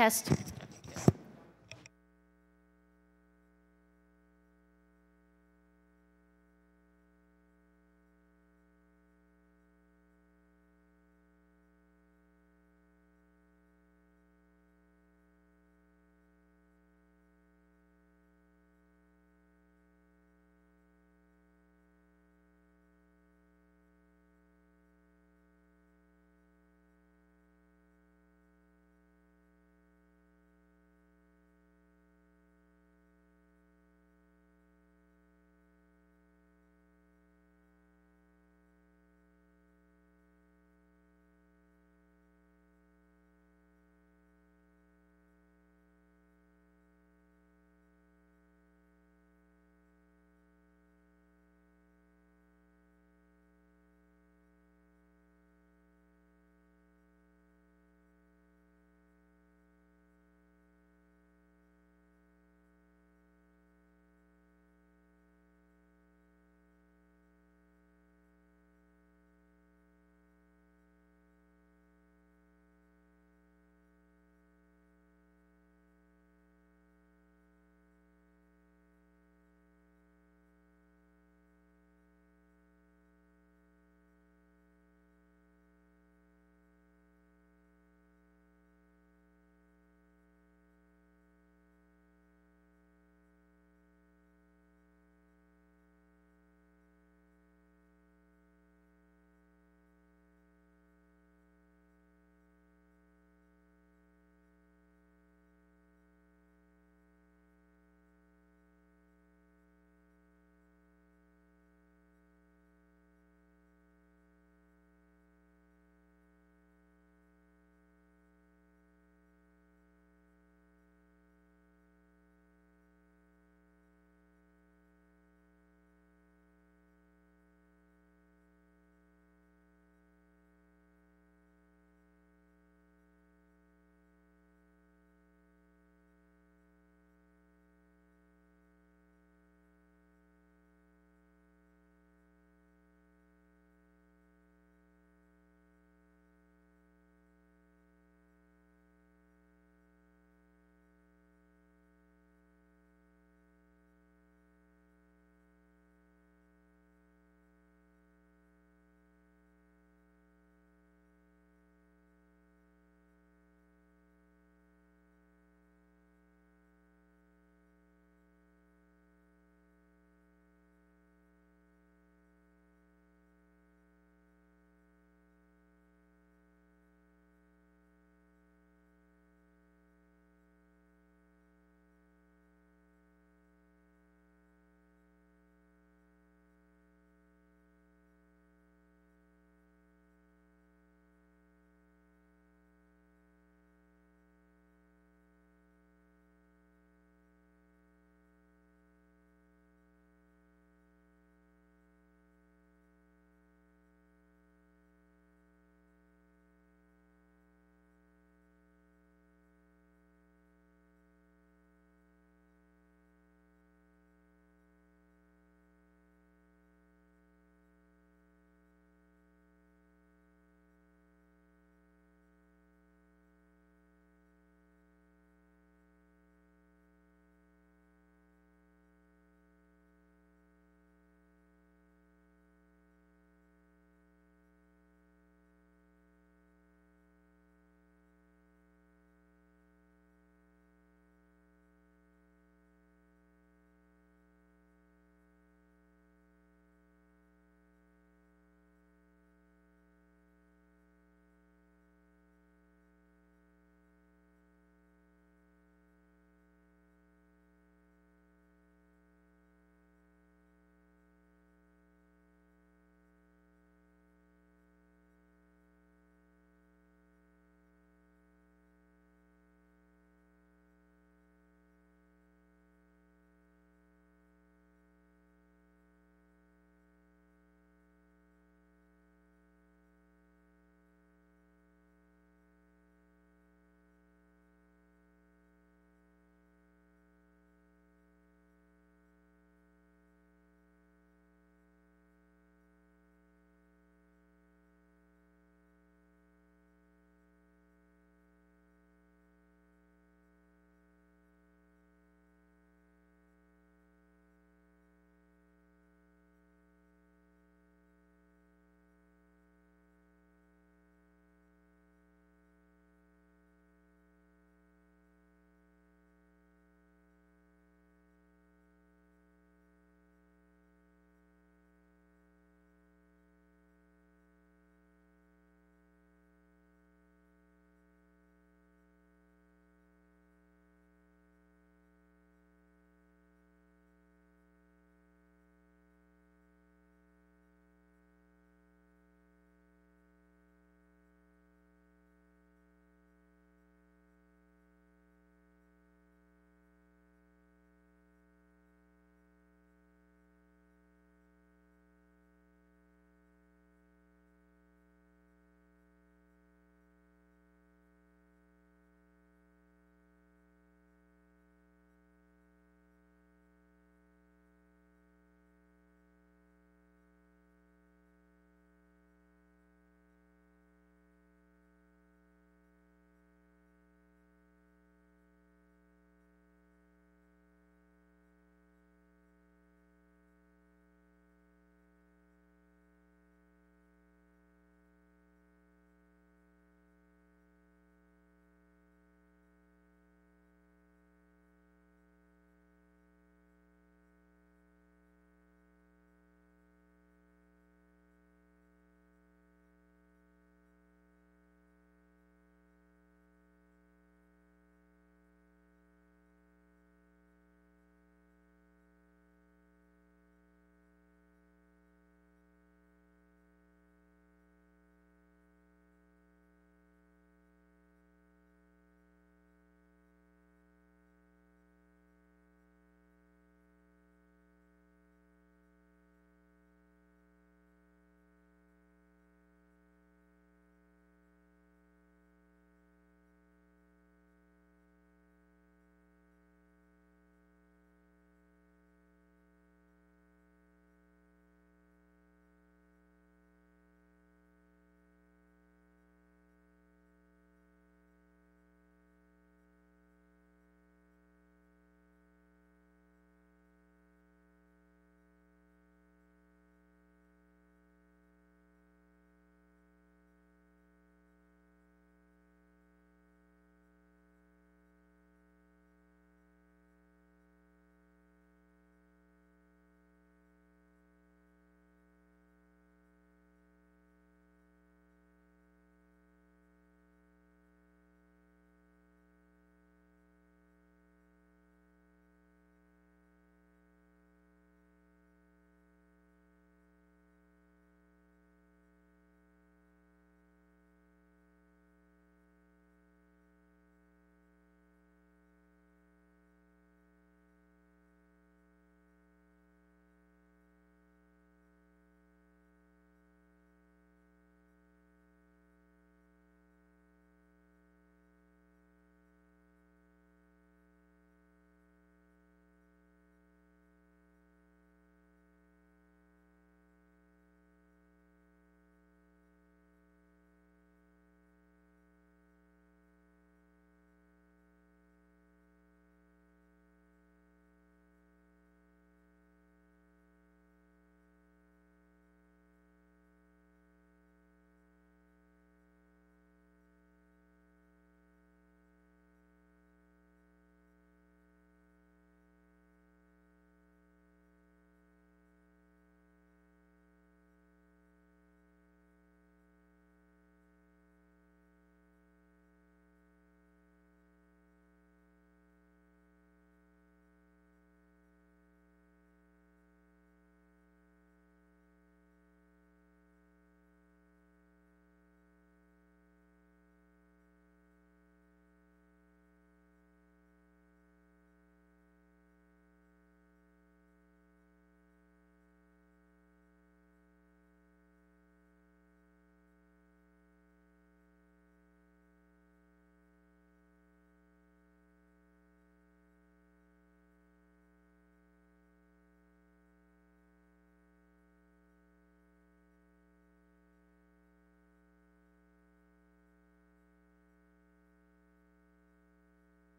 Test.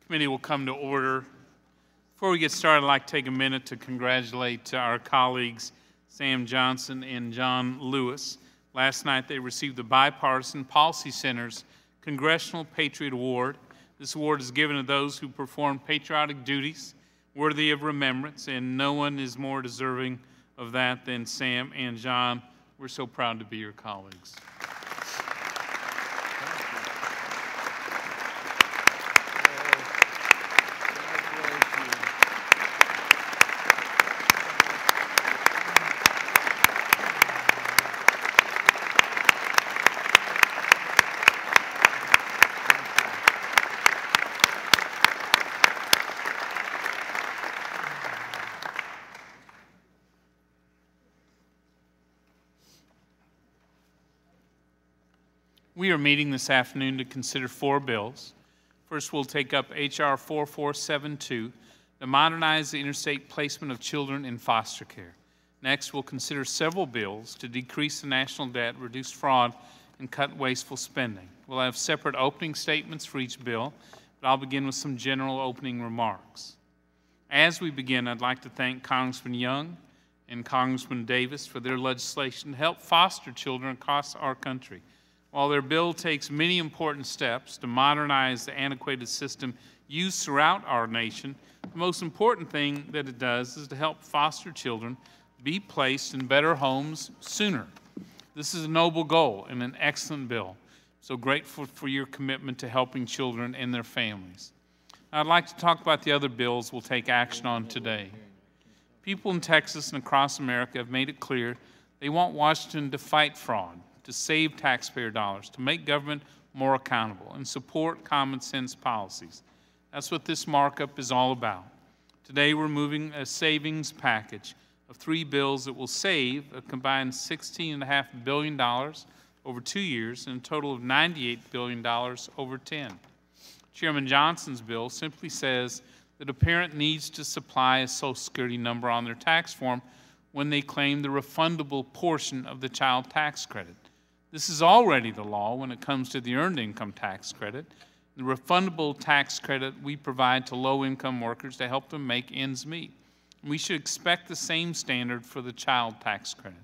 Committee will come to order. Before we get started, I'd like to take a minute to congratulate our colleagues Sam Johnson and John Lewis. Last night they received the Bipartisan Policy Center's Congressional Patriot Award. This award is given to those who perform patriotic duties worthy of remembrance, and no one is more deserving of that than Sam and John. We're so proud to be your colleagues. We are meeting this afternoon to consider 4 bills. First, we'll take up H.R. 4472 to modernize the interstate placement of children in foster care. Next, we'll consider several bills to decrease the national debt, reduce fraud, and cut wasteful spending. We'll have separate opening statements for each bill, but I'll begin with some general opening remarks. As we begin, I'd like to thank Congressman Young and Congressman Davis for their legislation to help foster children across our country. While their bill takes many important steps to modernize the antiquated system used throughout our nation, the most important thing that it does is to help foster children be placed in better homes sooner. This is a noble goal and an excellent bill. So grateful for your commitment to helping children and their families. I'd like to talk about the other bills we'll take action on today. People in Texas and across America have made it clear they want Washington to fight fraud, to save taxpayer dollars, to make government more accountable, and support common sense policies. That's what this markup is all about. Today we're moving a savings package of 3 bills that will save a combined $16.5 billion over 2 years and a total of $98 billion over 10. Chairman Johnson's bill simply says that a parent needs to supply a Social Security number on their tax form when they claim the refundable portion of the child tax credit. This is already the law when it comes to the earned income tax credit, the refundable tax credit we provide to low-income workers to help them make ends meet. And we should expect the same standard for the child tax credit.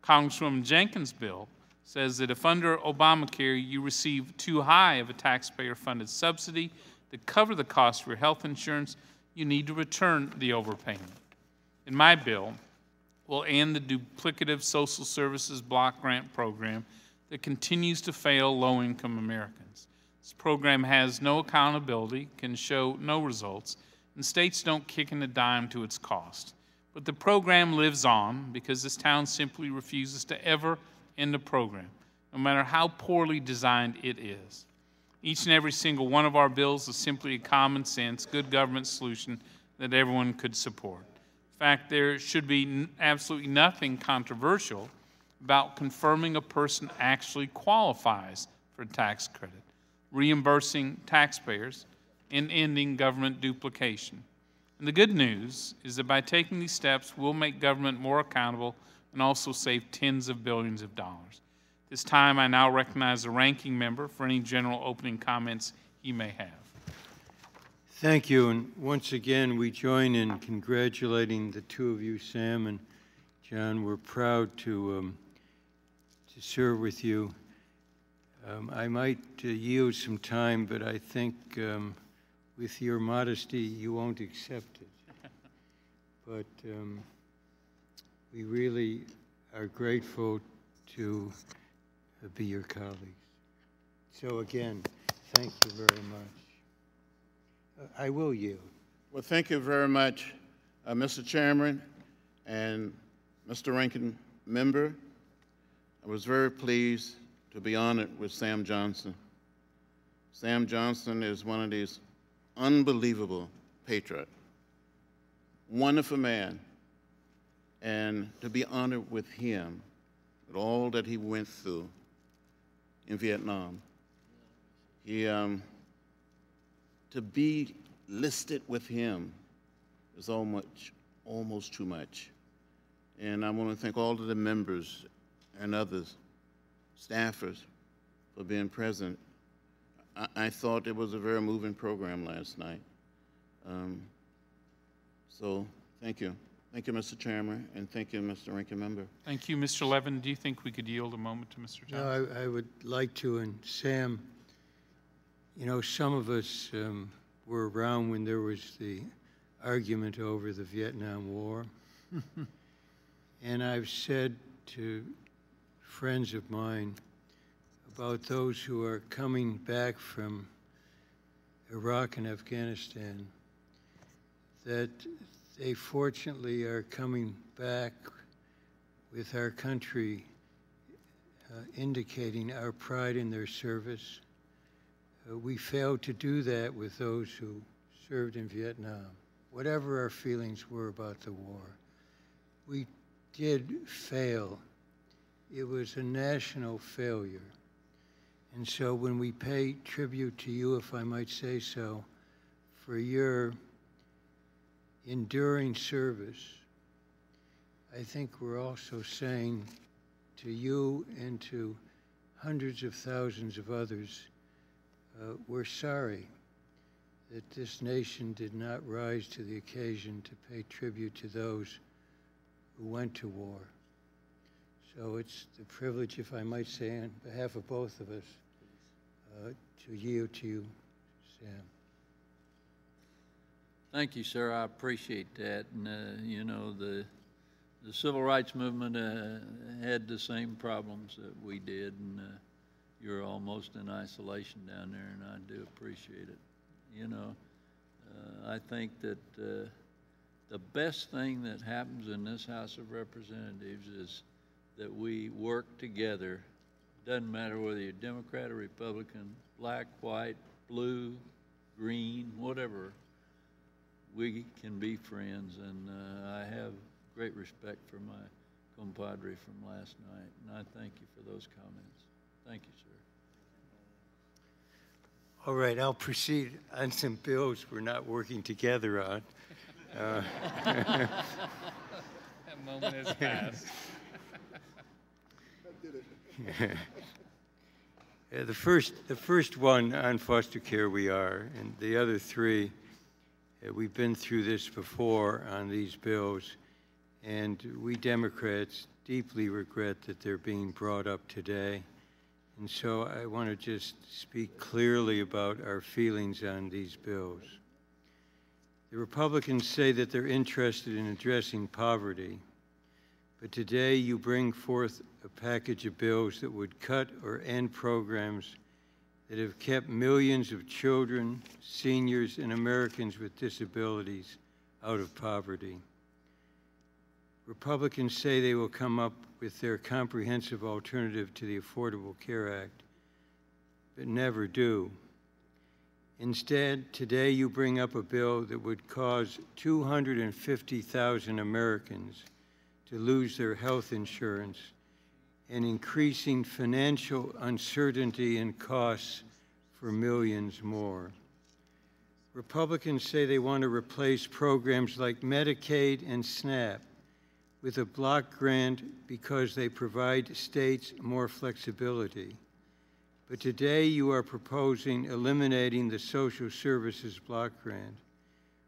Congresswoman Jenkins' bill says that if under Obamacare you receive too high of a taxpayer-funded subsidy to cover the cost of your health insurance, you need to return the overpayment. In my bill, we'll end the duplicative social services block grant program that continues to fail low-income Americans. This program has no accountability, can show no results, and states don't kick in a dime to its cost. But the program lives on because this town simply refuses to ever end a program, no matter how poorly designed it is. Each and every single one of our bills is simply a common sense, good government solution that everyone could support. In fact, there should be absolutely nothing controversial about confirming a person actually qualifies for a tax credit, reimbursing taxpayers, and ending government duplication. And the good news is that by taking these steps, we'll make government more accountable and also save tens of billions of dollars. This time, I now recognize the ranking member for any general opening comments he may have. Thank you, and once again, we join in congratulating the 2 of you, Sam and John. We're proud to serve with you. I might yield some time, but I think with your modesty, you won't accept it. But we really are grateful to be your colleagues. So again, thank you very much. I will yield. Well, thank you very much, Mr. Chairman and Mr. Ranking Member. I was very pleased to be honored with Sam Johnson. Sam Johnson is one of these unbelievable patriots, wonderful man, and to be honored with him, with all that he went through in Vietnam. To be listed with him is almost too much. And I want to thank all of the members and others, staffers, for being present. I thought it was a very moving program last night. So thank you. Thank you, Mr. Chairman, and thank you, Mr. Ranking Member. Thank you. Mr. Levin, do you think we could yield a moment to Mr. Johnson? No, I would like to, and Sam, you know, some of us were around when there was the argument over the Vietnam War. And I've said to friends of mine about those who are coming back from Iraq and Afghanistan that they fortunately are coming back with our country indicating our pride in their service. We failed to do that with those who served in Vietnam, whatever our feelings were about the war. We did fail. It was a national failure. And so when we pay tribute to you, if I might say so, for your enduring service, I think we're also saying to you and to hundreds of thousands of others, we're sorry that this nation did not rise to the occasion to pay tribute to those who went to war. So it's the privilege, if I might say, on behalf of both of us, to yield to you, Sam. Thank you, sir. I appreciate that. And, you know, the civil rights movement had the same problems that we did, and you're almost in isolation down there, and I do appreciate it. You know, I think that the best thing that happens in this House of Representatives is that we work together. Doesn't matter whether you're Democrat or Republican, black, white, blue, green, whatever. We can be friends, and I have great respect for my compadre from last night, and I thank you for those comments. Thank you, sir. All right, I'll proceed on some bills we're not working together on. That moment has passed. The first one on foster care we are, and the other three, we've been through this before on these bills, and we Democrats deeply regret that they're being brought up today. And so I want to just speak clearly about our feelings on these bills. The Republicans say that they're interested in addressing poverty, but today you bring forth a package of bills that would cut or end programs that have kept millions of children, seniors, and Americans with disabilities out of poverty. Republicans say they will come up with their comprehensive alternative to the Affordable Care Act, but never do. Instead, today you bring up a bill that would cause 250,000 Americans to lose their health insurance and increasing financial uncertainty and costs for millions more. Republicans say they want to replace programs like Medicaid and SNAP with a block grant because they provide states more flexibility. But today you are proposing eliminating the social services block grant,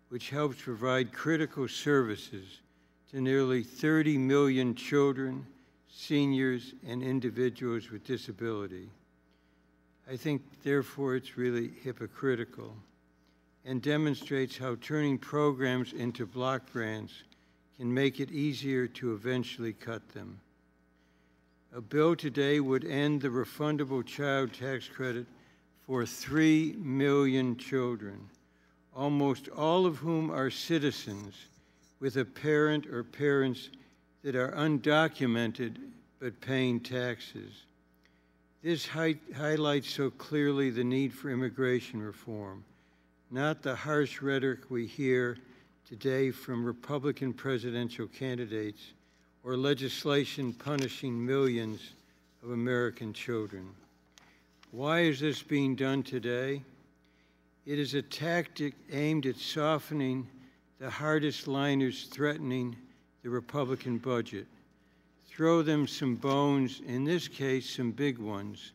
which helps provide critical services to nearly 30 million children, seniors, and individuals with disability. I think, therefore, it's really hypocritical and demonstrates how turning programs into block grants can make it easier to eventually cut them. A bill today would end the refundable child tax credit for 3 million children, almost all of whom are citizens with a parent or parents that are undocumented but paying taxes. This highlights so clearly the need for immigration reform, not the harsh rhetoric we hear today from Republican presidential candidates or legislation punishing millions of American children. Why is this being done today? It is a tactic aimed at softening the hardest liners threatening the Republican budget. Throw them some bones, in this case, some big ones,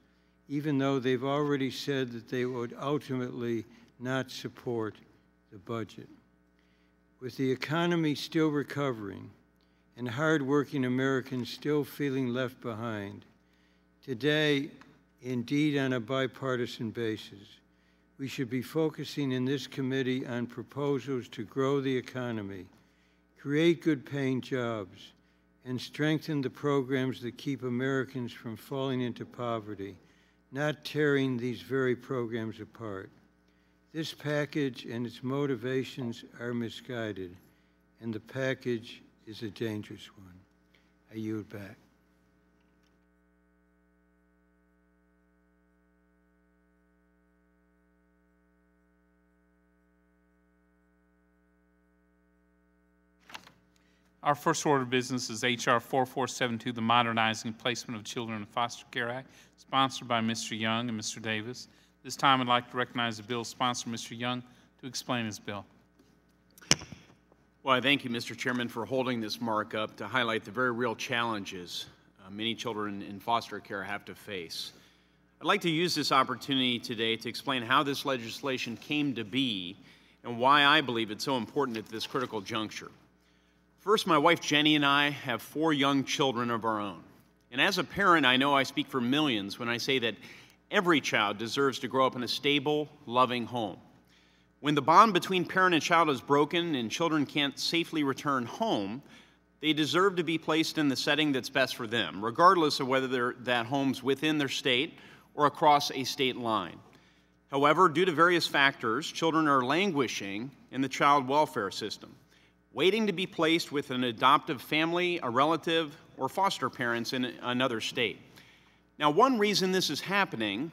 even though they've already said that they would ultimately not support the budget. With the economy still recovering and hardworking Americans still feeling left behind, today, indeed on a bipartisan basis, we should be focusing in this committee on proposals to grow the economy, create good-paying jobs, and strengthen the programs that keep Americans from falling into poverty, not tearing these very programs apart. This package and its motivations are misguided, and the package is a dangerous one. I yield back. Our first order of business is H.R. 4472, the Modernizing Placement of Children in Foster Care Act, sponsored by Mr. Young and Mr. Davis. This time I'd like to recognize the bill's sponsor, Mr. Young, to explain his bill. Well, I thank you, Mr. Chairman, for holding this markup to highlight the very real challenges many children in foster care have to face. I'd like to use this opportunity today to explain how this legislation came to be and why I believe it's so important at this critical juncture. First, my wife Jenny and I have 4 young children of our own. And as a parent, I know I speak for millions when I say that every child deserves to grow up in a stable, loving home. When the bond between parent and child is broken and children can't safely return home, they deserve to be placed in the setting that's best for them, regardless of whether that home's within their state or across a state line. However, due to various factors, children are languishing in the child welfare system, waiting to be placed with an adoptive family, a relative, or foster parents in another state. Now, one reason this is happening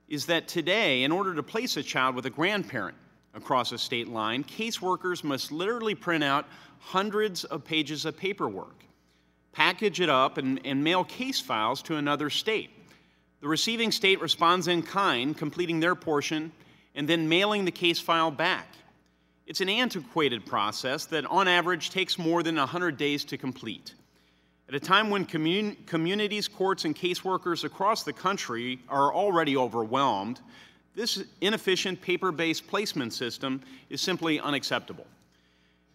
is that today, in order to place a child with a grandparent across a state line, caseworkers must literally print out hundreds of pages of paperwork, package it up, and mail case files to another state. The receiving state responds in kind, completing their portion, and then mailing the case file back. It's an antiquated process that, on average, takes more than 100 days to complete. At a time when communities, courts, and caseworkers across the country are already overwhelmed, this inefficient paper-based placement system is simply unacceptable.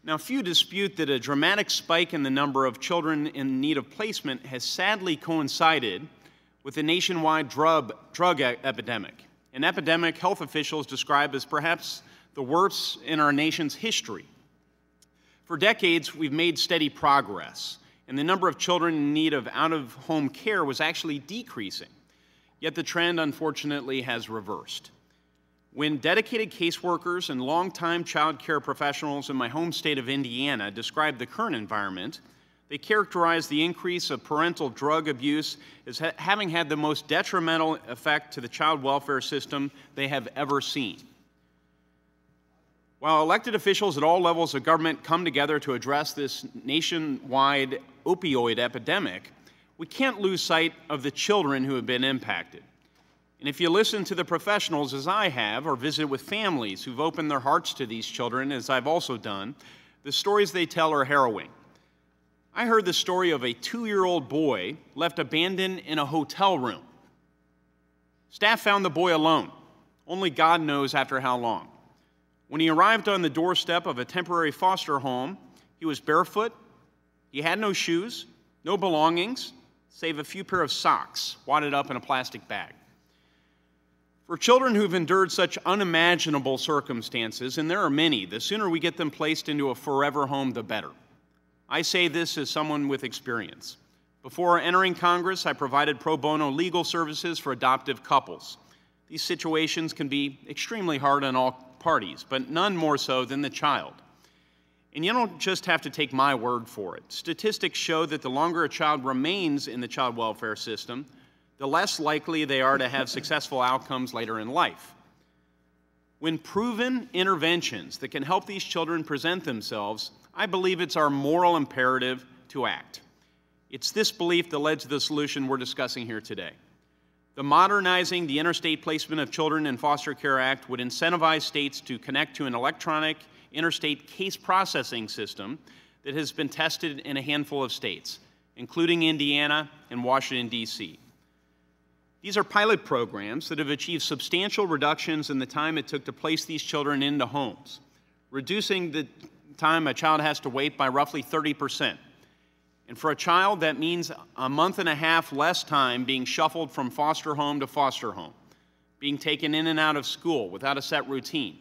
Now, few dispute that a dramatic spike in the number of children in need of placement has sadly coincided with the nationwide drug epidemic, an epidemic health officials describe as perhaps the worst in our nation's history. For decades, we've made steady progress, and the number of children in need of out-of-home care was actually decreasing. Yet the trend, unfortunately, has reversed. When dedicated caseworkers and longtime child care professionals in my home state of Indiana describe the current environment, they characterize the increase of parental drug abuse as having had the most detrimental effect to the child welfare system they have ever seen. While elected officials at all levels of government come together to address this nationwide opioid epidemic, we can't lose sight of the children who have been impacted. And if you listen to the professionals, as I have, or visit with families who've opened their hearts to these children, as I've also done, the stories they tell are harrowing. I heard the story of a 2-year-old boy left abandoned in a hotel room. Staff found the boy alone. Only God knows after how long. When he arrived on the doorstep of a temporary foster home, he was barefoot, he had no shoes, no belongings, save a few pair of socks wadded up in a plastic bag. For children who've endured such unimaginable circumstances, and there are many, the sooner we get them placed into a forever home, the better. I say this as someone with experience. Before entering Congress, I provided pro bono legal services for adoptive couples. These situations can be extremely hard on all parties, but none more so than the child. And you don't just have to take my word for it. Statistics show that the longer a child remains in the child welfare system, the less likely they are to have successful outcomes later in life. When proven interventions that can help these children present themselves, I believe it's our moral imperative to act. It's this belief that led to the solution we're discussing here today. The Modernizing the Interstate Placement of Children in Foster Care Act would incentivize states to connect to an electronic interstate case processing system that has been tested in a handful of states, including Indiana and Washington, D.C. These are pilot programs that have achieved substantial reductions in the time it took to place these children into homes, reducing the time a child has to wait by roughly 30%. And for a child, that means a month and a half less time being shuffled from foster home to foster home, being taken in and out of school without a set routine.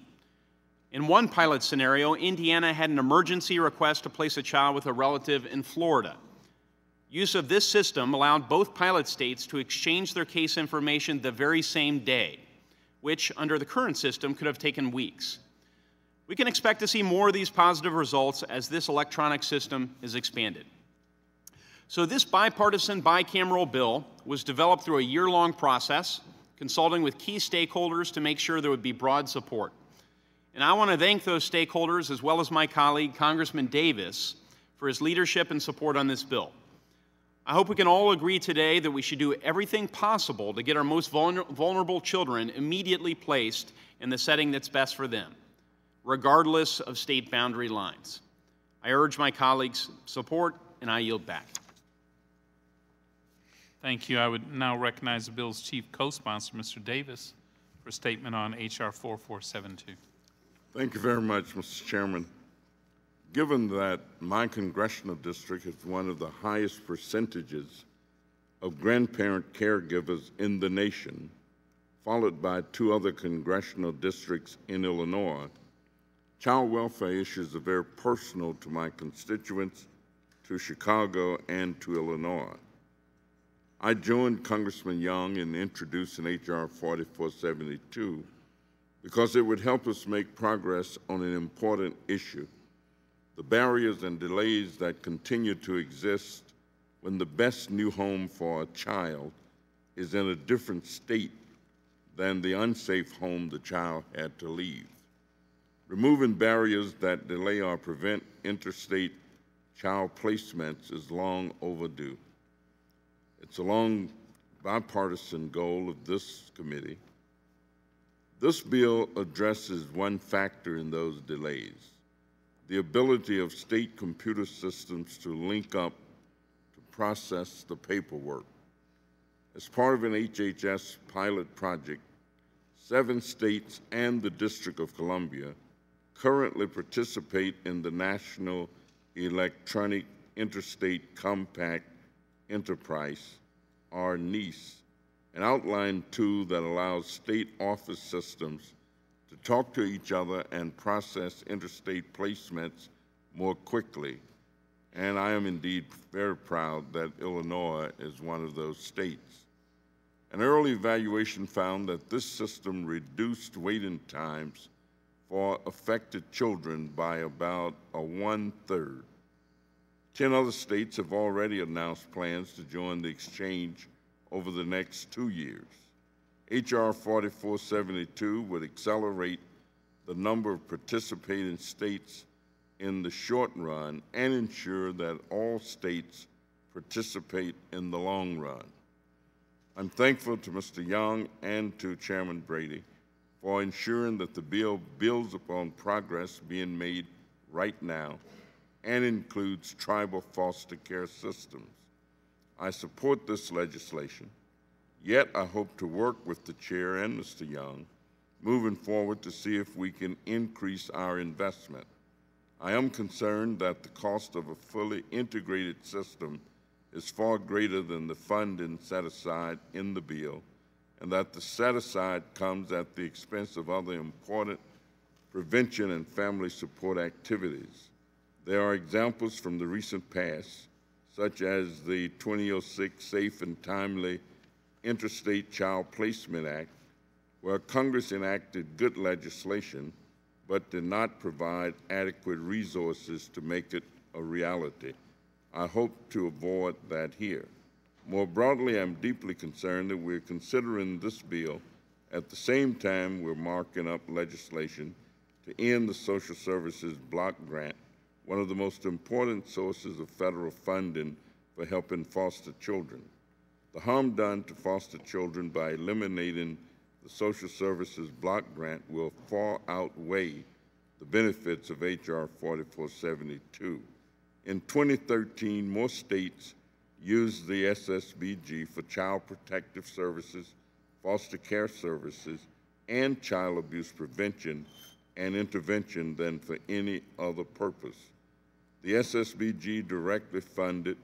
In one pilot scenario, Indiana had an emergency request to place a child with a relative in Florida. Use of this system allowed both pilot states to exchange their case information the very same day, which, under the current system, could have taken weeks. We can expect to see more of these positive results as this electronic system is expanded. So this bipartisan, bicameral bill was developed through a year-long process, consulting with key stakeholders to make sure there would be broad support. And I want to thank those stakeholders, as well as my colleague, Congressman Davis, for his leadership and support on this bill. I hope we can all agree today that we should do everything possible to get our most vulnerable children immediately placed in the setting that's best for them, regardless of state boundary lines. I urge my colleagues' support, and I yield back. Thank you. I would now recognize the bill's chief co-sponsor, Mr. Davis, for a statement on H.R. 4472. Thank you very much, Mr. Chairman. Given that my congressional district has one of the highest percentages of grandparent caregivers in the nation, followed by 2 other congressional districts in Illinois, child welfare issues are very personal to my constituents, to Chicago, and to Illinois. I joined Congressman Young in introducing H.R. 4472 because it would help us make progress on an important issue: the barriers and delays that continue to exist when the best new home for a child is in a different state than the unsafe home the child had to leave. Removing barriers that delay or prevent interstate child placements is long overdue. It's a long bipartisan goal of this committee. This bill addresses one factor in those delays: the ability of state computer systems to link up to process the paperwork. As part of an HHS pilot project, 7 states and the District of Columbia currently participate in the National Electronic Interstate Compact Enterprise, or NEIS, an outline tool that allows state office systems to talk to each other and process interstate placements more quickly. And I am indeed very proud that Illinois is one of those states. An early evaluation found that this system reduced waiting times for affected children by about a 1/3. 10 other states have already announced plans to join the exchange over the next 2 years. H.R. 4472 would accelerate the number of participating states in the short run and ensure that all states participate in the long run. I'm thankful to Mr. Young and to Chairman Brady for ensuring that the bill builds upon progress being made right now and includes tribal foster care systems. I support this legislation, yet I hope to work with the chair and Mr. Young moving forward to see if we can increase our investment. I am concerned that the cost of a fully integrated system is far greater than the funding set aside in the bill, and that the set aside comes at the expense of other important prevention and family support activities. There are examples from the recent past, such as the 2006 Safe and Timely Interstate Child Placement Act, where Congress enacted good legislation but did not provide adequate resources to make it a reality. I hope to avoid that here. More broadly, I'm deeply concerned that we're considering this bill at the same time we're marking up legislation to end the Social Services Block Grant, one of the most important sources of federal funding for helping foster children. The harm done to foster children by eliminating the Social Services Block Grant will far outweigh the benefits of H.R. 4472. In 2013, more states use the SSBG for child protective services, foster care services, and child abuse prevention and intervention than for any other purpose. The SSBG directly funded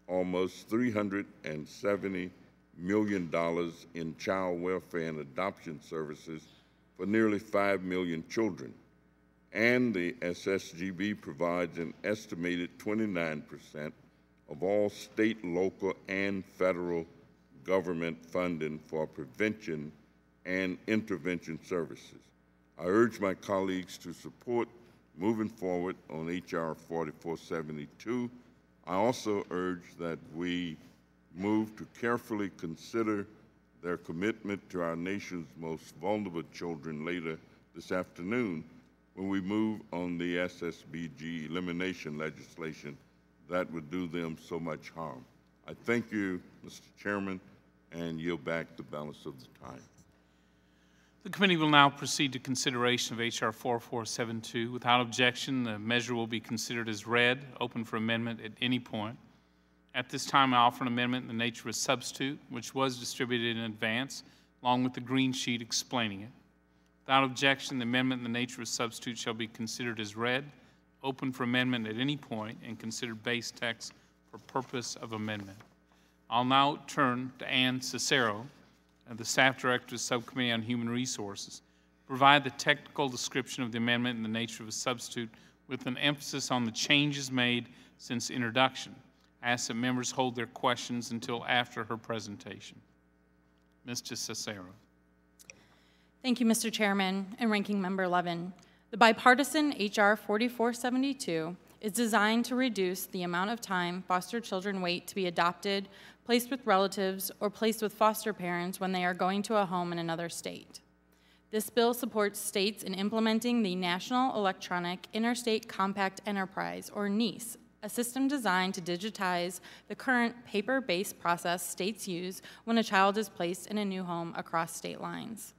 almost $370 million in child welfare and adoption services for nearly 5 million children. And the SSGB provides an estimated 29% of all state, local, and federal government funding for prevention and intervention services. I urge my colleagues to support moving forward on H.R. 4472. I also urge that we move to carefully consider their commitment to our nation's most vulnerable children later this afternoon when we move on the SSBG elimination legislation that would do them so much harm. I thank you, Mr. Chairman, and yield back the balance of the time. The committee will now proceed to consideration of H.R. 4472. Without objection, the measure will be considered as read, open for amendment at any point. At this time, I offer an amendment in the nature of a substitute, which was distributed in advance, along with the green sheet explaining it. Without objection, the amendment in the nature of a substitute shall be considered as read, open for amendment at any point, and considered base text for purpose of amendment. I'll now turn to Ann Cicero, the Staff Director of the Subcommittee on Human Resources, provide the technical description of the amendment in the nature of a substitute with an emphasis on the changes made since introduction. I ask that members hold their questions until after her presentation. Mr. Cicero. Thank you, Mr. Chairman and Ranking Member Levin. The bipartisan H.R. 4472 is designed to reduce the amount of time foster children wait to be adopted, placed with relatives, or placed with foster parents when they are going to a home in another state. This bill supports states in implementing the National Electronic Interstate Compact Enterprise, or NEIS, a system designed to digitize the current paper-based process states use when a child is placed in a new home across state lines.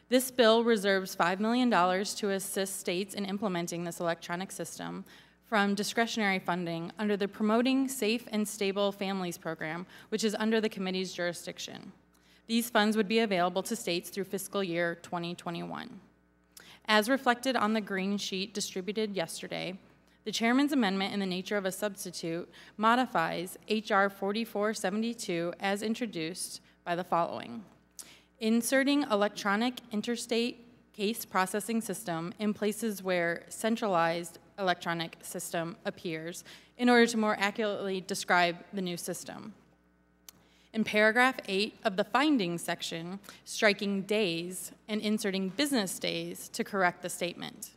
This bill reserves $5 million to assist states in implementing this electronic system from discretionary funding under the Promoting Safe and Stable Families program, which is under the committee's jurisdiction. These funds would be available to states through fiscal year 2021. As reflected on the green sheet distributed yesterday, the chairman's amendment in the nature of a substitute modifies H.R. 4472 as introduced by the following. Inserting electronic interstate case processing system in places where centralized electronic system appears in order to more accurately describe the new system. In paragraph 8 of the findings section, striking days and inserting business days to correct the statement.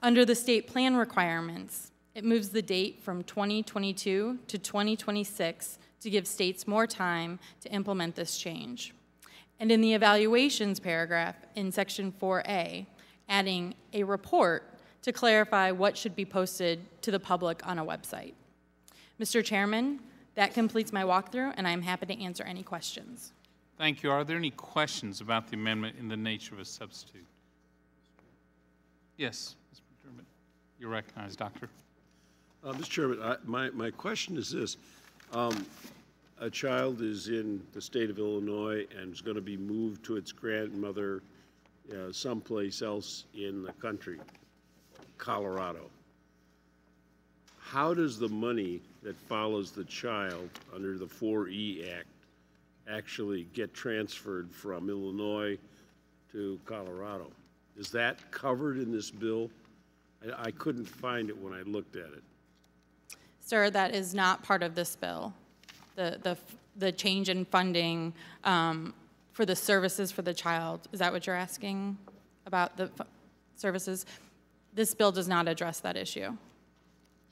Under the state plan requirements, it moves the date from 2022 to 2026 to give states more time to implement this change. And in the evaluations paragraph in section 4A, adding a report to clarify what should be posted to the public on a website. Mr. Chairman, that completes my walkthrough, and I'm happy to answer any questions. Thank you. Are there any questions about the amendment in the nature of a substitute? Yes, Mr. McDermott. You're recognized, Doctor. Mr. Chairman, my question is this. A child is in the state of Illinois and is going to be moved to its grandmother someplace else in the country, Colorado. How does the money that follows the child under the 4E Act actually get transferred from Illinois to Colorado? Is that covered in this bill? I couldn't find it when I looked at it. Sir, that is not part of this bill. The change in funding for the services for the child. Is that what you're asking about, the services? This bill does not address that issue.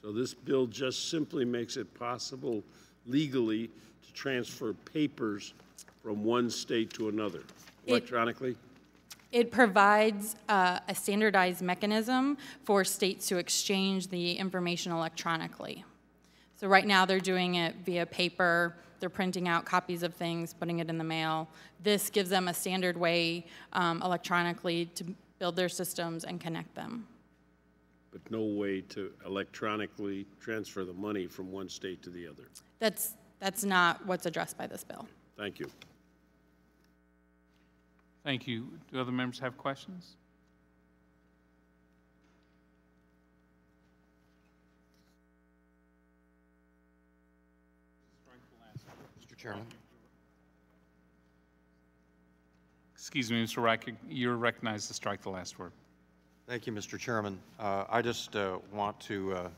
So this bill just simply makes it possible legally to transfer papers from one state to another electronically? It provides a standardized mechanism for states to exchange the information electronically. So right now they're doing it via paper, they're printing out copies of things, putting it in the mail. This gives them a standard way electronically to build their systems and connect them. But no way to electronically transfer the money from one state to the other. That's not what's addressed by this bill. Thank you. Thank you. Do other members have questions? Mr. Chairman. Excuse me, Mr. Reich, you're recognized to strike the last word. Thank you, Mr. Chairman. I just want to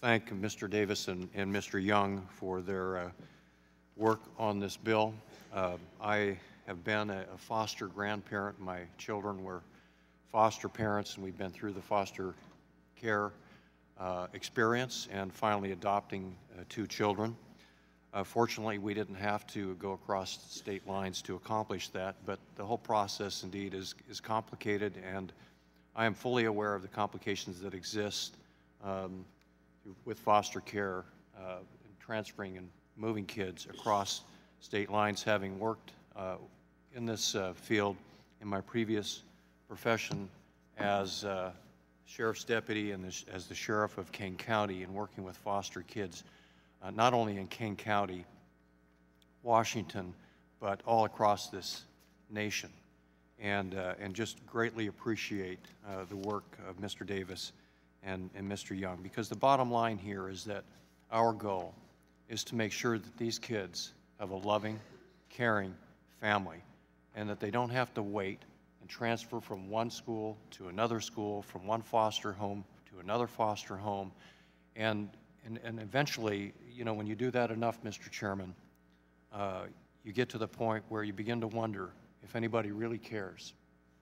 thank Mr. Davis and Mr. Young for their work on this bill. I have been a foster grandparent. My children were foster parents, and we've been through the foster care experience and finally adopting 2 children. Fortunately, we didn't have to go across state lines to accomplish that, but the whole process indeed is complicated, and I am fully aware of the complications that exist with foster care, transferring and moving kids across state lines, having worked in this field in my previous profession as sheriff's deputy and as the sheriff of King County and working with foster kids. Not only in King County, Washington, but all across this nation. And just greatly appreciate the work of Mr. Davis and Mr. Young, because the bottom line here is that our goal is to make sure that these kids have a loving, caring family, and that they don't have to wait and transfer from one school to another school, from one foster home to another foster home, and eventually, you know, when you do that enough, Mr. Chairman, you get to the point where you begin to wonder if anybody really cares,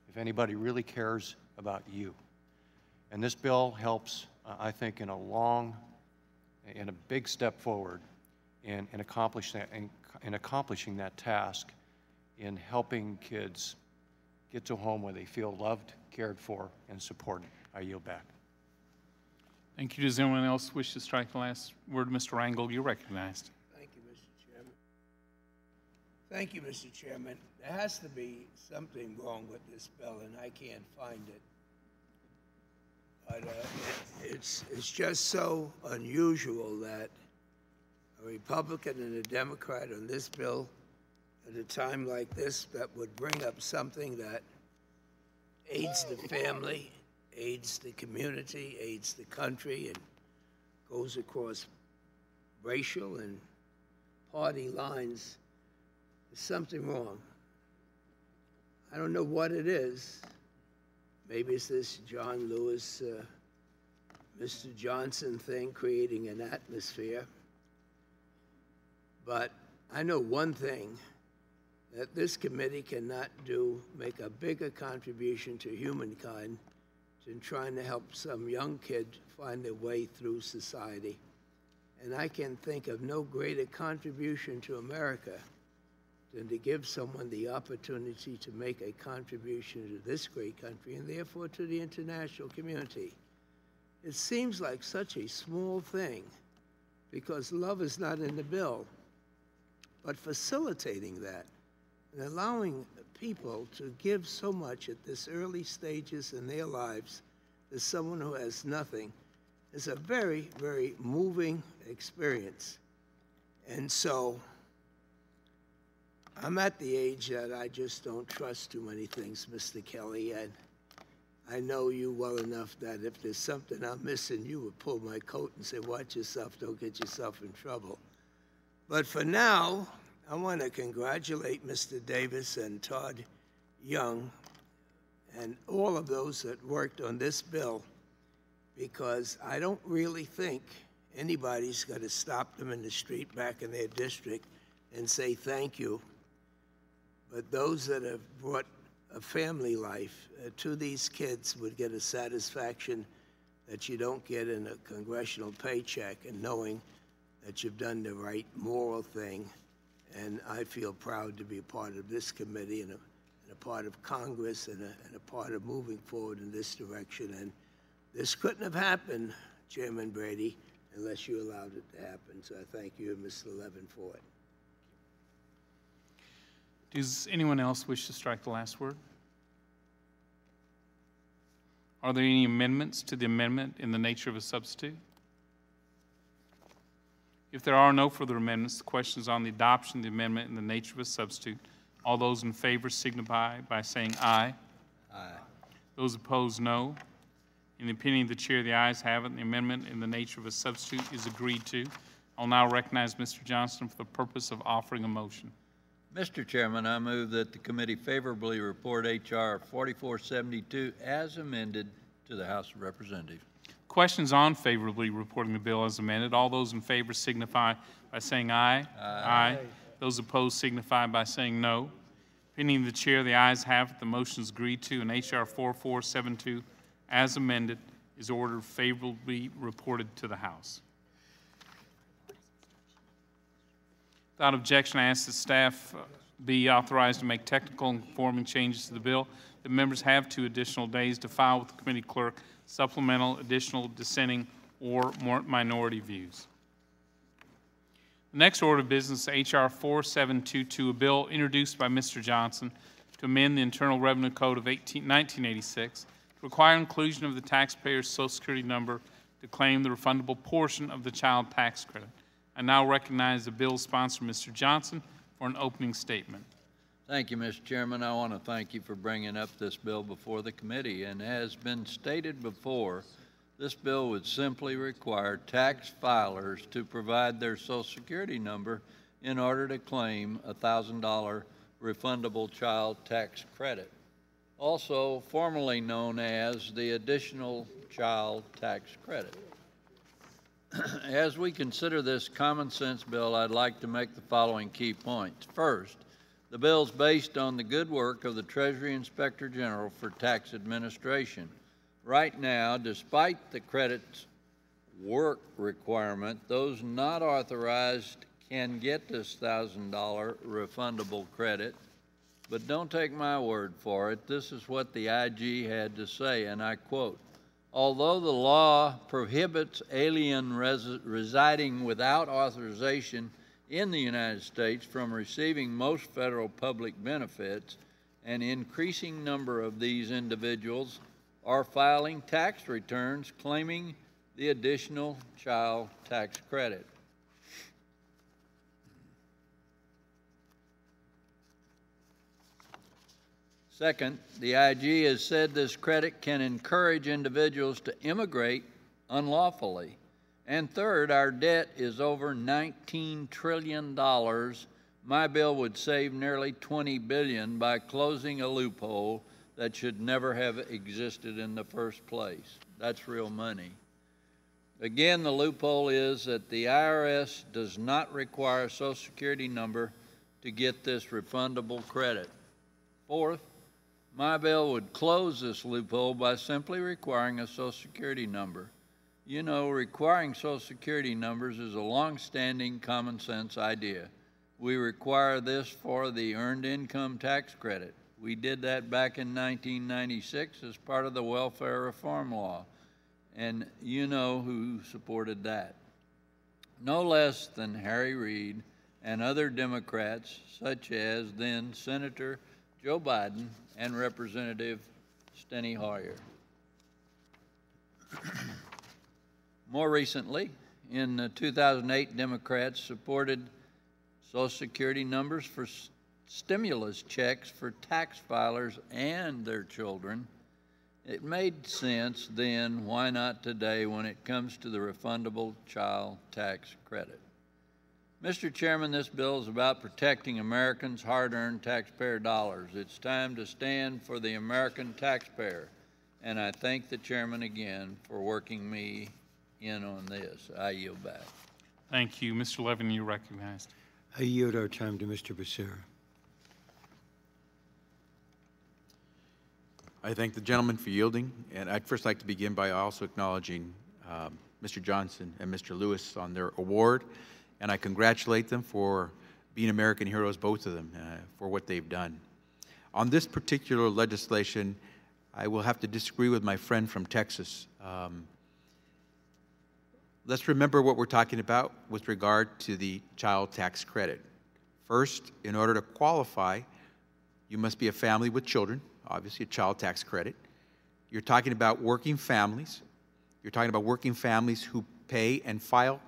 if anybody really cares about you. And this bill helps, I think, in a big step forward in accomplishing that task, in helping kids get to a home where they feel loved, cared for, and supported. I yield back. Thank you. Does anyone else wish to strike the last word? Mr. Rangel, you're recognized. Thank you, Mr. Chairman. Thank you, Mr. Chairman. There has to be something wrong with this bill, and I can't find it. But it's just so unusual that a Republican and a Democrat on this bill at a time like this that would bring up something that aids the family, aids the community, aids the country, and goes across racial and party lines. There's something wrong. I don't know what it is. Maybe it's this John Lewis, Mr. Johnson thing, creating an atmosphere. But I know one thing, that this committee cannot make a bigger contribution to humankind in trying to help some young kid find their way through society. And I can think of no greater contribution to America than to give someone the opportunity to make a contribution to this great country and therefore to the international community. It seems like such a small thing because love is not in the bill, but facilitating that and allowing people to give so much at this early stages in their lives to someone who has nothing is a very, very moving experience. And so I'm at the age that I just don't trust too many things, Mr. Kelly, and I know you well enough that if there's something I'm missing, you would pull my coat and say, watch yourself, don't get yourself in trouble. But for now, I want to congratulate Mr. Davis and Todd Young and all of those that worked on this bill, because I don't really think anybody's going to stop them in the street back in their district and say thank you. But those that have brought a family life to these kids would get a satisfaction that you don't get in a congressional paycheck, and knowing that you've done the right moral thing. And I feel proud to be a part of this committee and a part of Congress and a part of moving forward in this direction. And this couldn't have happened, Chairman Brady, unless you allowed it to happen. So I thank you and Mr. Levin for it. Does anyone else wish to strike the last word? Are there any amendments to the amendment in the nature of a substitute? If there are no further amendments, the question is on the adoption of the amendment in the nature of a substitute. All those in favor signify by saying aye. Aye. Those opposed, no. In the opinion of the chair, the ayes have it. The amendment in the nature of a substitute is agreed to. I'll now recognize Mr. Johnston for the purpose of offering a motion. Mr. Chairman, I move that the committee favorably report H.R. 4472 as amended to the House of Representatives. Questions on favorably reporting the bill as amended. All those in favor signify by saying aye. Aye. Those opposed signify by saying no. Opinion of the chair, the ayes have it. The motion is agreed to, and H.R. 4472 as amended is ordered favorably reported to the House. Without objection, I ask that staff be authorized to make technical and conforming changes to the bill. The members have 2 additional days to file with the committee clerk supplemental, additional, dissenting, or minority views. The next order of business, H.R. 4722, a bill introduced by Mr. Johnson to amend the Internal Revenue Code of 1986 to require inclusion of the taxpayer's Social Security number to claim the refundable portion of the child tax credit. I now recognize the bill's sponsor, Mr. Johnson, for an opening statement. Thank you, Mr. Chairman. I want to thank you for bringing up this bill before the committee. And as been stated before, this bill would simply require tax filers to provide their Social Security number in order to claim a $1,000 refundable child tax credit, also formerly known as the Additional Child Tax Credit. As we consider this common sense bill, I'd like to make the following key points. First, the bill is based on the good work of the Treasury Inspector General for Tax Administration. Right now, despite the credit's work requirement, those not authorized can get this $1,000 refundable credit. But don't take my word for it. This is what the IG had to say, and I quote, "Although the law prohibits alien residing without authorization in the United States from receiving most federal public benefits, an increasing number of these individuals are filing tax returns claiming the additional child tax credit." Second, the IG has said this credit can encourage individuals to immigrate unlawfully. And third, our debt is over $19 trillion. My bill would save nearly $20 billion by closing a loophole that should never have existed in the first place. That's real money. Again, the loophole is that the IRS does not require a Social Security number to get this refundable credit. Fourth, my bill would close this loophole by simply requiring a Social Security number. You know, requiring Social Security numbers is a long-standing common sense idea. We require this for the Earned Income Tax Credit. We did that back in 1996 as part of the welfare reform law, and you know who supported that. No less than Harry Reid and other Democrats, such as then Senator Joe Biden and Representative Steny Hoyer. More recently, in 2008, Democrats supported Social Security numbers for stimulus checks for tax filers and their children. It made sense then, why not today when it comes to the refundable child tax credit? Mr. Chairman, this bill is about protecting Americans' hard-earned taxpayer dollars. It's time to stand for the American taxpayer, and I thank the chairman again for working me in on this. I yield back. Thank you. Mr. Levin, you're recognized. I yield our time to Mr. Becerra. I thank the gentleman for yielding, and I'd first like to begin by also acknowledging Mr. Johnson and Mr. Lewis on their award, and I congratulate them for being American heroes, both of them, for what they've done. On this particular legislation, I will have to disagree with my friend from Texas. Let's remember what we're talking about with regard to the child tax credit. First, in order to qualify, you must be a family with children, obviously a child tax credit. You're talking about working families. You're talking about working families who pay and file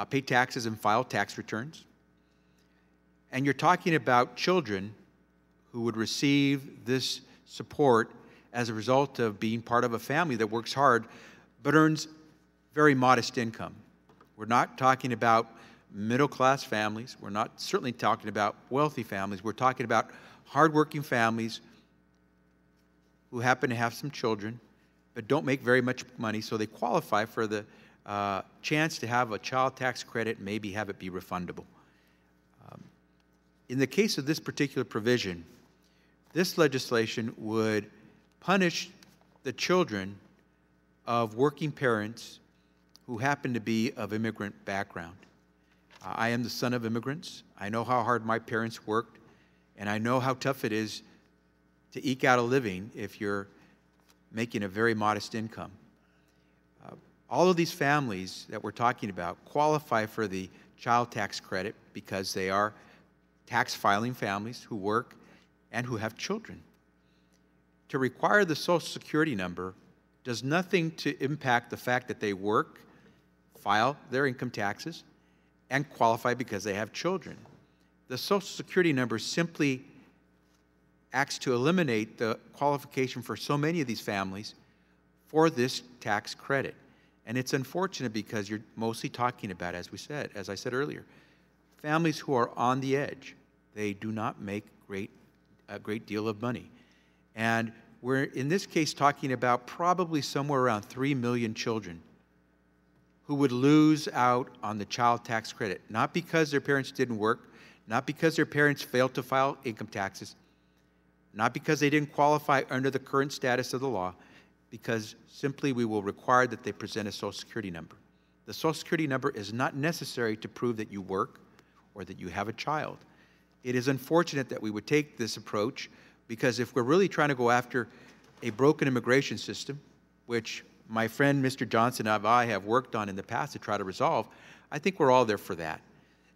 pay taxes and file tax returns. And you're talking about children who would receive this support as a result of being part of a family that works hard but earns very modest income. We're not talking about middle-class families. We're not certainly talking about wealthy families. We're talking about hardworking families who happen to have some children but don't make very much money, so they qualify for the chance to have a child tax credit and maybe have it be refundable. In the case of this particular provision, this legislation would punish the children of working parents who happen to be of immigrant background. I am the son of immigrants. I know how hard my parents worked, and I know how tough it is to eke out a living if you're making a very modest income. All of these families that we're talking about qualify for the child tax credit because they are tax filing families who work and who have children. To require the Social Security number does nothing to impact the fact that they work, file their income taxes, and qualify because they have children. The Social Security number simply acts to eliminate the qualification for so many of these families for this tax credit. And it's unfortunate because you're mostly talking about, as I said earlier, families who are on the edge. They do not make a great deal of money. And we're, in this case, talking about probably somewhere around 3 million children who would lose out on the child tax credit, not because their parents didn't work, not because their parents failed to file income taxes, not because they didn't qualify under the current status of the law, because simply we will require that they present a Social Security number. The Social Security number is not necessary to prove that you work or that you have a child. It is unfortunate that we would take this approach because if we're really trying to go after a broken immigration system, which my friend Mr. Johnson and I have worked on in the past to try to resolve, I think we're all there for that.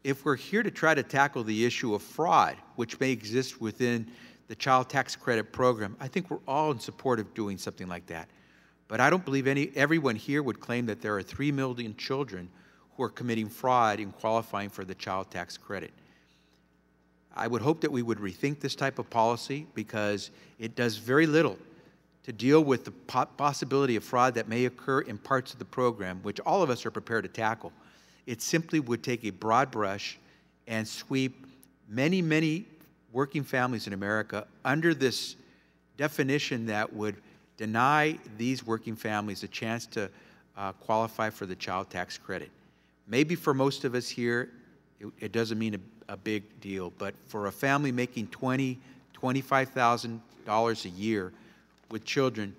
If we're here to try to tackle the issue of fraud, which may exist within the child tax credit program, I think we're all in support of doing something like that. But I don't believe everyone here would claim that there are 3 million children who are committing fraud in qualifying for the child tax credit. I would hope that we would rethink this type of policy because it does very little to deal with the possibility of fraud that may occur in parts of the program, which all of us are prepared to tackle. It simply would take a broad brush and sweep many, many working families in America under this definition that would deny these working families a chance to qualify for the child tax credit. Maybe for most of us here, it doesn't mean a big deal, but for a family making $20,000, $25,000 a year with children,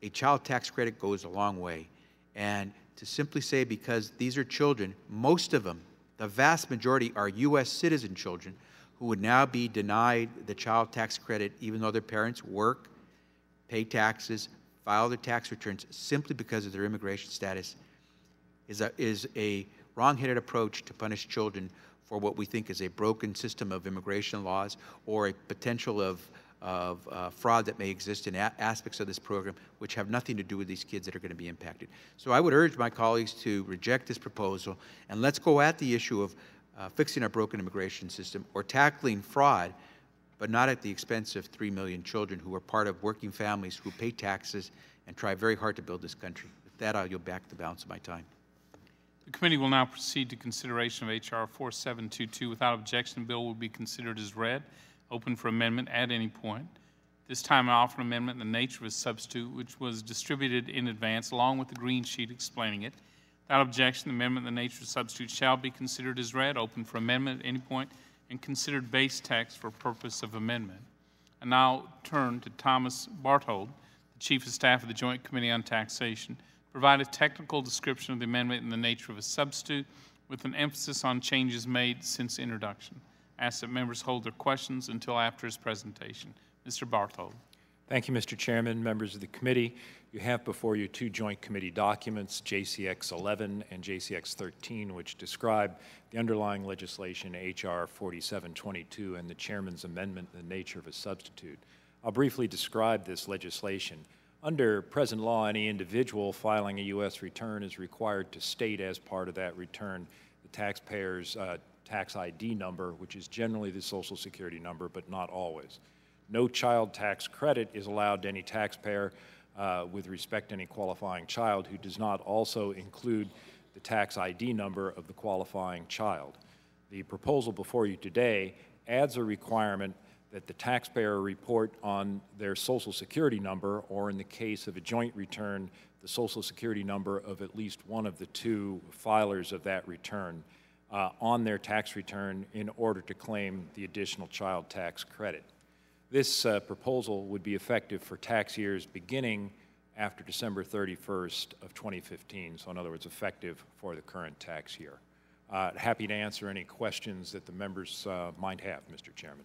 a child tax credit goes a long way. And to simply say because these are children, most of them, the vast majority are U.S. citizen children who would now be denied the child tax credit even though their parents work, pay taxes, file their tax returns simply because of their immigration status is a wrong-headed approach to punish children for what we think is a broken system of immigration laws or a potential of fraud that may exist in aspects of this program which have nothing to do with these kids that are going to be impacted. So I would urge my colleagues to reject this proposal and let's go at the issue of fixing our broken immigration system or tackling fraud, but not at the expense of 3 million children who are part of working families who pay taxes and try very hard to build this country. With that, I'll yield back the balance of my time. The committee will now proceed to consideration of H.R. 4722. Without objection, the bill will be considered as read, open for amendment at any point. This time I offer an amendment in the nature of a substitute which was distributed in advance along with the green sheet explaining it. Without objection, the amendment in the nature of a substitute shall be considered as read, open for amendment at any point, and considered base text for purpose of amendment. I now turn to Thomas Barthold, the Chief of Staff of the Joint Committee on Taxation, to provide a technical description of the amendment in the nature of a substitute with an emphasis on changes made since introduction. I ask that members hold their questions until after his presentation. Mr. Barthold. Thank you, Mr. Chairman, members of the committee. You have before you two joint committee documents, JCX 11 and JCX 13, which describe the underlying legislation, H.R. 4722, and the chairman's amendment in the nature of a substitute. I'll briefly describe this legislation. Under present law, any individual filing a U.S. return is required to state as part of that return the taxpayer's tax ID number, which is generally the Social Security number, but not always. No child tax credit is allowed to any taxpayer with respect to any qualifying child who does not also include the tax ID number of the qualifying child. The proposal before you today adds a requirement that the taxpayer report on their Social Security number, or in the case of a joint return, the Social Security number of at least one of the two filers of that return on their tax return in order to claim the additional child tax credit. This proposal would be effective for tax years beginning after December 31st of 2015, so in other words, effective for the current tax year. Happy to answer any questions that the members might have, Mr. Chairman.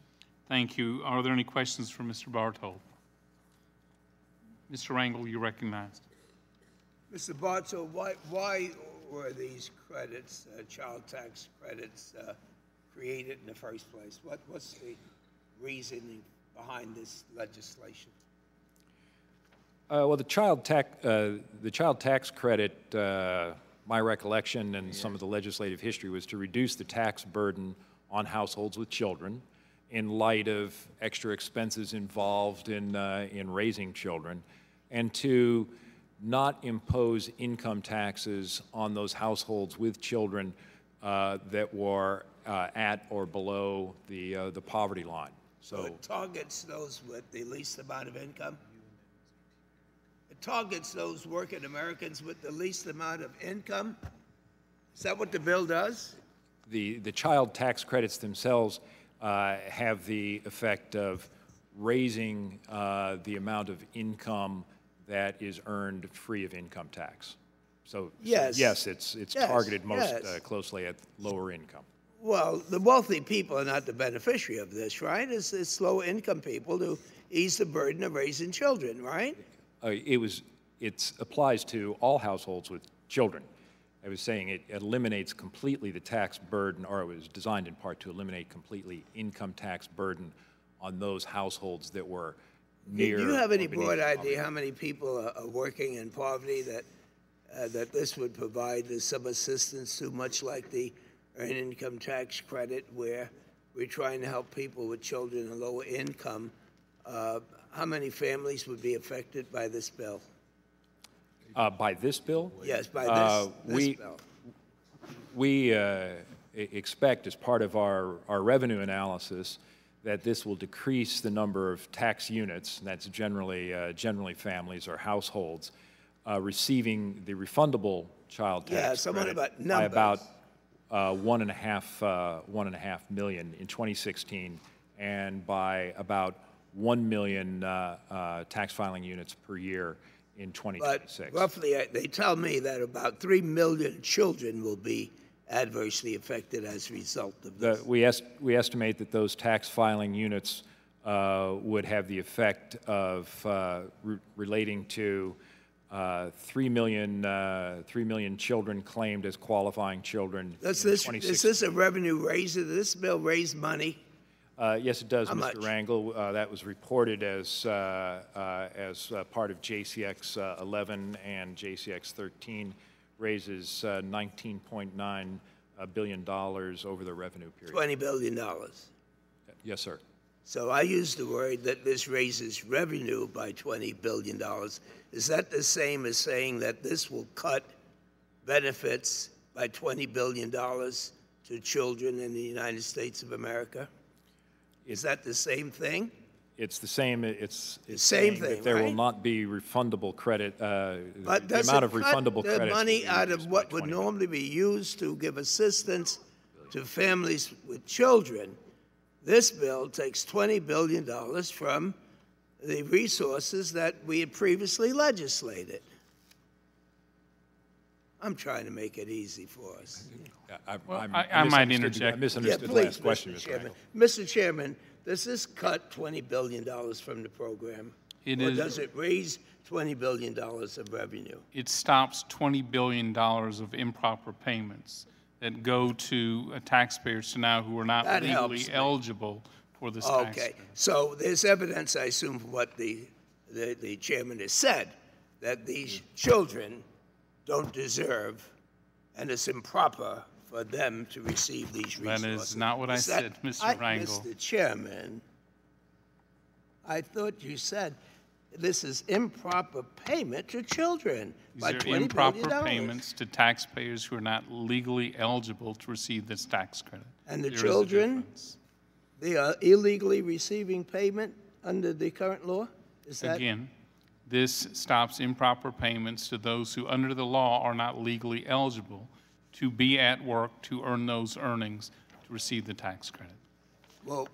Thank you. Are there any questions for Mr. Bartold? Mr. Rangel, you're recognized. Mr. Bartold, why were these credits, child tax credits, created in the first place? What's the reasoning behind this legislation? Well, the child tax credit, my recollection and some of the legislative history, was to reduce the tax burden on households with children in light of extra expenses involved in raising children, and to not impose income taxes on those households with children that were at or below the poverty line. So it targets those with the least amount of income? It targets those working Americans with the least amount of income? Is that what the bill does? The child tax credits themselves have the effect of raising the amount of income that is earned free of income tax. So yes, it's targeted most closely at lower income. Well, the wealthy people are not the beneficiary of this, right? It's low-income people to ease the burden of raising children, right? It applies to all households with children. I was saying it eliminates completely the tax burden, or it was designed in part to eliminate completely income tax burden on those households that were near. Do you have any broad idea how many people are working in poverty that this would provide some assistance to, much like the earned income tax credit, where we're trying to help people with children in lower income? How many families would be affected by this bill? By this bill? Yes, by this bill. We expect, as part of our revenue analysis, that this will decrease the number of tax units, and that's generally families or households, receiving the refundable child tax credit by about 1.5 million in 2016, and by about 1 million tax filing units per year in 2026. But roughly, they tell me that about 3 million children will be adversely affected as a result of this. We estimate that those tax filing units would have the effect of relating to 3 million children claimed as qualifying children. Is this a revenue raiser? Does this bill raise money? Yes, it does, Mr. Rangel. That was reported as part of JCX 11, and JCX 13 raises $19.9 billion over the revenue period. $20 billion. Yes, sir. So I used the word that this raises revenue by $20 billion. Is that the same as saying that this will cut benefits by $20 billion to children in the United States of America? Is that the same thing? It's the same. It's the same thing. There right? will not be refundable credit. But the amount of refundable credit, credits money out of what would normally be used to give assistance to families with children. This bill takes $20 billion from the resources that we had previously legislated. I'm trying to make it easy for us. I might interject. I misunderstood the last question, Mr. Chairman. Mr. Chairman, does this cut $20 billion from the program? Or does it raise $20 billion of revenue? It stops $20 billion of improper payments that go to taxpayers to now who are not legally eligible for this tax. Okay, so there's evidence, I assume, for what the the chairman has said that these children don't deserve, and it's improper for them to receive these resources. That is not what I said, Mr. Rangel. Mr. Chairman, I thought you said this is improper payment to children by These are $20 billion. improper payments to taxpayers who are not legally eligible to receive this tax credit. And the There is a children, difference. they are illegally receiving payment under the current law? Is that? Again, this stops improper payments to those who, under the law, are not legally eligible to be at work to earn those earnings to receive the tax credit. Well,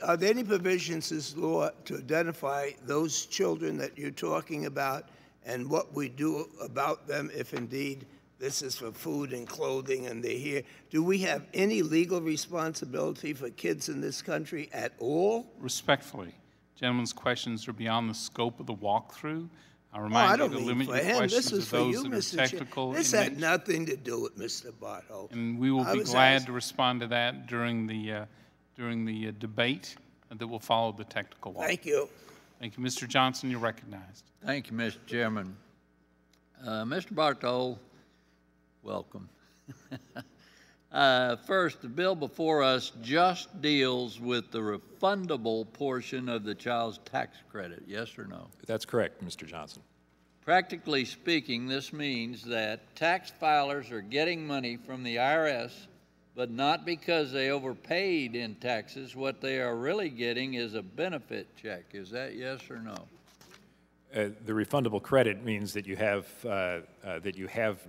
are there any provisions in this law to identify those children that you're talking about and what we do about them if indeed this is for food and clothing and they're here? Do we have any legal responsibility for kids in this country at all? Respectfully, gentlemen's questions are beyond the scope of the walkthrough. I I remind you don't to mean limit for your him. questions This to is for those you, that are Mr. Chair. technical This in had nature. nothing to do with Mr. Barthold. And we will I be was glad asked- to respond to that during the debate that will follow the technical walk. Thank you. Thank you. Mr. Johnson, you're recognized. Thank you, Mr. Chairman. Mr. Bartol, welcome. First, the bill before us just deals with the refundable portion of the child's tax credit, yes or no? That's correct, Mr. Johnson. Practically speaking, this means that tax filers are getting money from the IRS, but not because they overpaid in taxes. What they are really getting is a benefit check. Is that yes or no? The refundable credit means that you have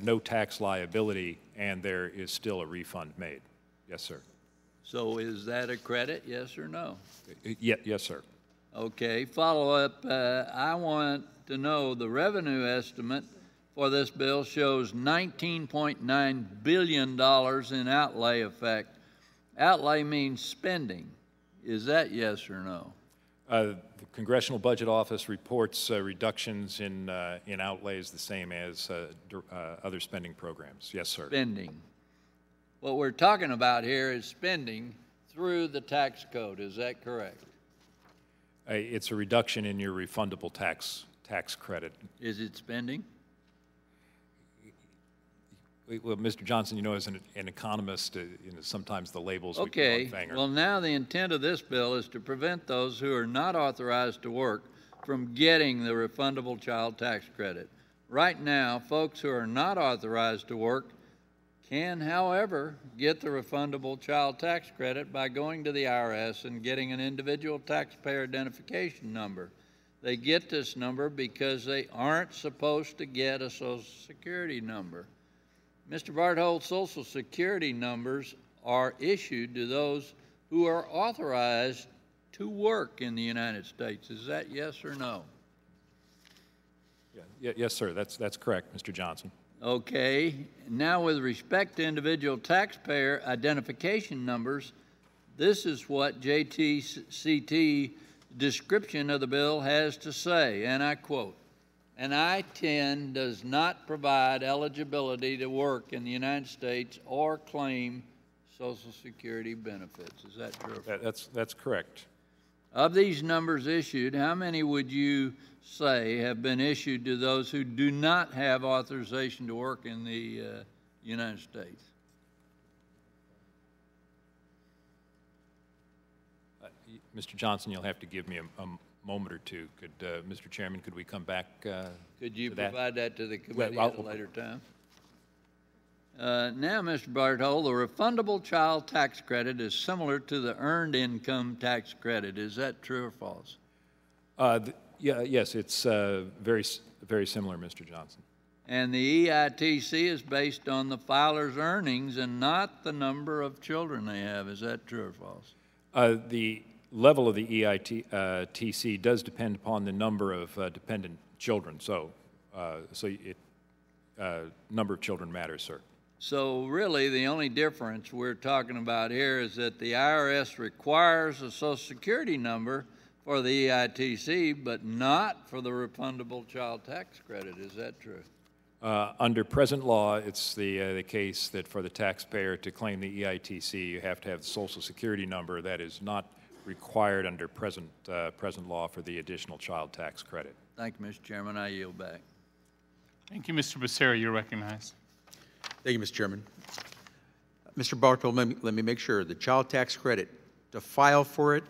no tax liability and there is still a refund made. Yes, sir. So is that a credit, yes or no? Yes, sir. Okay, follow up. I want to know the revenue estimate for this bill shows $19.9 billion in outlay effect. Outlay means spending. Is that yes or no? The Congressional Budget Office reports reductions in outlays the same as other spending programs. Yes, sir. Spending. What we're talking about here is spending through the tax code. Is that correct? It's a reduction in your refundable tax credit. Is it spending? Well, Mr. Johnson, you know, as an economist, sometimes the labels Okay. we can Well, now the intent of this bill is to prevent those who are not authorized to work from getting the refundable child tax credit. Right now, folks who are not authorized to work can, however, get the refundable child tax credit by going to the IRS and getting an individual taxpayer identification number. They get this number because they aren't supposed to get a Social Security number. Mr. Barthold, Social Security numbers are issued to those who are authorized to work in the United States. Is that yes or no? Yes, sir. That's correct, Mr. Johnson. Okay. Now, with respect to individual taxpayer identification numbers, this is what JTCT description of the bill has to say, and I quote, "An I-10 does not provide eligibility to work in the United States or claim Social Security benefits." Is that true? That's correct. Of these numbers issued, how many would you say have been issued to those who do not have authorization to work in the United States? Mr. Johnson, you'll have to give me a moment or two. Mr. Chairman, could we come back Could you to that? provide that to the committee Well, at a later time? Now, Mr. Barthold, the refundable child tax credit is similar to the earned income tax credit. Is that true or false? Yes, it's very similar, Mr. Johnson. And the EITC is based on the filer's earnings and not the number of children they have. Is that true or false? The level of the EITC does depend upon the number of dependent children. So number of children matters, sir. So really, the only difference we're talking about here is that the IRS requires a Social Security number for the EITC, but not for the refundable child tax credit. Is that true? Under present law, it's the case that for the taxpayer to claim the EITC, you have to have the Social Security number. That is not required under present law for the additional child tax credit. Thank you, Mr. Chairman. I yield back. Thank you, Mr. Becerra. You're recognized. Thank you, Mr. Chairman. Mr. Bartold, let me make sure. The child tax credit, to file for it,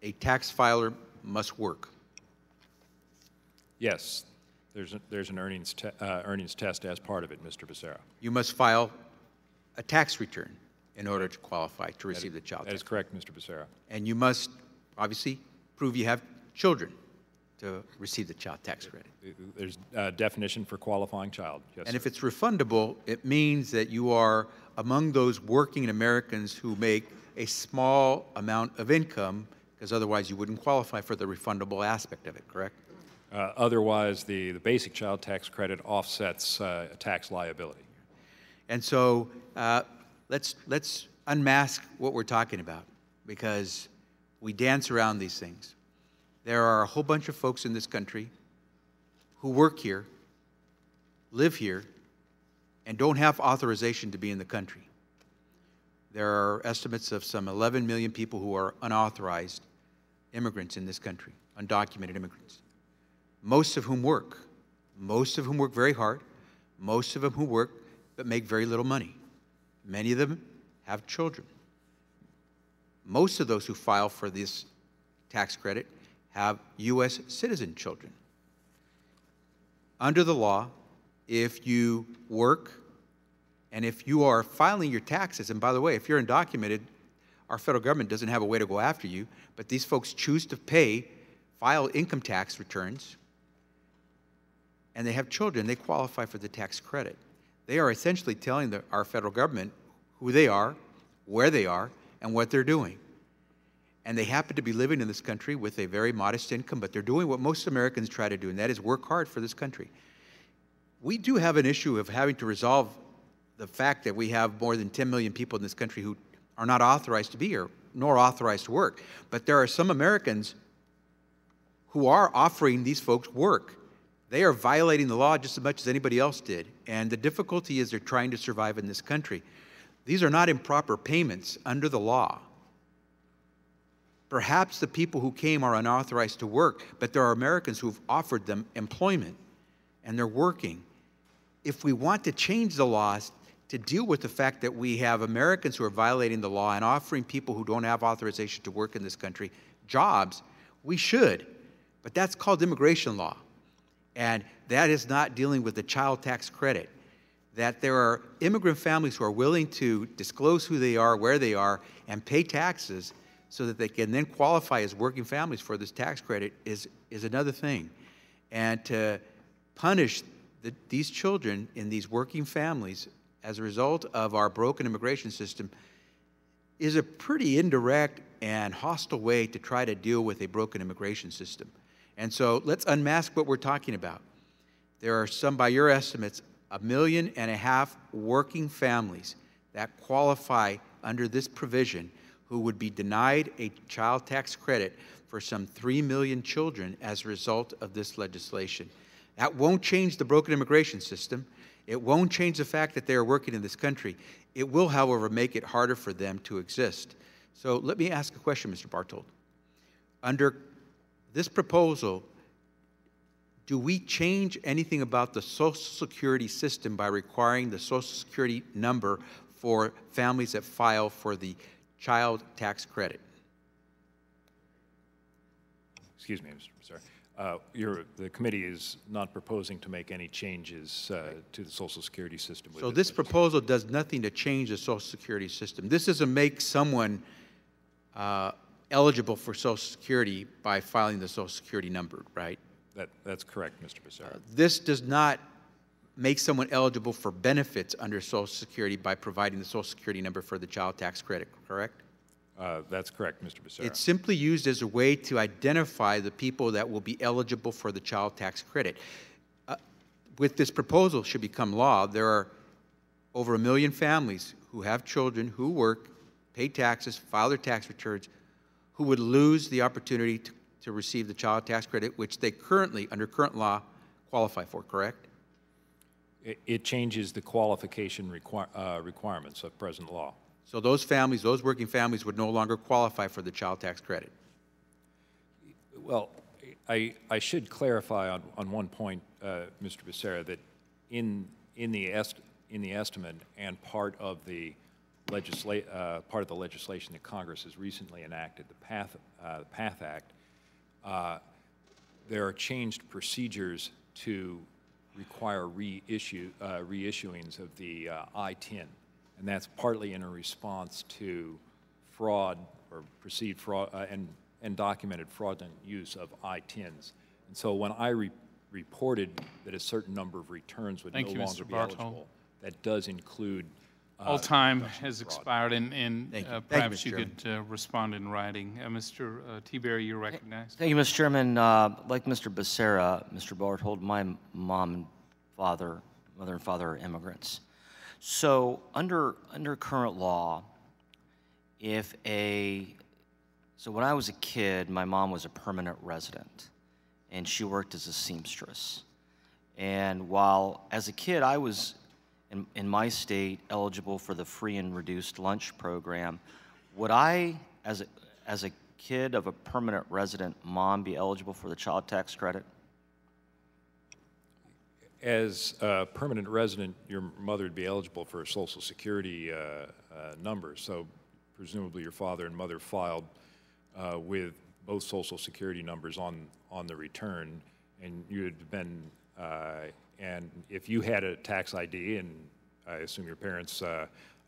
a tax filer must work. Yes, there's an earnings test as part of it, Mr. Becerra. You must file a tax return in order to qualify to receive the child tax. That is correct, Mr. Becerra. And you must obviously prove you have children to receive the child tax credit. There's a definition for qualifying child, yes, And sir. if it's refundable, it means that you are among those working Americans who make a small amount of income, because otherwise you wouldn't qualify for the refundable aspect of it, correct? Otherwise, the basic child tax credit offsets a tax liability. And so let's unmask what we're talking about, because we dance around these things. There are a whole bunch of folks in this country who work here, live here, and don't have authorization to be in the country. There are estimates of some 11 million people who are unauthorized immigrants in this country, undocumented immigrants, most of whom work very hard, most of them who work but make very little money. Many of them have children. Most of those who file for this tax credit have U.S. citizen children. Under the law, if you work and if you are filing your taxes, and by the way, if you're undocumented, our federal government doesn't have a way to go after you, but these folks choose to file income tax returns, and they have children, they qualify for the tax credit. They are essentially telling our federal government who they are, where they are, and what they're doing. And they happen to be living in this country with a very modest income, but they're doing what most Americans try to do, and that is work hard for this country. We do have an issue of having to resolve the fact that we have more than 10 million people in this country who are not authorized to be here, nor authorized to work. But there are some Americans who are offering these folks work. They are violating the law just as much as anybody else did. And the difficulty is they're trying to survive in this country. These are not improper payments under the law. Perhaps the people who came are unauthorized to work, but there are Americans who've offered them employment, and they're working. If we want to change the laws to deal with the fact that we have Americans who are violating the law and offering people who don't have authorization to work in this country jobs, we should. But that's called immigration law. And that is not dealing with the child tax credit. That there are immigrant families who are willing to disclose who they are, where they are, and pay taxes so that they can then qualify as working families for this tax credit is another thing. And to punish these children in these working families as a result of our broken immigration system is a pretty indirect and hostile way to try to deal with a broken immigration system. And so let's unmask what we're talking about. There are some, by your estimates, 1.5 million working families that qualify under this provision who would be denied a child tax credit for some 3 million children as a result of this legislation. That won't change the broken immigration system. It won't change the fact that they are working in this country. It will, however, make it harder for them to exist. So let me ask a question, Mr. Bartold. Under this proposal, do we change anything about the Social Security system by requiring the Social Security number for families that file for the child tax credit? Excuse me, Mr. Becerra. The committee is not proposing to make any changes to the Social Security system. So this proposal does nothing to change the Social Security system. This doesn't make someone eligible for Social Security by filing the Social Security number, right? That's correct, Mr. Becerra. This does not make someone eligible for benefits under Social Security by providing the Social Security number for the child tax credit, correct? That's correct, Mr. Becerra. It's simply used as a way to identify the people that will be eligible for the child tax credit. With this proposal should become law, there are over 1 million families who have children who work, pay taxes, file their tax returns, who would lose the opportunity to receive the child tax credit, which they currently, under current law, qualify for, correct? It changes the qualification requirements of present law. So those families, those working families would no longer qualify for the child tax credit. Well, I should clarify on one point, Mr. Becerra, that in the estimate and part of the legislation that Congress has recently enacted, the PATH Act, there are changed procedures to require reissuings of the I-10, and that's partly in a response to fraud or perceived fraud and documented fraudulent use of I-10s. And so when I reported that a certain number of returns would no longer be eligible, that does include all time has expired, and perhaps you Chairman. could respond in writing. Mr. T-Berry, you're recognized. Thank you, Mr. Chairman. Like Mr. Becerra, Mr. Barthold, my mother and father are immigrants. So under current law, so when I was a kid, my mom was a permanent resident, and she worked as a seamstress. And while as a kid I was in my state eligible for the free and reduced lunch program, would I, as a kid of a permanent resident mom, be eligible for the child tax credit? As a permanent resident, your mother would be eligible for a Social Security number, so presumably your father and mother filed with both Social Security numbers on the return, and you had been, and if you had a tax ID, and I assume your parents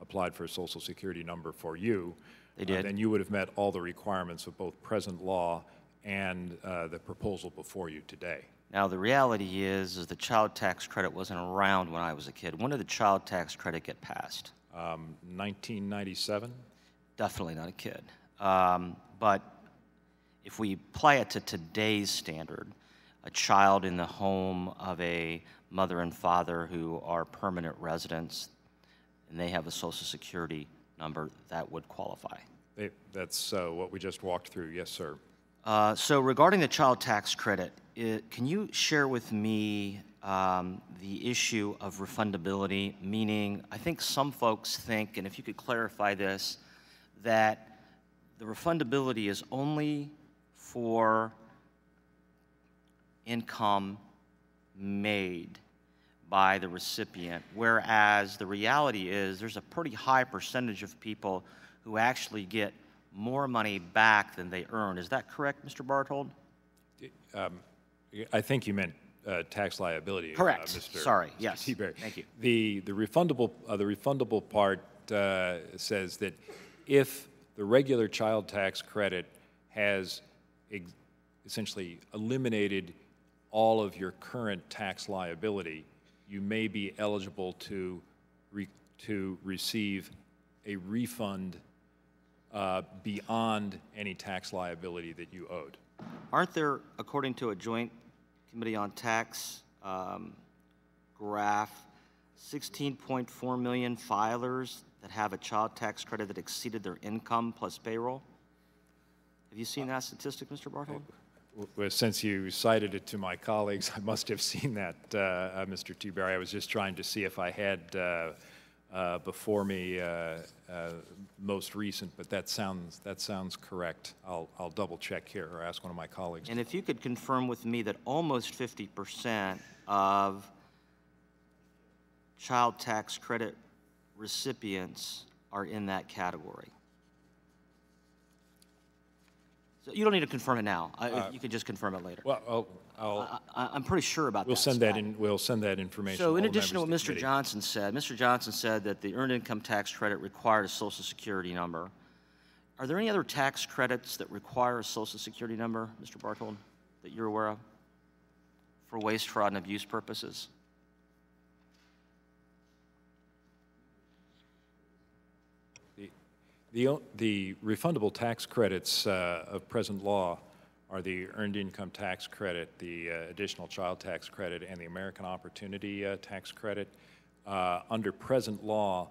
applied for a Social Security number for you, they did. Then you would have met all the requirements of both present law and the proposal before you today. Now, the reality is the child tax credit wasn't around when I was a kid. When did the child tax credit get passed? 1997? Definitely not a kid. But if we apply it to today's standard, a child in the home of a mother and father who are permanent residents, and they have a Social Security number, that would qualify. That's what we just walked through, yes, sir. So regarding the child tax credit, can you share with me the issue of refundability? Meaning, I think some folks think, and if you could clarify this, that the refundability is only for income made by the recipient, whereas the reality is there's a pretty high percentage of people who actually get more money back than they earn. Is that correct, Mr. Barthold? I think you meant tax liability. Correct. Mr. Sorry. Yes. T-Berry. Thank you. The refundable part says that if the regular child tax credit has essentially eliminated all of your current tax liability, you may be eligible to receive a refund beyond any tax liability that you owed. Aren't there, according to a Joint Committee on Tax graph, 16.4 million filers that have a child tax credit that exceeded their income plus payroll? Have you seen that statistic, Mr. Barthold? Well, since you cited it to my colleagues, I must have seen that, Mr. T-Berry. I was just trying to see if I had before me most recent, but that sounds correct. I'll double check here or ask one of my colleagues. And if you could confirm with me that almost 50% of child tax credit recipients are in that category. So you don't need to confirm it now. You could just confirm it later. Well, I'm pretty sure about that. We'll send that information. So in addition to what Mr. Johnson said that the earned income tax credit required a Social Security number. Are there any other tax credits that require a Social Security number, Mr. Barthold, that you're aware of for waste, fraud, and abuse purposes? The refundable tax credits of present law are the earned income tax credit, the additional child tax credit, and the American Opportunity Tax Credit. Under present law,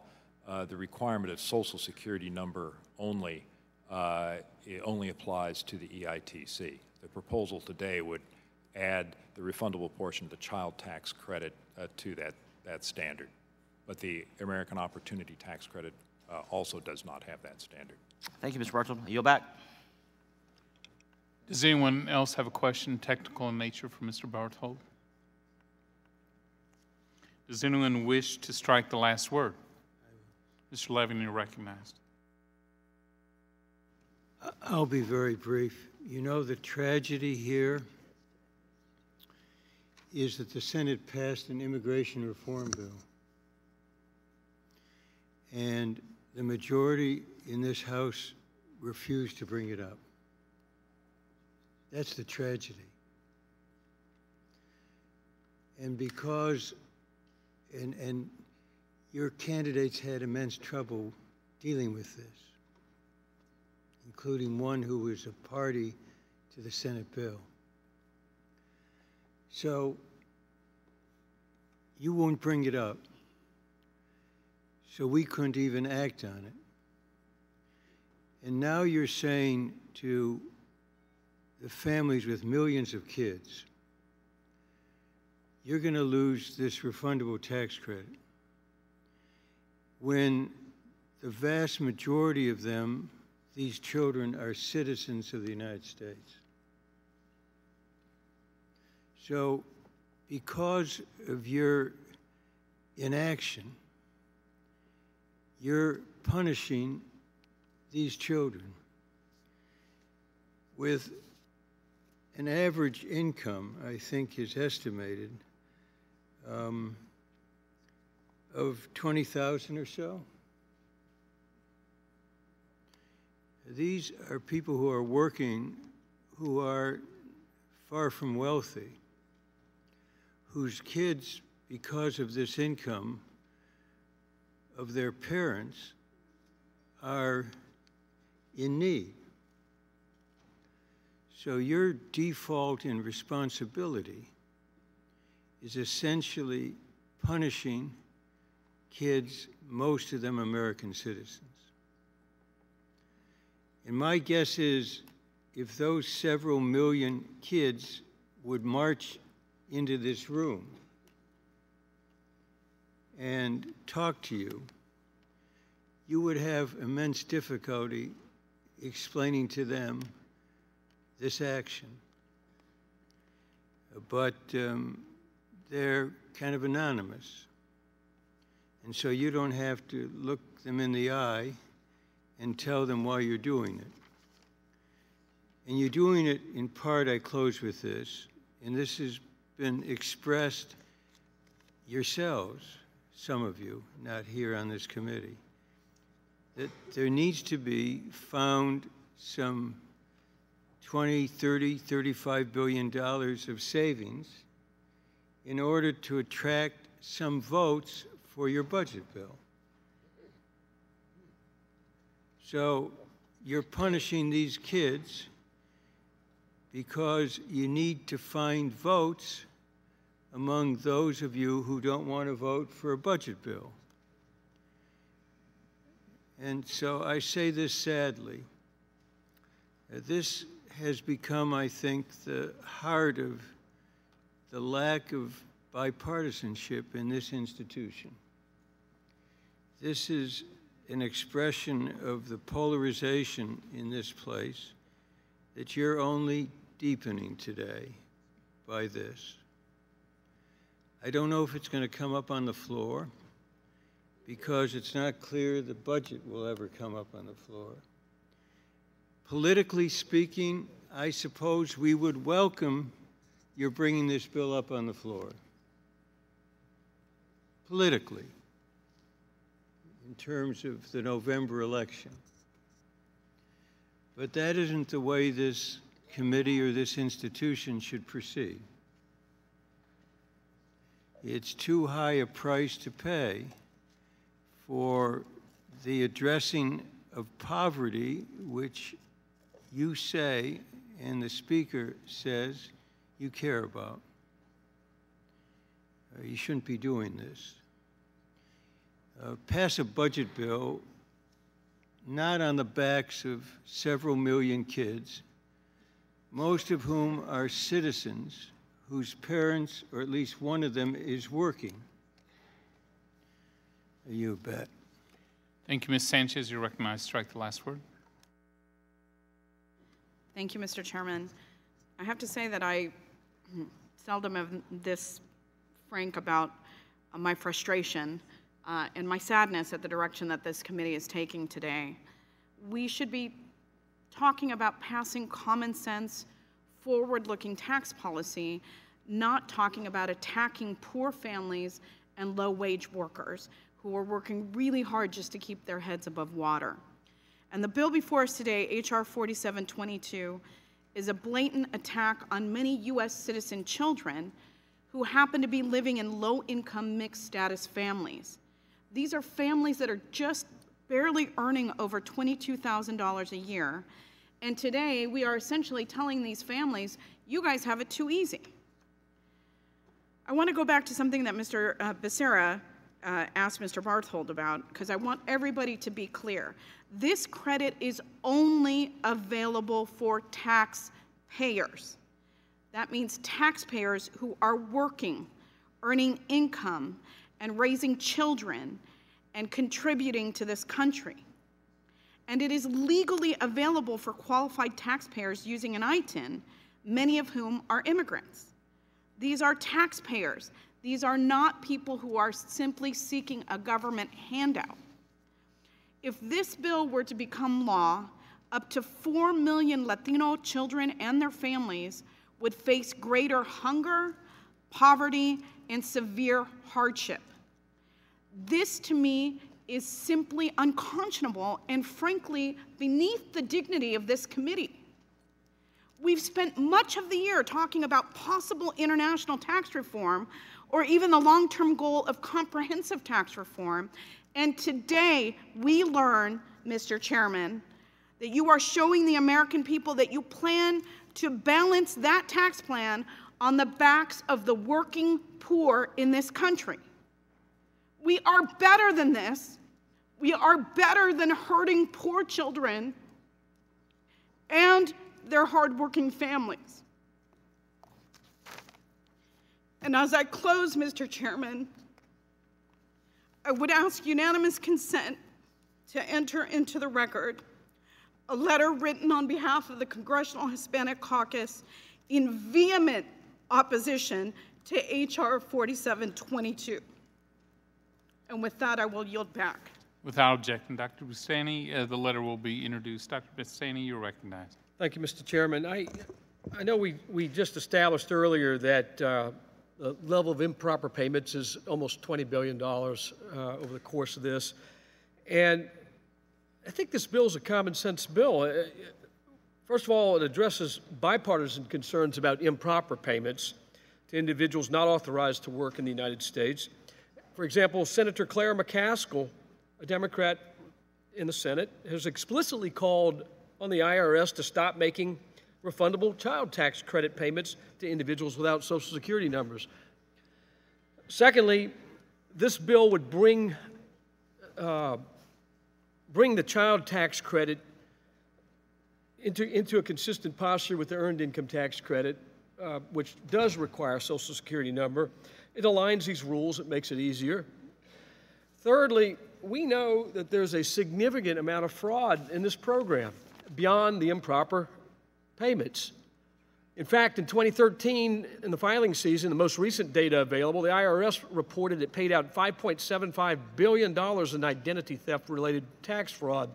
the requirement of Social Security number only it only applies to the EITC. The proposal today would add the refundable portion of the child tax credit to that standard. But the American Opportunity Tax Credit also does not have that standard. Thank you, Mr. Barthold. I yield back. Does anyone else have a question, technical in nature, for Mr. Barthold? Does anyone wish to strike the last word? Mr. Levin, you're recognized. I'll be very brief. You know, the tragedy here is that the Senate passed an immigration reform bill. And the majority in this House refused to bring it up. That's the tragedy. And because, and your candidates had immense trouble dealing with this, including one who was a party to the Senate bill. So you won't bring it up. So we couldn't even act on it. And now you're saying to the families with millions of kids, you're going to lose this refundable tax credit, when the vast majority of them, these children, are citizens of the United States. So because of your inaction, you're punishing these children with an average income, I think is estimated, of $20,000 or so. These are people who are working, who are far from wealthy, whose kids, because of this income of their parents, are in need. So your default in responsibility is essentially punishing kids, most of them American citizens. And my guess is if those several million kids would march into this room and talk to you, you would have immense difficulty explaining to them this action. But they're kind of anonymous. And so you don't have to look them in the eye and tell them why you're doing it. And you're doing it in part, I close with this, and this has been expressed yourselves, some of you, not here on this committee, that there needs to be found some $20, $30, $35 billion of savings in order to attract some votes for your budget bill. So you're punishing these kids because you need to find votes among those of you who don't want to vote for a budget bill. And so I say this sadly. This has become, I think, the heart of the lack of bipartisanship in this institution. This is an expression of the polarization in this place that you're only deepening today by this. I don't know if it's going to come up on the floor because it's not clear the budget will ever come up on the floor. Politically speaking, I suppose we would welcome your bringing this bill up on the floor. Politically, in terms of the November election. But that isn't the way this committee or this institution should proceed. It's too high a price to pay for the addressing of poverty, which you say, and the Speaker says, you care about. You shouldn't be doing this. Pass a budget bill not on the backs of several million kids, most of whom are citizens whose parents, or at least one of them, is working. You bet. Thank you, Ms. Sanchez. You're recognized. Strike the last word. Thank you, Mr. Chairman. I have to say that I seldom am this frank about my frustration and my sadness at the direction that this committee is taking today. We should be talking about passing common sense, forward-looking tax policy, not talking about attacking poor families and low-wage workers who are working really hard just to keep their heads above water. And the bill before us today, H.R. 4722, is a blatant attack on many U.S. citizen children who happen to be living in low-income mixed-status families. These are families that are just barely earning over $22,000 a year. And today, we are essentially telling these families, you guys have it too easy. I want to go back to something that Mr. Becerra asked Mr. Barthold about, because I want everybody to be clear. This credit is only available for taxpayers. That means taxpayers who are working, earning income, and raising children, and contributing to this country. And it is legally available for qualified taxpayers using an ITIN, many of whom are immigrants. These are taxpayers. These are not people who are simply seeking a government handout. If this bill were to become law, up to 4 million Latino children and their families would face greater hunger, poverty, and severe hardship. This, to me, is simply unconscionable and, frankly, beneath the dignity of this committee. We've spent much of the year talking about possible international tax reform or even the long-term goal of comprehensive tax reform. And today, we learn, Mr. Chairman, that you are showing the American people that you plan to balance that tax plan on the backs of the working poor in this country. We are better than this. We are better than hurting poor children and their hardworking families. And as I close, Mr. Chairman, I would ask unanimous consent to enter into the record a letter written on behalf of the Congressional Hispanic Caucus in vehement opposition to H.R. 4722. And with that, I will yield back. Without objection, Dr. Bustani, the letter will be introduced. Dr. Bustani, you're recognized. Thank you, Mr. Chairman. I know we just established earlier that the level of improper payments is almost $20 billion over the course of this. And I think this bill is a common sense bill. First of all, it addresses bipartisan concerns about improper payments to individuals not authorized to work in the United States. For example, Senator Claire McCaskill, a Democrat in the Senate, has explicitly called on the IRS to stop making refundable child tax credit payments to individuals without Social Security numbers. Secondly, this bill would bring the child tax credit into a consistent posture with the earned income tax credit, which does require a Social Security number. It aligns these rules. It makes it easier. Thirdly, we know that there's a significant amount of fraud in this program beyond the improper payments. In fact, in 2013, in the filing season, the most recent data available, the IRS reported it paid out $5.75 billion in identity theft-related tax fraud.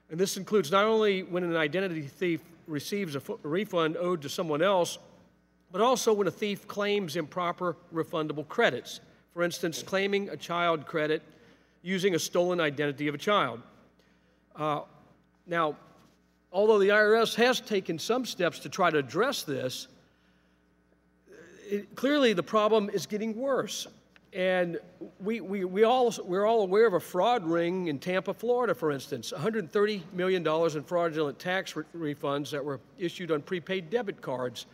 And this includes not only when an identity thief receives a refund owed to someone else, but also when a thief claims improper refundable credits. For instance, claiming a child credit using a stolen identity of a child. Now, although the IRS has taken some steps to try to address this, clearly the problem is getting worse. And we're all aware of a fraud ring in Tampa, Florida, for instance, $130 million in fraudulent tax refunds that were issued on prepaid debit cards.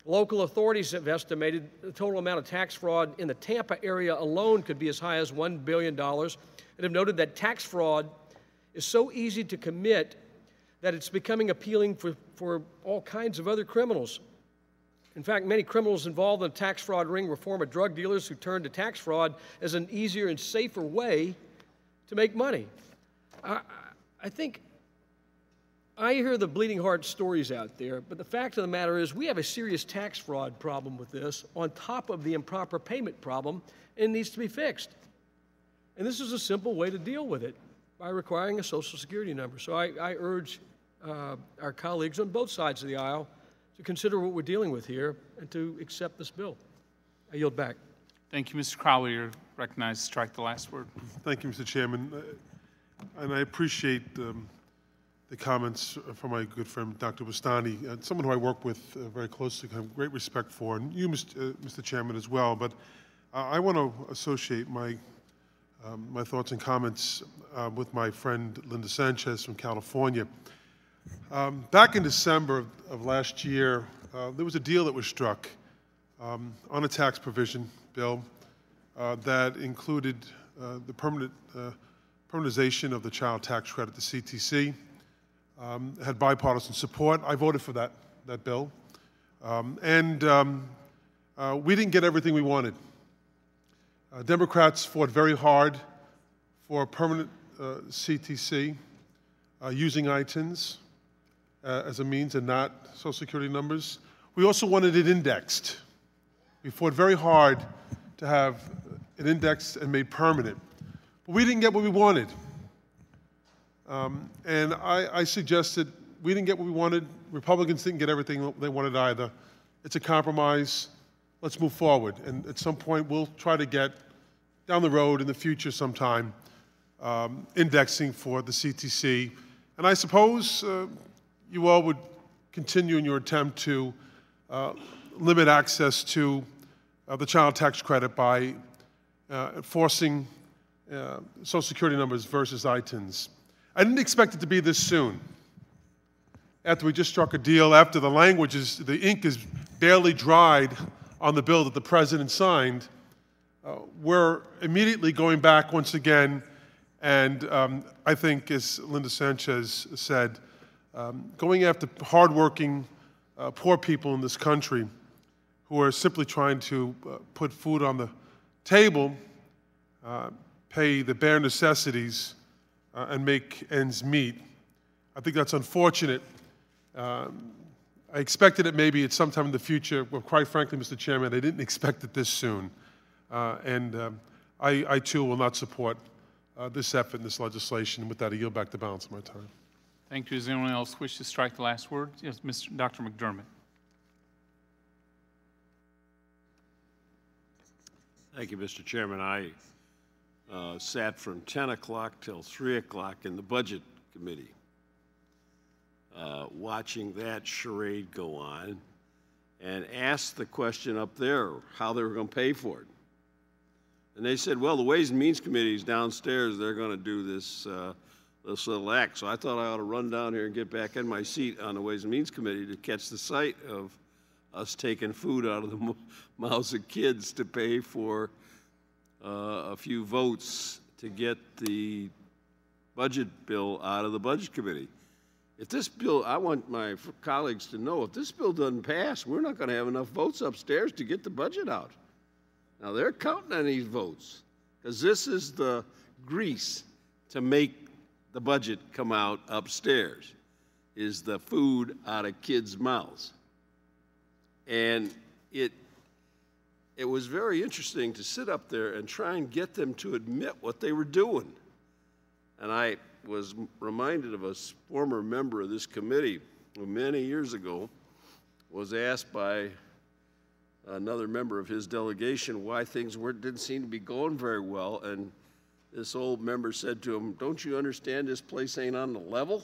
Local authorities have estimated the total amount of tax fraud in the Tampa area alone could be as high as $1 billion, and have noted that tax fraud is so easy to commit that it's becoming appealing for all kinds of other criminals. In fact, many criminals involved in the tax fraud ring were former drug dealers who turned to tax fraud as an easier and safer way to make money. I think I hear the bleeding heart stories out there, but the fact of the matter is we have a serious tax fraud problem with this on top of the improper payment problem, and it needs to be fixed. And this is a simple way to deal with it, by requiring a Social Security number. So I urge our colleagues on both sides of the aisle to consider what we're dealing with here and to accept this bill. I yield back. Thank you, Mr. Crowley. You're recognized to strike the last word. Thank you, Mr. Chairman. And I appreciate the comments from my good friend, Dr. Bustani, someone who I work with very closely, have great respect for, and you, Mr. Chairman, as well. But I want to associate my thoughts and comments with my friend Linda Sanchez from California. Back in December of last year, there was a deal that was struck on a tax provision bill that included the permanentization of the child tax credit, the CTC. Had bipartisan support. I voted for that bill. We didn't get everything we wanted. Democrats fought very hard for a permanent CTC using ITINs as a means and not Social Security numbers. We also wanted it indexed. We fought very hard to have it indexed and made permanent. But we didn't get what we wanted. And I suggested we didn't get what we wanted. Republicans didn't get everything they wanted either. It's a compromise. Let's move forward. And at some point, we'll try to get down the road in the future sometime indexing for the CTC. And I suppose you all would continue in your attempt to limit access to the child tax credit by forcing Social Security numbers versus ITINs. I didn't expect it to be this soon. After we just struck a deal, after the ink is barely dried on the bill that the President signed, we're immediately going back once again, and I think, as Linda Sanchez said, going after hardworking, poor people in this country who are simply trying to put food on the table, pay the bare necessities, and make ends meet. I think that's unfortunate. I expected it maybe at some time in the future, but quite frankly, Mr. Chairman, I didn't expect it this soon. I too will not support this effort and this legislation. With that, I yield back the balance of my time. Thank you. Does anyone else wish to strike the last word? Yes, Dr. McDermott. Thank you, Mr. Chairman. I sat from 10 o'clock till 3 o'clock in the Budget Committee, watching that charade go on, and asked the question up there how they were going to pay for it. And they said, well, the Ways and Means Committee is downstairs. They're going to do this little act. So I thought I ought to run down here and get back in my seat on the Ways and Means Committee to catch the sight of us taking food out of the mouths of kids to pay for a few votes to get the budget bill out of the Budget Committee. If this bill, I want my colleagues to know, if this bill doesn't pass, we're not going to have enough votes upstairs to get the budget out. Now, they're counting on these votes because this is the grease to make the budget come out upstairs, is the food out of kids' mouths. And it was very interesting to sit up there and try and get them to admit what they were doing. And I was reminded of a former member of this committee who many years ago was asked by another member of his delegation why things didn't seem to be going very well. And this old member said to him, don't you understand this place ain't on the level?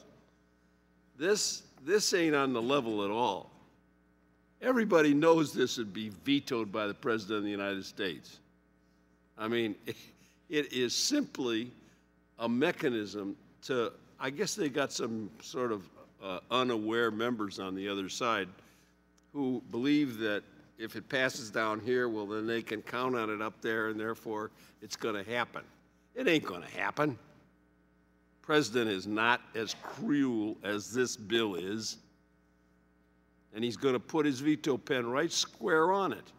This ain't on the level at all. Everybody knows this would be vetoed by the President of the United States. I mean, it is simply a mechanism to, I guess they got some sort of unaware members on the other side who believe that if it passes down here, well, then they can count on it up there, and therefore it's going to happen. It ain't going to happen. The President is not as cruel as this bill is, and he's going to put his veto pen right square on it.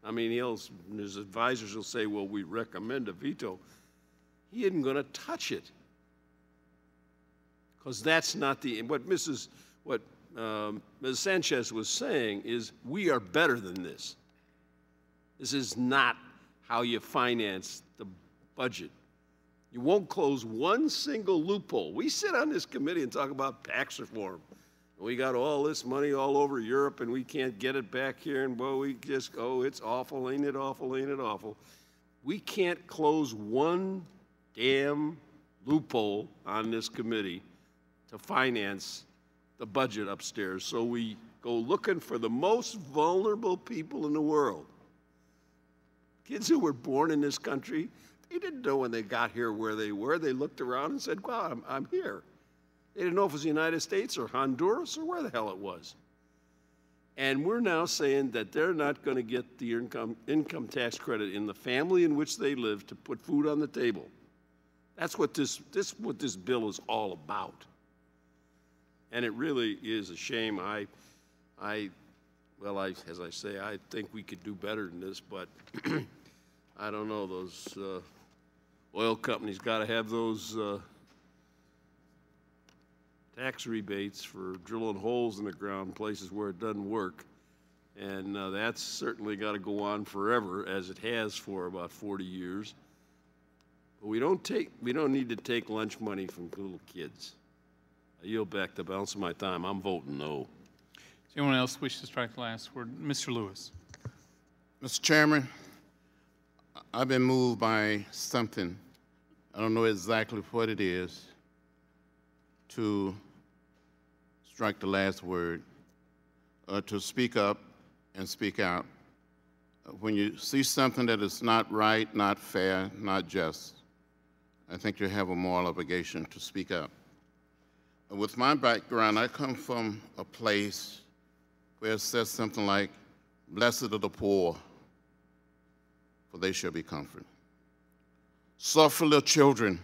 I mean, his advisors will say, well, we recommend a veto. He isn't going to touch it because that's not what Ms. Sanchez was saying is we are better than this. This is not how you finance the budget. You won't close one single loophole. We sit on this committee and talk about tax reform. We got all this money all over Europe and we can't get it back here, and well, we just, oh, it's awful, ain't it awful, ain't it awful. We can't close one damn loophole on this committee to finance the budget upstairs. So we go looking for the most vulnerable people in the world. Kids who were born in this country, they didn't know when they got here where they were. They looked around and said, wow, I'm here. They didn't know if it was the United States or Honduras or where the hell it was. And we're now saying that they're not going to get the income tax credit in the family in which they live to put food on the table. That's what this bill is all about. And it really is a shame. As I say, I think we could do better than this, but I don't know, those oil companies got to have those tax rebates for drilling holes in the ground, places where it doesn't work. And that's certainly got to go on forever, as it has for about 40 years. But we don't need to take lunch money from little kids. I yield back the balance of my time. I'm voting no. Does anyone else wish to strike the last word? Mr. Lewis. Mr. Chairman, I've been moved by something. I don't know exactly what it is, to strike the last word, to speak up and speak out. When you see something that is not right, not fair, not just, I think you have a moral obligation to speak up. With my background, I come from a place where it says something like, blessed are the poor, for they shall be comforted. Suffer little children,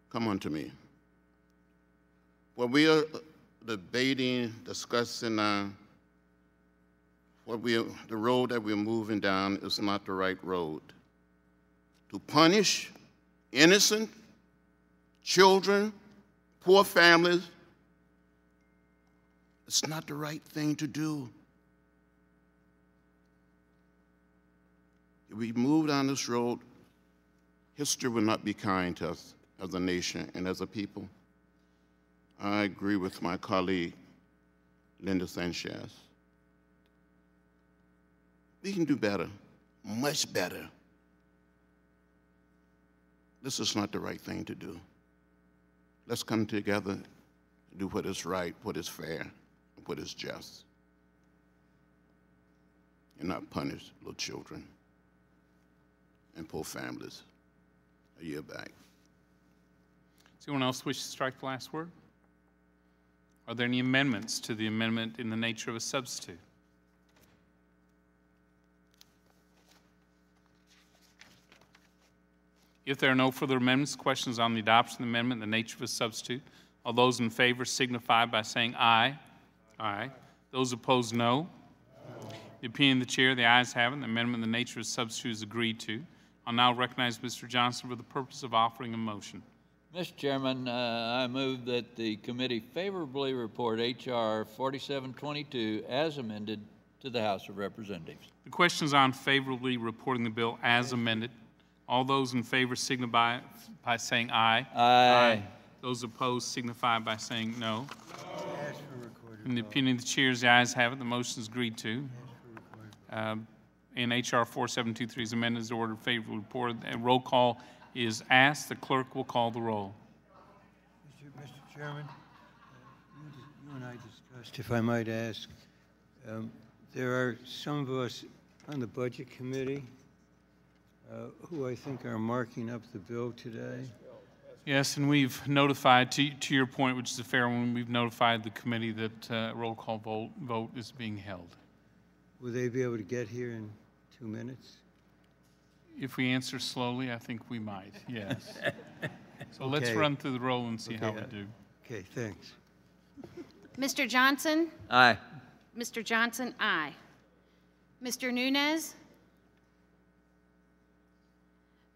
come unto me. What we are debating, discussing now, the road that we're moving down is not the right road. To punish innocent children, poor families, it's not the right thing to do. If we move down this road, history will not be kind to us as a nation and as a people. I agree with my colleague, Linda Sanchez. We can do better, much better. This is not the right thing to do. Let's come together and do what is right, what is fair, and what is just, and not punish little children and poor families. A year back. Does anyone else wish to strike the last word? Are there any amendments to the amendment in the nature of a substitute? If there are no further amendments, questions on the adoption of the amendment in the nature of a substitute, all those in favor signify by saying aye. Aye. Those opposed, no. The opinion of the chair, the ayes have it. The amendment in the nature of a substitute is agreed to. I'll now recognize Mr. Johnson for the purpose of offering a motion. Mr. Chairman, I move that the committee favorably report H.R. 4722 as amended to the House of Representatives. The question is on favorably reporting the bill as amended. All those in favor signify by saying aye. Aye. Those opposed signify by saying no. In the opinion of the chair, the ayes have it. The motion is agreed to. And H.R. 4723 is amended as ordered favorably reported. A roll call is asked. The clerk will call the roll. Mr. Chairman, you and I discussed, if I might ask, there are some of us on the Budget Committee who I think are marking up the bill today. Yes, and we've notified, to your point, which is a fair one, we've notified the committee that roll call vote is being held. Will they be able to get here in 2 minutes? If we answer slowly, I think we might, yes. So let's run through the roll and see how we do. Okay, thanks. Mr. Johnson? Aye. Mr. Johnson, aye. Mr. Nunez?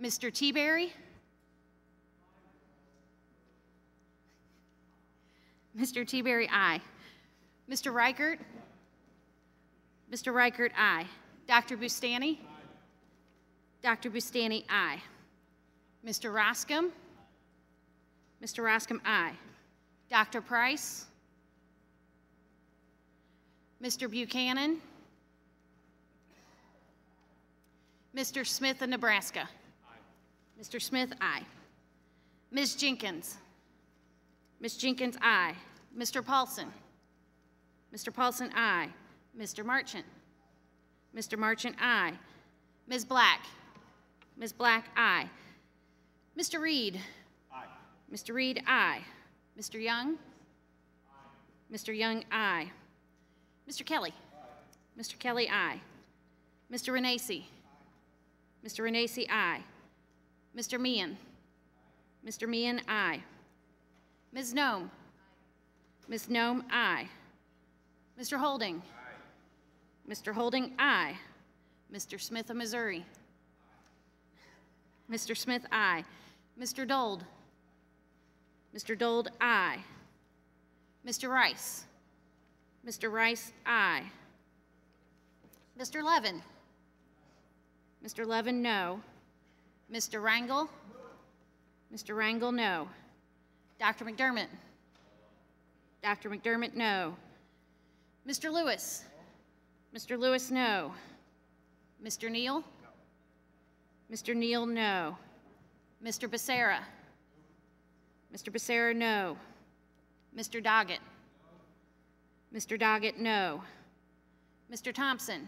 Mr. Teaberry? Mr. Teaberry, aye. Mr. Reichert? Mr. Reichert, aye. Dr. Bustani? Dr. Bustani, aye. Mr. Roscom? Mr. Roscom, aye. Dr. Price? Mr. Buchanan? Mr. Smith of Nebraska? Aye. Mr. Smith, aye. Ms. Jenkins? Ms. Jenkins, aye. Mr. Paulson? Mr. Paulson, aye. Mr. Marchant? Mr. Marchant, aye. Ms. Black? Ms. Black, aye. Mr. Reed? Aye. Mr. Reed, aye. Mr. Young? Aye. Mr. Young, aye. Mr. Kelly? Aye. Mr. Kelly, aye. Mr. Renacci? Aye. Mr. Renacci, aye. Mr. Meehan? Mr. Meehan, aye. Ms. Nome? Ms. Nome, aye. Mr. Holding? Aye. Mr. Holding, aye. Mr. Smith of Missouri? Mr. Smith, aye. Mr. Dold? Mr. Dold, aye. Mr. Rice? Mr. Rice, aye. Mr. Levin? Mr. Levin, no. Mr. Rangel? Mr. Rangel, no. Dr. McDermott? Dr. McDermott, no. Mr. Lewis? Mr. Lewis, no. Mr. Neal? No. Mr. Neal, no. Mr. Becerra? Mr. Becerra, no. Mr. Doggett? Mr. Doggett, no. Mr. Thompson?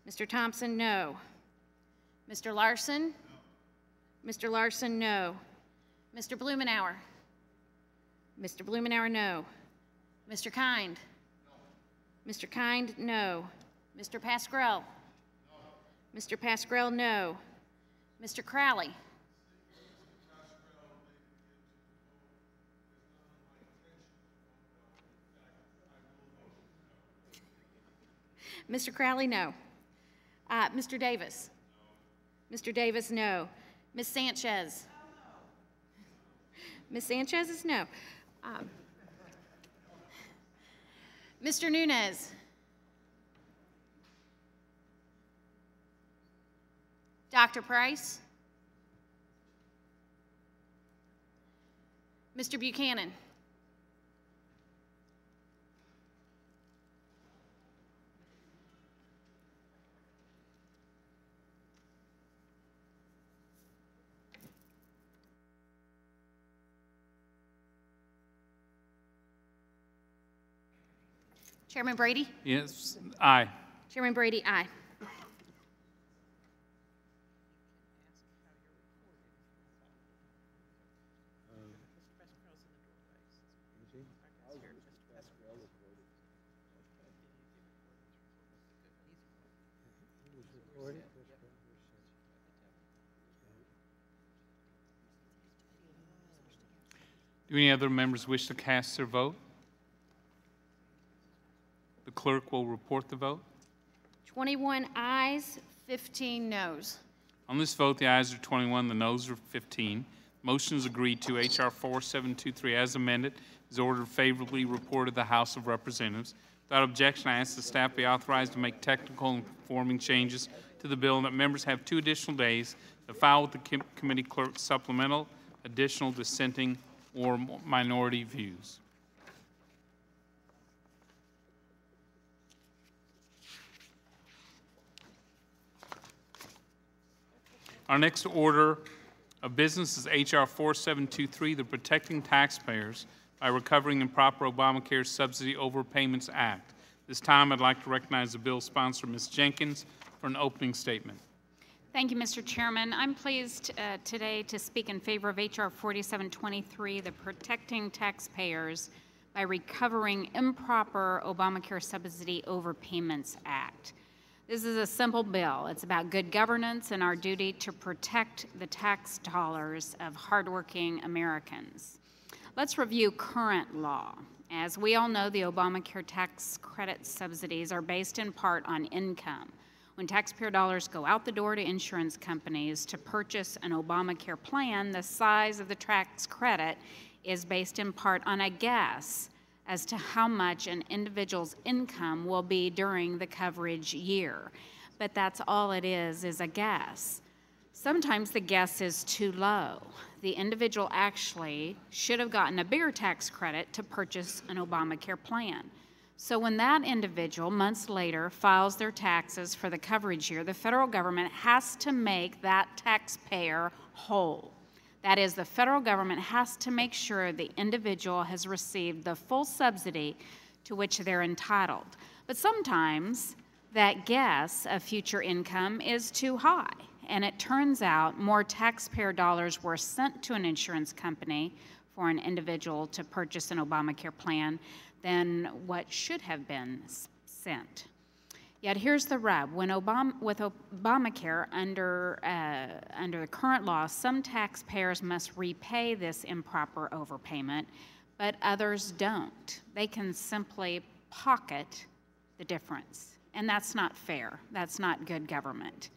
Mr. Thompson, no. Mr. Larson? Mr. Larson, no. Mr. Blumenauer? Mr. Blumenauer, no. Mr. Kind? Mr. Kind, no. Mr. Pasquarel? No. Mr. Pasquarel, no. Mr. Crowley? Mr. Crowley, no. Mr. Davis? No. Mr. Davis, no. Ms. Sanchez? Ms. Sanchez is no. Mr. Nunez? Dr. Price? Mr. Buchanan? Chairman Brady? Yes, aye. Chairman Brady, aye. Do any other members wish to cast their vote? The clerk will report the vote. 21 ayes, 15 noes. On this vote, the ayes are 21, the noes are 15. Motion is agreed to. H.R. 4723 as amended is ordered favorably reported to the House of Representatives. Without objection, I ask the staff be authorized to make technical and conforming changes to the bill and that members have 2 additional days to file with the committee clerk supplemental, additional, dissenting, or minority views. Our next order of business is H.R. 4723, the Protecting Taxpayers by Recovering Improper Obamacare Subsidy Overpayments Act. This time, I'd like to recognize the bill sponsor, Ms. Jenkins, for an opening statement. Thank you, Mr. Chairman. I'm pleased today to speak in favor of H.R. 4723, the Protecting Taxpayers by Recovering Improper Obamacare Subsidy Overpayments Act. This is a simple bill. It's about good governance and our duty to protect the tax dollars of hardworking Americans. Let's review current law. As we all know, the Obamacare tax credit subsidies are based in part on income. When taxpayer dollars go out the door to insurance companies to purchase an Obamacare plan, the size of the tax credit is based in part on a guess as to how much an individual's income will be during the coverage year. But that's all it is a guess. Sometimes the guess is too low. The individual actually should have gotten a bigger tax credit to purchase an Obamacare plan. So when that individual, months later, files their taxes for the coverage year, the federal government has to make that taxpayer whole. That is, the federal government has to make sure the individual has received the full subsidy to which they're entitled. But sometimes that guess of future income is too high, and it turns out more taxpayer dollars were sent to an insurance company for an individual to purchase an Obamacare plan than what should have been sent. Yet here's the rub. With Obamacare, under the current law, some taxpayers must repay this improper overpayment, but others don't. They can simply pocket the difference. And that's not fair. That's not good government.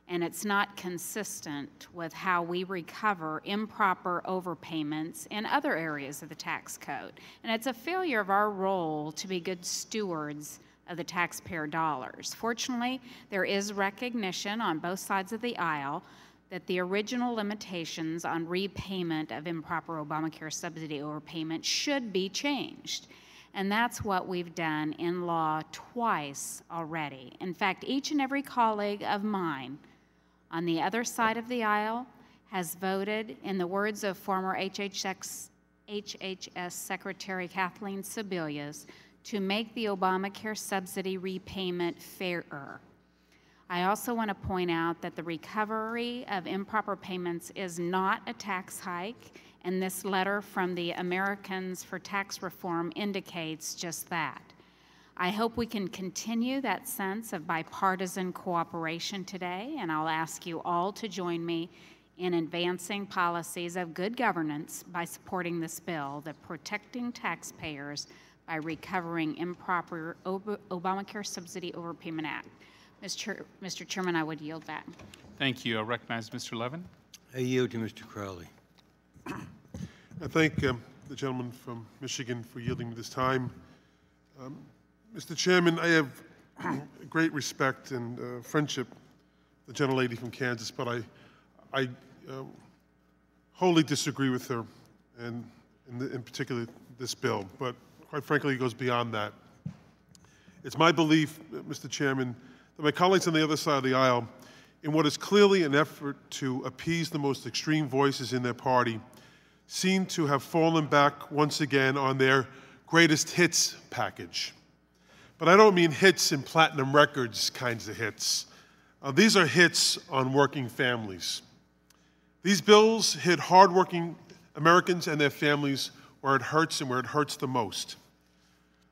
And it's not consistent with how we recover improper overpayments in other areas of the tax code. And it's a failure of our role to be good stewards of the taxpayer dollars. Fortunately, there is recognition on both sides of the aisle that the original limitations on repayment of improper Obamacare subsidy overpayment should be changed. And that's what we've done in law twice already. In fact, each and every colleague of mine on the other side of the aisle has voted, in the words of former HHS Secretary Kathleen Sebelius, to make the Obamacare subsidy repayment fairer. I also want to point out that the recovery of improper payments is not a tax hike, and this letter from the Americans for Tax Reform indicates just that. I hope we can continue that sense of bipartisan cooperation today, and I'll ask you all to join me in advancing policies of good governance by supporting this bill, the Protecting Taxpayers by Improper Obamacare Subsidy Overpayment Act. Mr. Chairman, I would yield back. Thank you. I recognize Mr. Levin. I yield to Mr. Crowley. I thank the gentleman from Michigan for yielding me this time. Mr. Chairman, I have great respect and friendship for the gentlelady from Kansas, but I wholly disagree with her, and in particular this bill. But quite frankly, it goes beyond that. It's my belief, Mr. Chairman, that my colleagues on the other side of the aisle, in what is clearly an effort to appease the most extreme voices in their party, seem to have fallen back once again on their greatest hits package. But I don't mean hits in platinum records kinds of hits. These are hits on working families. These bills hit hardworking Americans and their families where it hurts and where it hurts the most.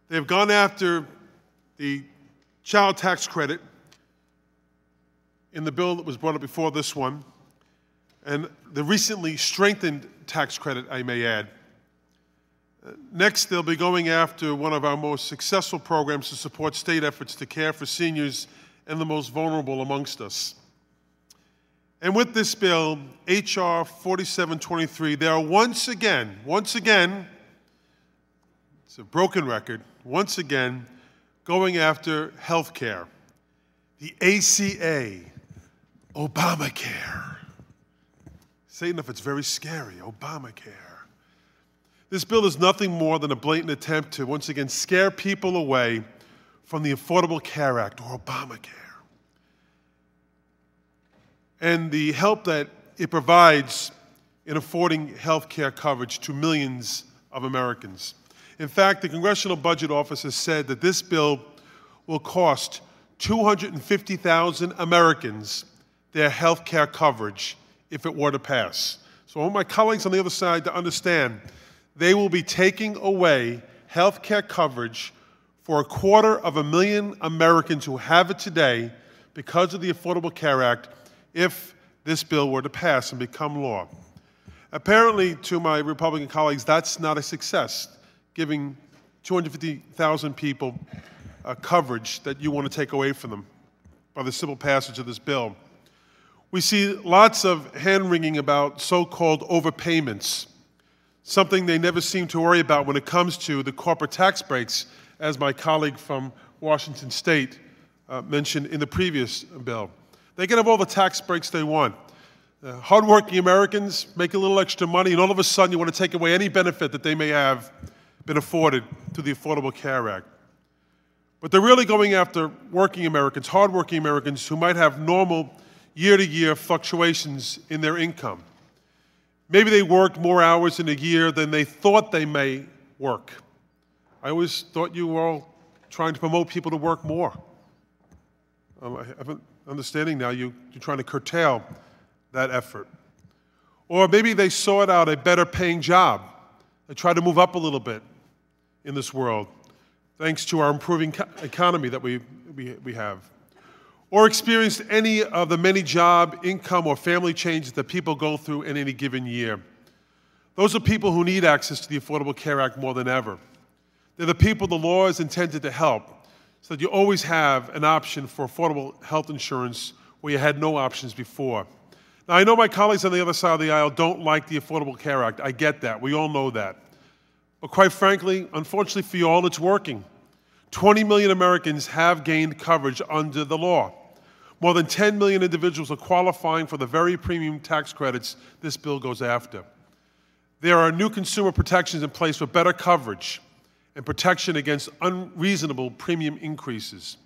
They have gone after the child tax credit in the bill that was brought up before this one, and the recently strengthened tax credit, I may add. Next, they'll be going after one of our most successful programs to support state efforts to care for seniors and the most vulnerable amongst us. And with this bill, H.R. 4723, they are once again, it's a broken record, once again, going after health care. The ACA, Obamacare. Say enough, it's very scary, Obamacare. This bill is nothing more than a blatant attempt to once again scare people away from the Affordable Care Act, or Obamacare, and the help that it provides in affording health care coverage to millions of Americans. In fact, the Congressional Budget Office has said that this bill will cost 250,000 Americans their health care coverage if it were to pass. So I want my colleagues on the other side to understand they will be taking away health care coverage for 250,000 Americans who have it today because of the Affordable Care Act if this bill were to pass and become law. Apparently, to my Republican colleagues, that's not a success, giving 250,000 people coverage that you want to take away from them by the simple passage of this bill. We see lots of hand-wringing about so-called overpayments. something they never seem to worry about when it comes to the corporate tax breaks, as my colleague from Washington State mentioned in the previous bill. They can have all the tax breaks they want. Hardworking Americans make a little extra money, and all of a sudden you want to take away any benefit that they may have been afforded through the Affordable Care Act. But they're really going after working Americans, hardworking Americans who might have normal year-to-year fluctuations in their income. Maybe they worked more hours in a year than they thought they may work. I always thought you were all trying to promote people to work more. I have an understanding now you're trying to curtail that effort. Or maybe they sought out a better paying job. They tried to move up a little bit in this world, thanks to our improving economy that we have. Or experienced any of the many job, income, or family changes that people go through in any given year. Those are people who need access to the Affordable Care Act more than ever. They're the people the law is intended to help, so that you always have an option for affordable health insurance where you had no options before. Now, I know my colleagues on the other side of the aisle don't like the Affordable Care Act. I get that. We all know that. But quite frankly, unfortunately for you all, it's working. 20 million Americans have gained coverage under the law. More than 10 million individuals are qualifying for the very premium tax credits this bill goes after. There are new consumer protections in place for better coverage and protection against unreasonable premium increases.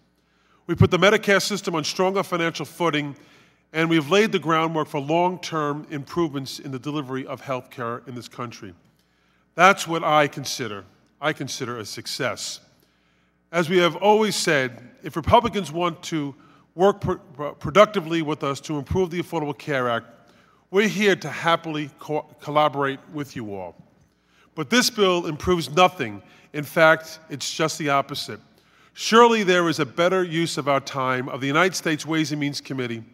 We put the Medicare system on stronger financial footing, and we've laid the groundwork for long-term improvements in the delivery of health care in this country. That's what I consider a success. As we have always said, if Republicans want to work productively with us to improve the Affordable Care Act, we're here to happily collaborate with you all. But this bill improves nothing. In fact, it's just the opposite. Surely there is a better use of our time, of the United States Ways and Means Committee,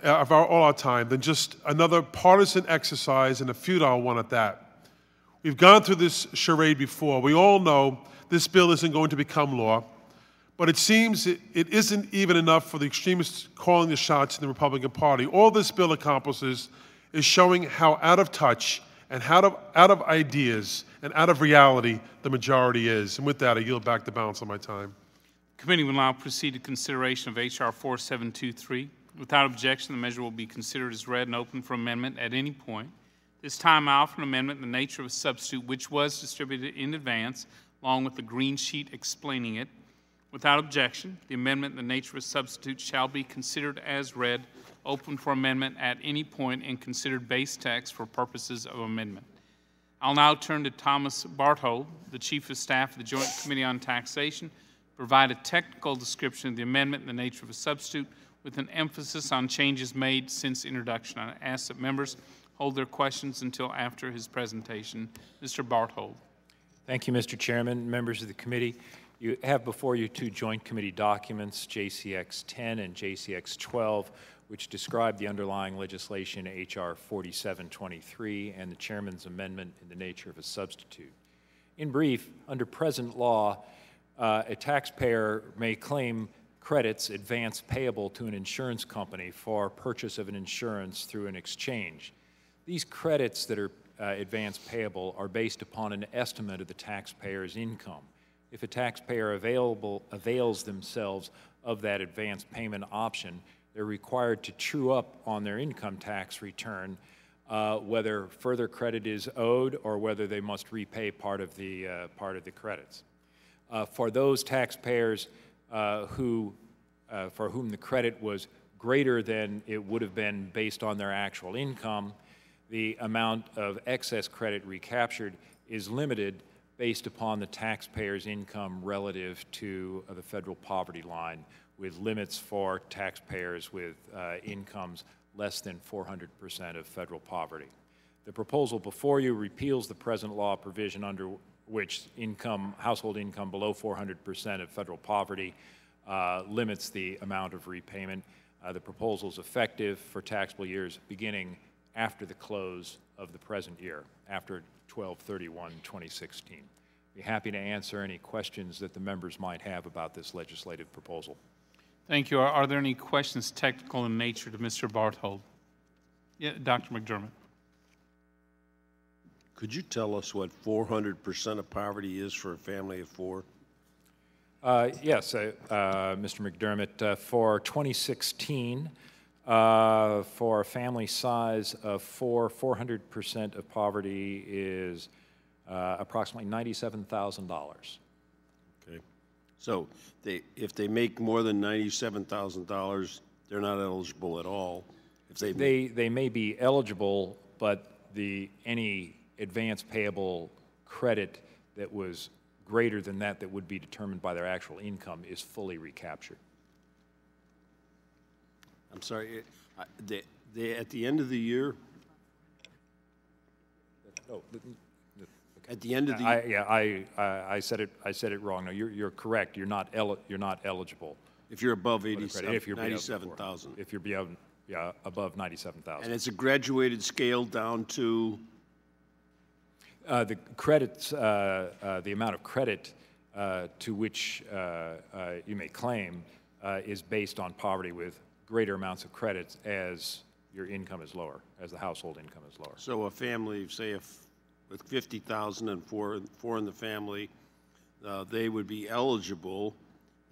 of all our time, than just another partisan exercise, and a futile one at that. We've gone through this charade before. We all know this bill isn't going to become law, but it seems it isn't even enough for the extremists calling the shots in the Republican Party. All this bill accomplishes is showing how out of touch and out of ideas and out of reality the majority is. And with that, I yield back the balance of my time. The committee will now proceed to consideration of H.R. 4723. Without objection, the measure will be considered as read and open for amendment at any point. This time I offer an amendment in the nature of a substitute which was distributed in advance, along with the green sheet explaining it. Without objection, the amendment in the nature of a substitute shall be considered as read, open for amendment at any point, and considered base text for purposes of amendment. I'll now turn to Thomas Barthold, the Chief of Staff of the Joint Committee on Taxation, to provide a technical description of the amendment in the nature of a substitute with an emphasis on changes made since introduction. I ask that members hold their questions until after his presentation. Mr. Barthold. Thank you, Mr. Chairman, members of the committee. You have before you two joint committee documents, JCX 10 and JCX 12, which describe the underlying legislation, H.R. 4723, and the chairman's amendment in the nature of a substitute. In brief, under present law, a taxpayer may claim credits advance payable to an insurance company for purchase of an insurance through an exchange. These credits that are advance payable are based upon an estimate of the taxpayer's income. If a taxpayer avails themselves of that advance payment option, they're required to true up on their income tax return whether further credit is owed or whether they must repay part of the credits. For those taxpayers for whom the credit was greater than it would have been based on their actual income, the amount of excess credit recaptured is limited based upon the taxpayer's income relative to the federal poverty line, with limits for taxpayers with incomes less than 400% of federal poverty. The proposal before you repeals the present law provision under which household income below 400% of federal poverty limits the amount of repayment. The proposal is effective for taxable years beginning after the close of the present year, after 12/31/2016. Be happy to answer any questions that the members might have about this legislative proposal. Thank you. Are there any questions technical in nature to Mr. Barthold? Yeah, Dr. McDermott. Could you tell us what 400% of poverty is for a family of four? Yes, Mr. McDermott, for 2016, for a family size of 400% of poverty is approximately $97,000. Okay. So if they make more than $97,000, they're not eligible at all. If They may be eligible, but any advance payable credit that was greater than that would be determined by their actual income is fully recaptured. I'm sorry, they at the end of the year? Oh, at the end of the year? Yeah, I said it wrong. No, you're correct. You're not eligible. If you're above 97,000. If you're above 97,000. And it's a graduated scale down to? The credits, the amount of credit to which you may claim is based on poverty, with greater amounts of credits as your income is lower, as the household income is lower. So a family, say with 50,000 and four in the family, they would be eligible,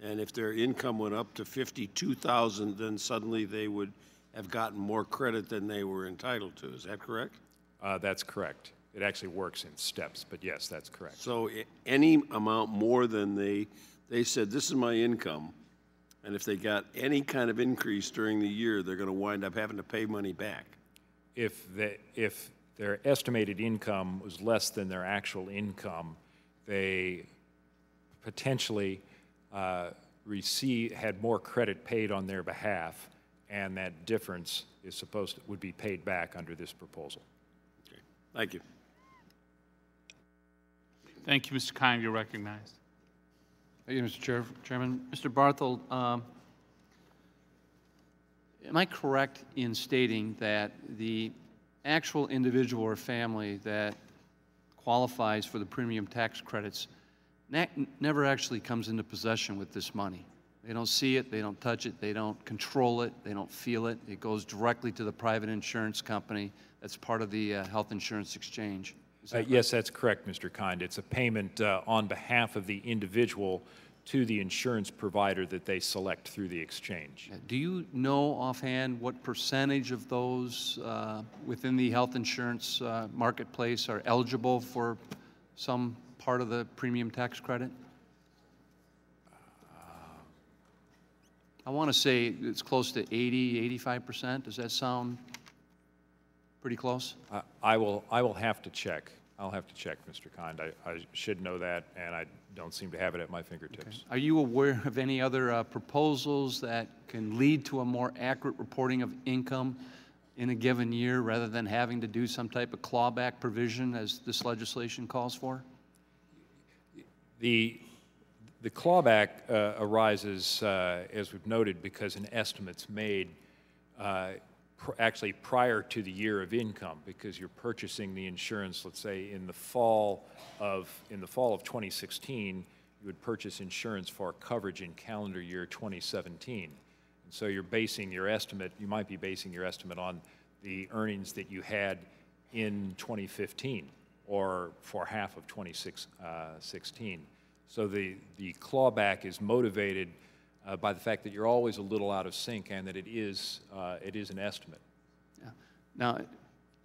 and if their income went up to 52,000, then suddenly they would have gotten more credit than they were entitled to. Is that correct? That's correct. It actually works in steps, but yes, that's correct. So any amount more than they said, this is my income, and if they got any kind of increase during the year, they're going to wind up having to pay money back. If their estimated income was less than their actual income, they potentially had more credit paid on their behalf, and that difference would be paid back under this proposal. Okay. Thank you. Thank you, Mr. Kime. You're recognized. Thank you, Mr. Chairman. Mr. Barthel, am I correct in stating that the actual individual or family that qualifies for the premium tax credits never actually comes into possession with this money? They don't see it, they don't touch it, they don't control it, they don't feel it. It goes directly to the private insurance company that's part of the health insurance exchange. Yes, that's correct, Mr. Kind. It's a payment on behalf of the individual to the insurance provider that they select through the exchange. Do you know offhand what percentage of those within the health insurance marketplace are eligible for some part of the premium tax credit? I want to say it's close to 80, 85%. Does that sound pretty close? I will have to check. I'll have to check, Mr. Kind. I should know that, and I don't seem to have it at my fingertips. Okay. Are you aware of any other proposals that can lead to a more accurate reporting of income in a given year rather than having to do some type of clawback provision as this legislation calls for? The clawback arises, as we've noted, because an estimate's made actually prior to the year of income, because you're purchasing the insurance, let's say in the fall of 2016, you would purchase insurance for coverage in calendar year 2017. And so you're basing your estimate, you might be basing your estimate on the earnings that you had in 2015 or for half of 2016. So the clawback is motivated by the fact that you're always a little out of sync, and that it is an estimate. Yeah. Now,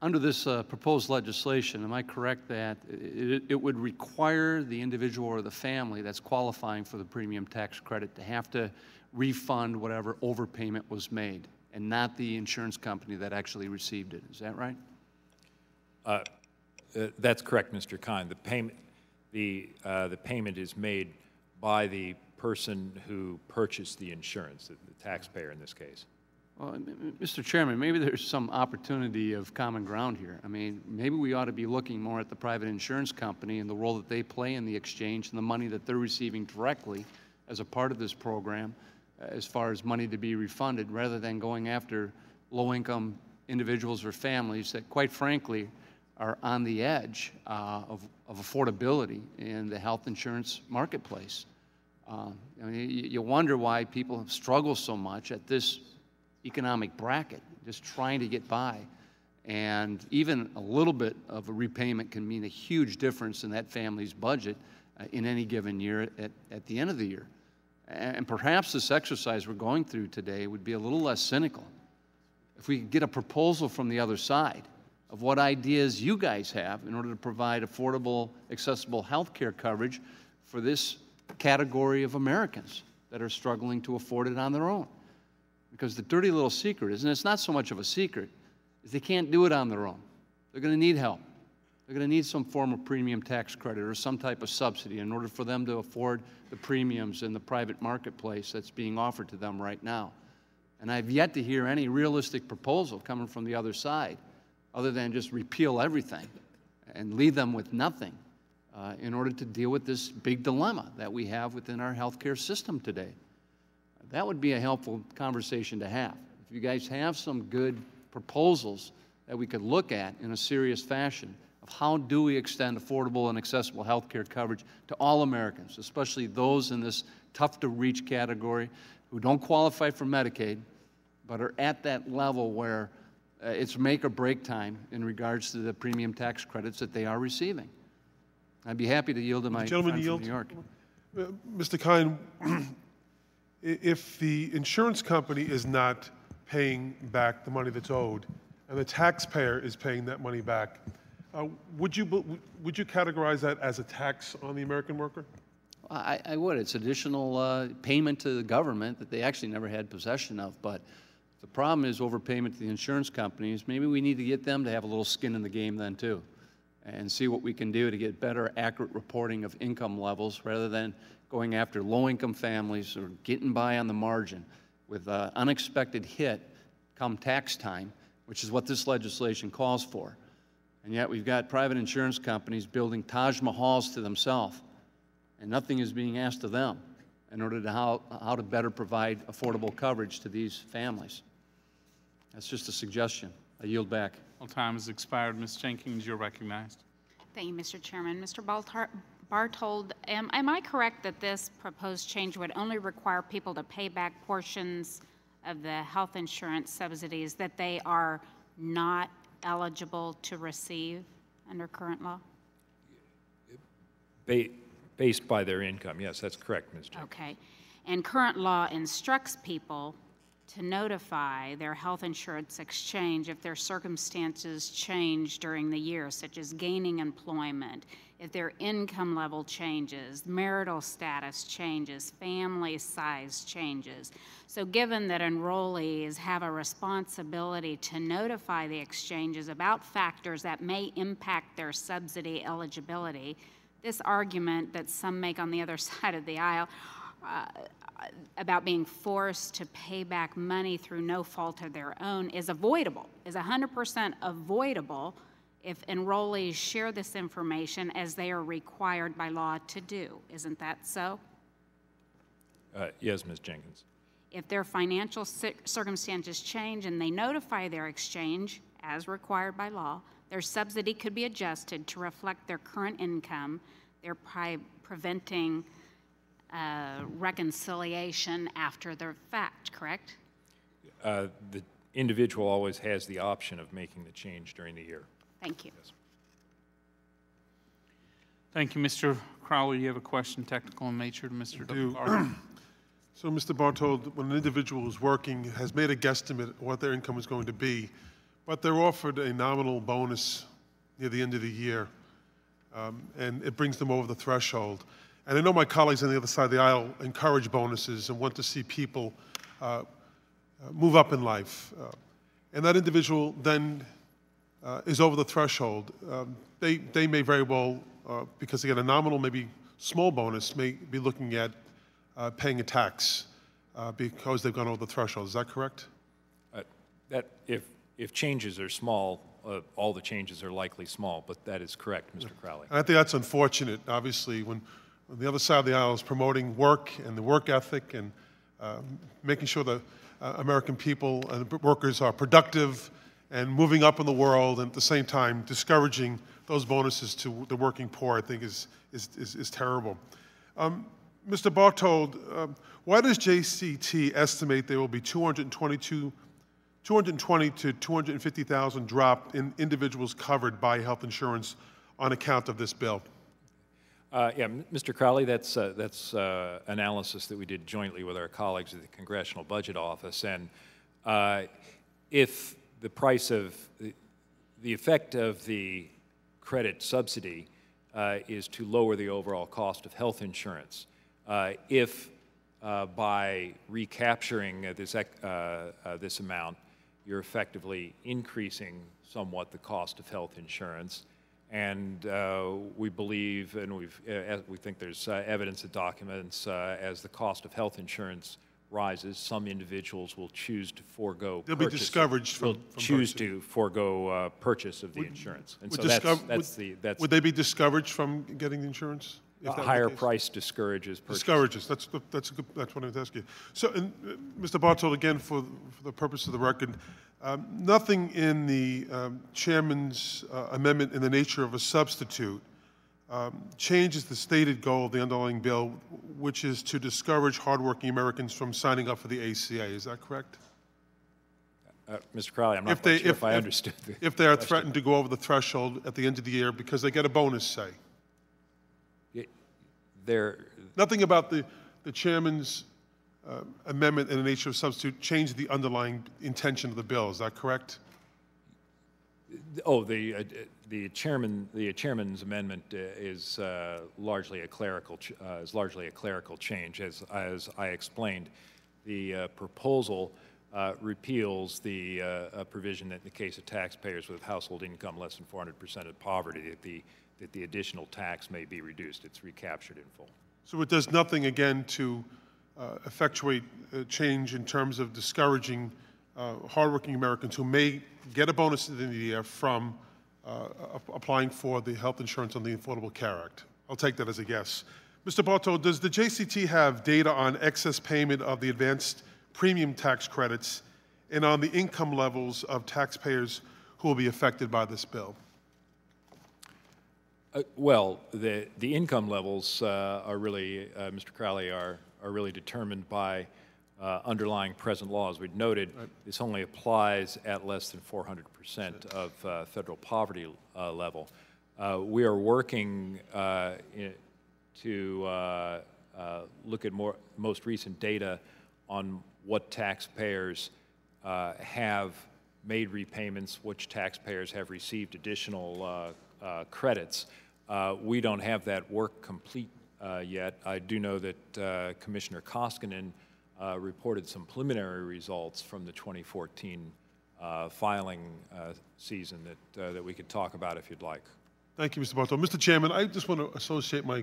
under this proposed legislation, am I correct that it would require the individual or the family that's qualifying for the premium tax credit to have to refund whatever overpayment was made, and not the insurance company that actually received it? Is that right? That's correct, Mr. Kind. The payment is made by the person who purchased the insurance, the taxpayer in this case. Well, Mr. Chairman, maybe there's some opportunity of common ground here. I mean, maybe we ought to be looking more at the private insurance company and the role that they play in the exchange and the money that they're receiving directly as a part of this program, as far as money to be refunded, rather than going after low-income individuals or families that, quite frankly, are on the edge of affordability in the health insurance marketplace. I mean, you wonder why people struggle so much at this economic bracket, just trying to get by. And even a little bit of a repayment can mean a huge difference in that family's budget in any given year at the end of the year. And perhaps this exercise we're going through today would be a little less cynical if we could get a proposal from the other side of what ideas you guys have in order to provide affordable, accessible health care coverage for this category of Americans that are struggling to afford it on their own. Because the dirty little secret is, and it's not so much of a secret, is they can't do it on their own. They're going to need help. They're going to need some form of premium tax credit or some type of subsidy in order for them to afford the premiums in the private marketplace that's being offered to them right now. And I've yet to hear any realistic proposal coming from the other side other than just repeal everything and leave them with nothing in order to deal with this big dilemma that we have within our healthcare system today. That would be a helpful conversation to have. If you guys have some good proposals that we could look at in a serious fashion of how do we extend affordable and accessible health care coverage to all Americans, especially those in this tough-to-reach category who don't qualify for Medicaid but are at that level where it's make or break time in regards to the premium tax credits that they are receiving. I'd be happy to yield to my friend from New York. Mr. Kine, if the insurance company is not paying back the money that's owed and the taxpayer is paying that money back, would you categorize that as a tax on the American worker? I would. It's additional payment to the government that they actually never had possession of. But the problem is overpayment to the insurance companies. Maybe we need to get them to have a little skin in the game then too, and see what we can do to get better, accurate reporting of income levels rather than going after low-income families or getting by on the margin with an unexpected hit come tax time, which is what this legislation calls for. And yet we've got private insurance companies building Taj Mahals to themselves, and nothing is being asked of them in order to how to better provide affordable coverage to these families. That's just a suggestion. I yield back. Well, time has expired. Ms. Jenkins, you're recognized. Thank you, Mr. Chairman. Mr. Bartold, am I correct that this proposed change would only require people to pay back portions of the health insurance subsidies that they are not eligible to receive under current law? Based by their income, yes, that's correct, Ms. Jenkins. Okay. And current law instructs people to notify their health insurance exchange if their circumstances change during the year, such as gaining employment, if their income level changes, marital status changes, family size changes. So given that enrollees have a responsibility to notify the exchanges about factors that may impact their subsidy eligibility, this argument that some make on the other side of the aisle about being forced to pay back money through no fault of their own is avoidable, is 100% avoidable if enrollees share this information as they are required by law to do. Isn't that so? Yes, Ms. Jenkins. If their financial circumstances change and they notify their exchange as required by law, their subsidy could be adjusted to reflect their current income, thereby preventing reconciliation after the fact, correct? The individual always has the option of making the change during the year. Thank you. Yes. Thank you, Mr. Crowley. You have a question, technical in nature, to Mr. Bartold. So, Mr. Bartold, when an individual is working, has made a guesstimate of what their income is going to be, but they're offered a nominal bonus near the end of the year, and it brings them over the threshold. And I know my colleagues on the other side of the aisle encourage bonuses and want to see people move up in life. And that individual then is over the threshold. They may very well, because they get a nominal, maybe small bonus, may be looking at paying a tax because they've gone over the threshold. Is that correct? That if changes are small, all the changes are likely small, but that is correct, Mr. Crowley. And I think that's unfortunate, obviously, when the other side of the aisle is promoting work and the work ethic and making sure that American people and workers are productive and moving up in the world, and at the same time discouraging those bonuses to the working poor, I think is terrible. Mr. Bartold, why does JCT estimate there will be 222 220 to 250,000 drop in individuals covered by health insurance on account of this bill. Yeah, Mr. Crowley, that's analysis that we did jointly with our colleagues at the Congressional Budget Office. And if the price of the effect of the credit subsidy is to lower the overall cost of health insurance, if by recapturing this amount, you're effectively increasing somewhat the cost of health insurance. And we believe, and we think there's evidence that documents as the cost of health insurance rises, some individuals will choose to forego. They'll be discouraged from choose to forego purchase of the insurance. And so would they be discouraged from getting the insurance? A higher price discourages purchase. Discourages. That's what I was asking. So, Mr. Bartold, again, for the purpose of the record, nothing in the chairman's amendment in the nature of a substitute changes the stated goal of the underlying bill, which is to discourage hardworking Americans from signing up for the ACA. Is that correct? Mr. Crowley, I'm not quite sure if I understood the If they are question. threatened to go over the threshold at the end of the year because they get a bonus, say. Nothing about the chairman's amendment in the nature of substitute changed the underlying intention of the bill. Is that correct? Oh, the chairman's amendment is largely a clerical change, as I explained. The proposal repeals the provision that in the case of taxpayers with household income less than 400% of poverty, that the additional tax may be reduced. It's recaptured in full. So it does nothing, again, to effectuate a change in terms of discouraging hardworking Americans who may get a bonus at the end of the year from applying for the health insurance on the Affordable Care Act. I'll take that as a yes. Mr. Bartold, does the JCT have data on excess payment of the advanced premium tax credits and on the income levels of taxpayers who will be affected by this bill? Well, the income levels are really, Mr. Crowley, are really determined by underlying present laws. We've noted this only applies at less than 400% of federal poverty level. We are working to look at most recent data on what taxpayers have made repayments, which taxpayers have received additional credits. We don't have that work complete yet. I do know that Commissioner Koskinen reported some preliminary results from the 2014 filing season that we could talk about if you'd like. Thank you, Mr. Bartold. Mr. Chairman, I just want to associate my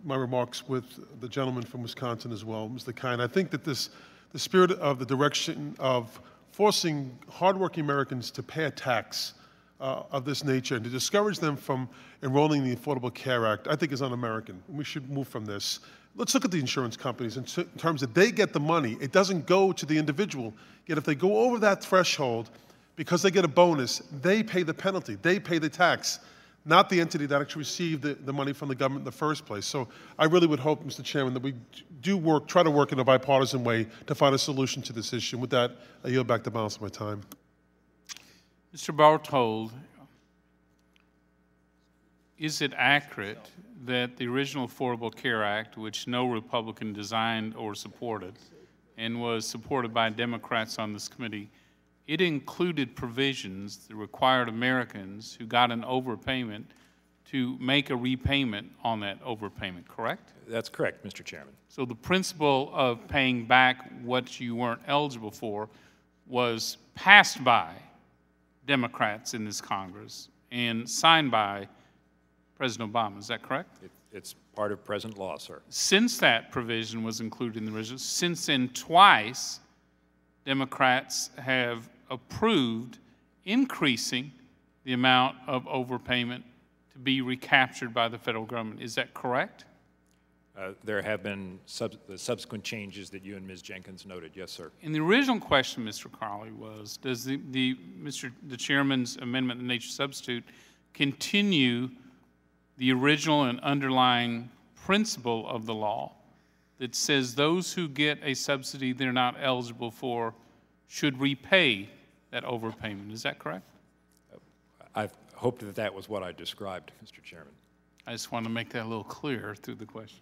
remarks with the gentleman from Wisconsin as well, Mr. Kine. I think that the spirit of the direction of forcing hardworking Americans to pay a tax of this nature and to discourage them from enrolling in the Affordable Care Act, I think is un-American. We should move from this. Let's look at the insurance companies in terms that they get the money. It doesn't go to the individual. Yet if they go over that threshold, because they get a bonus, they pay the penalty. They pay the tax, not the entity that actually received the money from the government in the first place. So I really would hope, Mr. Chairman, that we do try to work in a bipartisan way to find a solution to this issue. With that, I yield back the balance of my time. Mr. Bartold, is it accurate that the original Affordable Care Act, which no Republican designed or supported, and was supported by Democrats on this committee, it included provisions that required Americans who got an overpayment to make a repayment on that overpayment, correct? That's correct, Mr. Chairman. So the principle of paying back what you weren't eligible for was passed by Democrats in this Congress and signed by President Obama. Is that correct? It's part of present law, sir. Since that provision was included in the original, since then twice Democrats have approved increasing the amount of overpayment to be recaptured by the federal government. Is that correct? There have been subsequent changes that you and Ms. Jenkins noted. Yes, sir. And the original question, Mr. Crowley, was, does the chairman's amendment in nature substitute continue the original and underlying principle of the law that says those who get a subsidy they're not eligible for should repay that overpayment. Is that correct? I hoped that that was what I described, Mr. Chairman. I just want to make that a little clearer through the question.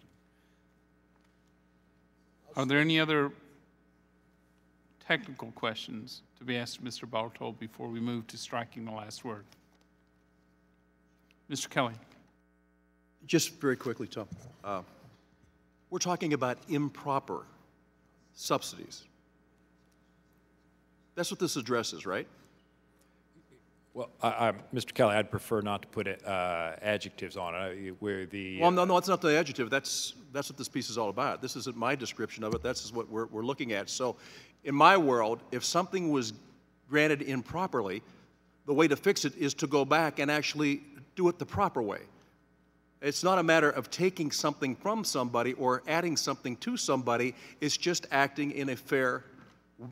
Are there any other technical questions to be asked of Mr. Bartold before we move to striking the last word? Mr. Kelly. Just very quickly, Tom. We're talking about improper subsidies. That's what this addresses, right? Well, Mr. Kelly, I'd prefer not to put adjectives on it. Well, no, it's not the adjective. That's what this piece is all about. This isn't my description of it. That's what we're looking at. So, in my world, if something was granted improperly, the way to fix it is to go back and actually do it the proper way. It's not a matter of taking something from somebody or adding something to somebody. It's just acting in a fair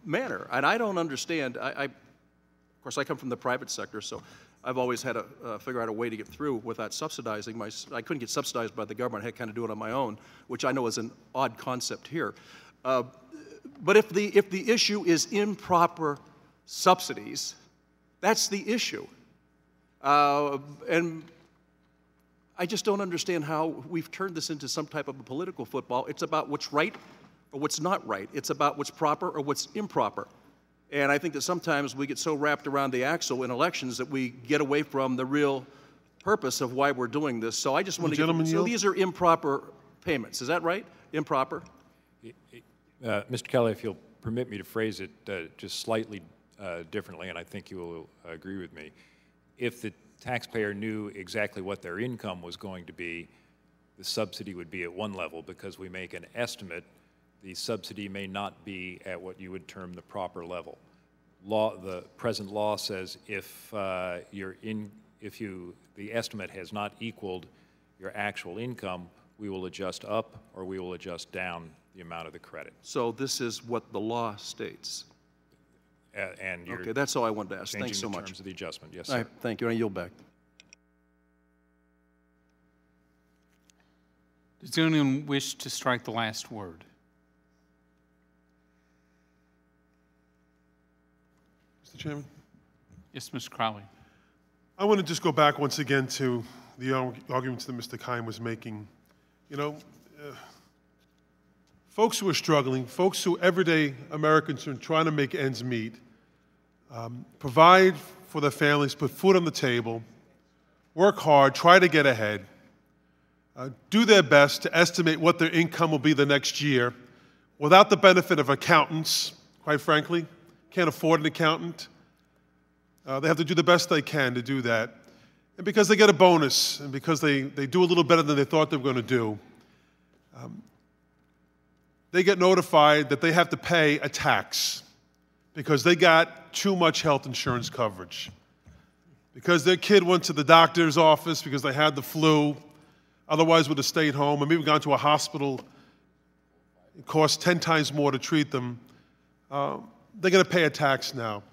manner. And I don't understand. Of course, I come from the private sector, so I've always had to figure out a way to get through without subsidizing. I couldn't get subsidized by the government. I had to kind of do it on my own, which I know is an odd concept here. But if the issue is improper subsidies, that's the issue. And I just don't understand how we've turned this into some type of a political football. It's about what's right or what's not right. It's about what's proper or what's improper. And I think that sometimes we get so wrapped around the axle in elections that we get away from the real purpose of why we're doing this. So I just want to get, so these are improper payments. Is that right? Improper? Mr. Kelly, if you'll permit me to phrase it just slightly differently, and I think you will agree with me. If the taxpayer knew exactly what their income was going to be, the subsidy would be at one level. Because we make an estimate, the subsidy may not be at what you would term the proper level. The present law says if the estimate has not equaled your actual income, we will adjust up or we will adjust down the amount of the credit. So this is what the law states. And you're okay, that's all I wanted to ask. Thanks so changing the much. terms of the adjustment. Yes, all right, sir. thank you. I yield back. Does anyone wish to strike the last word? Mr. Chairman? Yes, Mr. Crowley. I want to just go back once again to the arguments that Mr. Kine was making. You know, folks who are struggling, folks who everyday Americans are trying to make ends meet, provide for their families, put food on the table, work hard, try to get ahead, do their best to estimate what their income will be the next year without the benefit of accountants, quite frankly. Can't afford an accountant. They have to do the best they can to do that. And because they get a bonus and because they do a little better than they thought they were going to do, they get notified that they have to pay a tax because they got too much health insurance coverage. Because their kid went to the doctor's office because they had the flu, otherwise would have stayed home, or maybe gone to a hospital. It costs 10 times more to treat them. They're going to pay a tax now.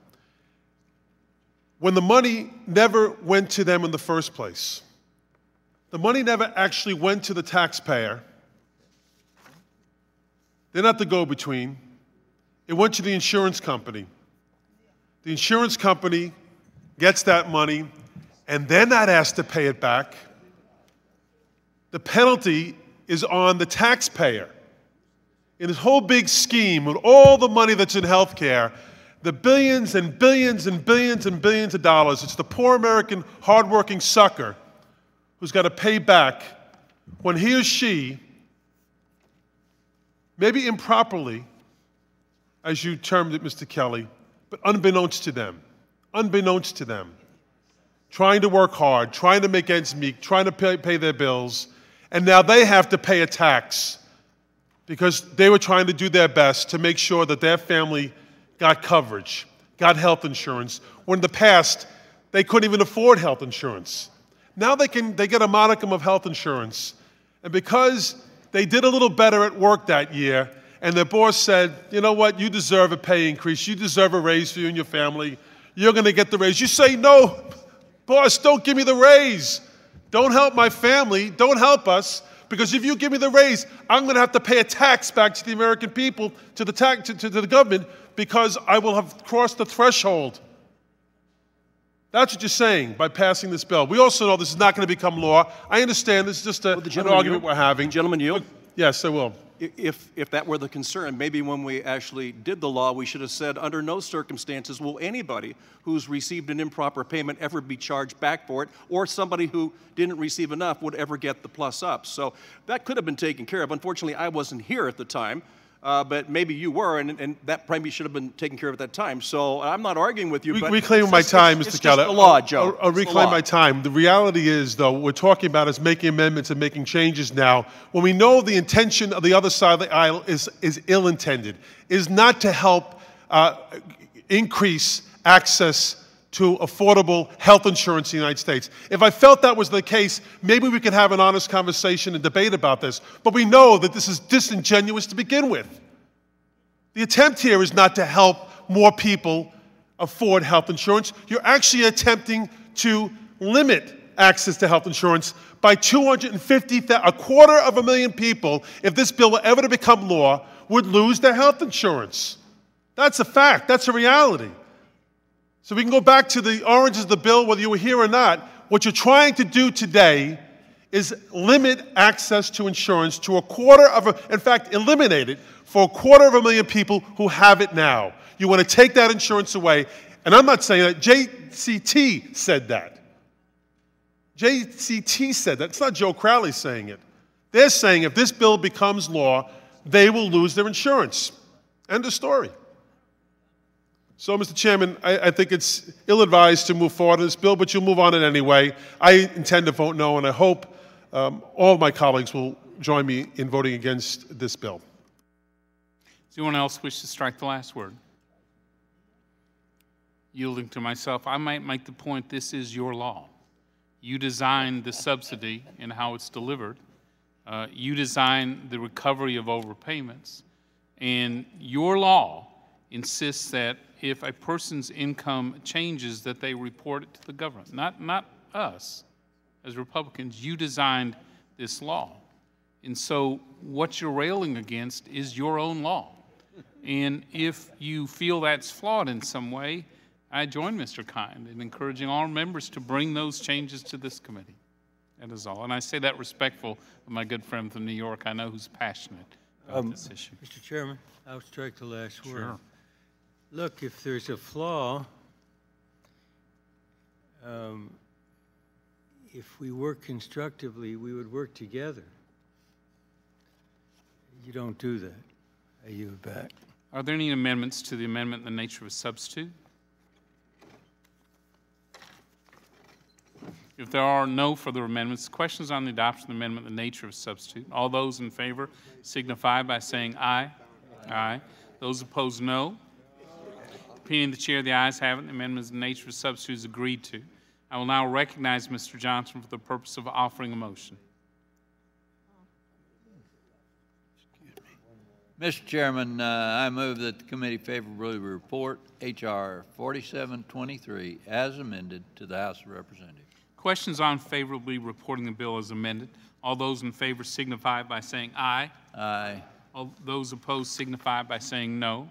When the money never went to them in the first place, the money never actually went to the taxpayer. They're not the go-between. It went to the insurance company. The insurance company gets that money, and they're not asked to pay it back. The penalty is on the taxpayer. In this whole big scheme, with all the money that's in health care, the billions and billions and billions and billions of dollars, it's the poor American hardworking sucker who's got to pay back when he or she, maybe improperly, as you termed it, Mr. Kelly, but unbeknownst to them, trying to work hard, trying to make ends meet, trying to pay their bills, and now they have to pay a tax because they were trying to do their best to make sure that their family got coverage, got health insurance, when in the past they couldn't even afford health insurance. Now they get a modicum of health insurance, and because they did a little better at work that year, and their boss said, you know what, you deserve a pay increase, you deserve a raise for you and your family, you're going to get the raise. You say, no, boss, don't give me the raise. Don't help my family, don't help us, Because if you give me the raise, I'm going to have to pay a tax back to the American people, to the government, because I will have crossed the threshold. That's what you're saying by passing this bill. We also know this is not going to become law. I understand this is just an argument we're having. Gentlemen, yield? Yes, I will. If that were the concern, maybe when we actually did the law, we should have said, under no circumstances will anybody who's received an improper payment ever be charged back for it, or somebody who didn't receive enough would ever get the plus up. So that could have been taken care of. Unfortunately, I wasn't here at the time. But maybe you were, and that probably should have been taken care of at that time. So I'm not arguing with you. But reclaiming my time, Mr. Keller. It's just the law, Joe. I'll reclaim my time. The reality is, though, what we're talking about is making amendments and making changes now, when we know the intention of the other side of the aisle is ill-intended, is not to help increase access to affordable health insurance in the United States. If I felt that was the case, maybe we could have an honest conversation and debate about this. But we know that this is disingenuous to begin with. The attempt here is not to help more people afford health insurance. You're actually attempting to limit access to health insurance by 250,000, 250,000 people, if this bill were ever to become law, would lose their health insurance. That's a fact. That's a reality. So we can go back to the oranges of the bill, whether you were here or not. What you're trying to do today is limit access to insurance to in fact, eliminate it for 250,000 people who have it now. You want to take that insurance away. And I'm not saying that. JCT said that. JCT said that. It's not Joe Crowley saying it. They're saying if this bill becomes law, they will lose their insurance. End of story. So, Mr. Chairman, I think it's ill-advised to move forward on this bill, but you'll move on it anyway. I intend to vote no, and I hope all of my colleagues will join me in voting against this bill. Does anyone else wish to strike the last word? Yielding to myself, I might make the point this is your law. You designed the subsidy and how it's delivered. You designed the recovery of overpayments. And your law insists that if a person's income changes, that they report it to the government. Not us as Republicans. You designed this law. And so what you're railing against is your own law. And if you feel that's flawed in some way, I join Mr. Kind in encouraging all members to bring those changes to this committee. That is all. And I say that respectful of my good friend from New York, I know, who's passionate about this issue. Mr. Chairman, I'll strike the last word. Sure. Look, if there's a flaw, if we work constructively, we would work together. You don't do that. I yield back. Are there any amendments to the amendment in the nature of a substitute? If there are no further amendments, questions on the adoption of the amendment in the nature of a substitute. All those in favor signify by saying aye. Aye. Those opposed, no. Opinion of the chair, the ayes have it. The amendment in the nature of a substitute is agreed to. I will now recognize Mr. Johnson for the purpose of offering a motion. Mr. Chairman, I move that the committee favorably report H.R. 4723 as amended to the House of Representatives. Questions on favorably reporting the bill as amended. All those in favor signify by saying aye. Aye. All those opposed signify by saying no.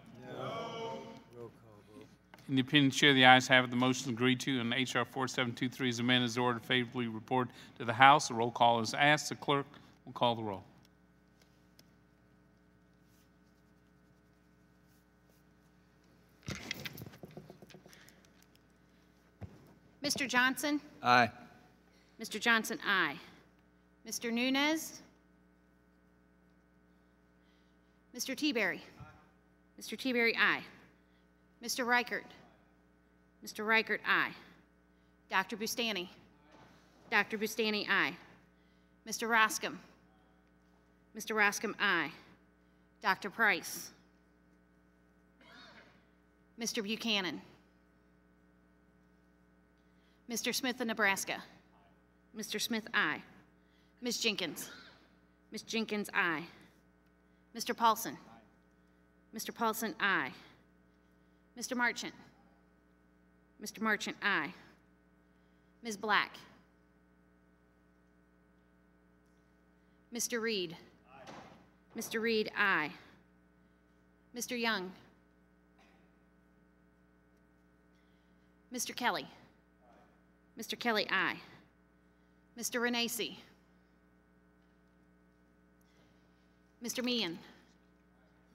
In the opinion of the chair, the ayes have it. The motion is agreed to, and H.R. 4723 is amended as ordered favorably report to the House. A roll call is asked. The clerk will call the roll. Mr. Johnson? Aye. Mr. Johnson, aye. Mr. Nunez? Mr. Teaberry? Mr. Teaberry, aye. Mr. Reichert? Mr. Reichert, aye. Dr. Bustani? Dr. Bustani, aye. Mr. Roscom? Mr. Roscom, aye. Dr. Price? Mr. Buchanan? Mr. Smith of Nebraska? Mr. Smith, aye. Ms. Jenkins? Ms. Jenkins, aye. Mr. Paulson? Mr. Paulson, aye. Mr. Marchant? Mr. Marchant, aye. Ms. Black? Mr. Reed? Mr. Reed, aye. Mr. Young? Mr. Kelly? Mr. Kelly, aye. Mr. Renacci? Mr. Meehan?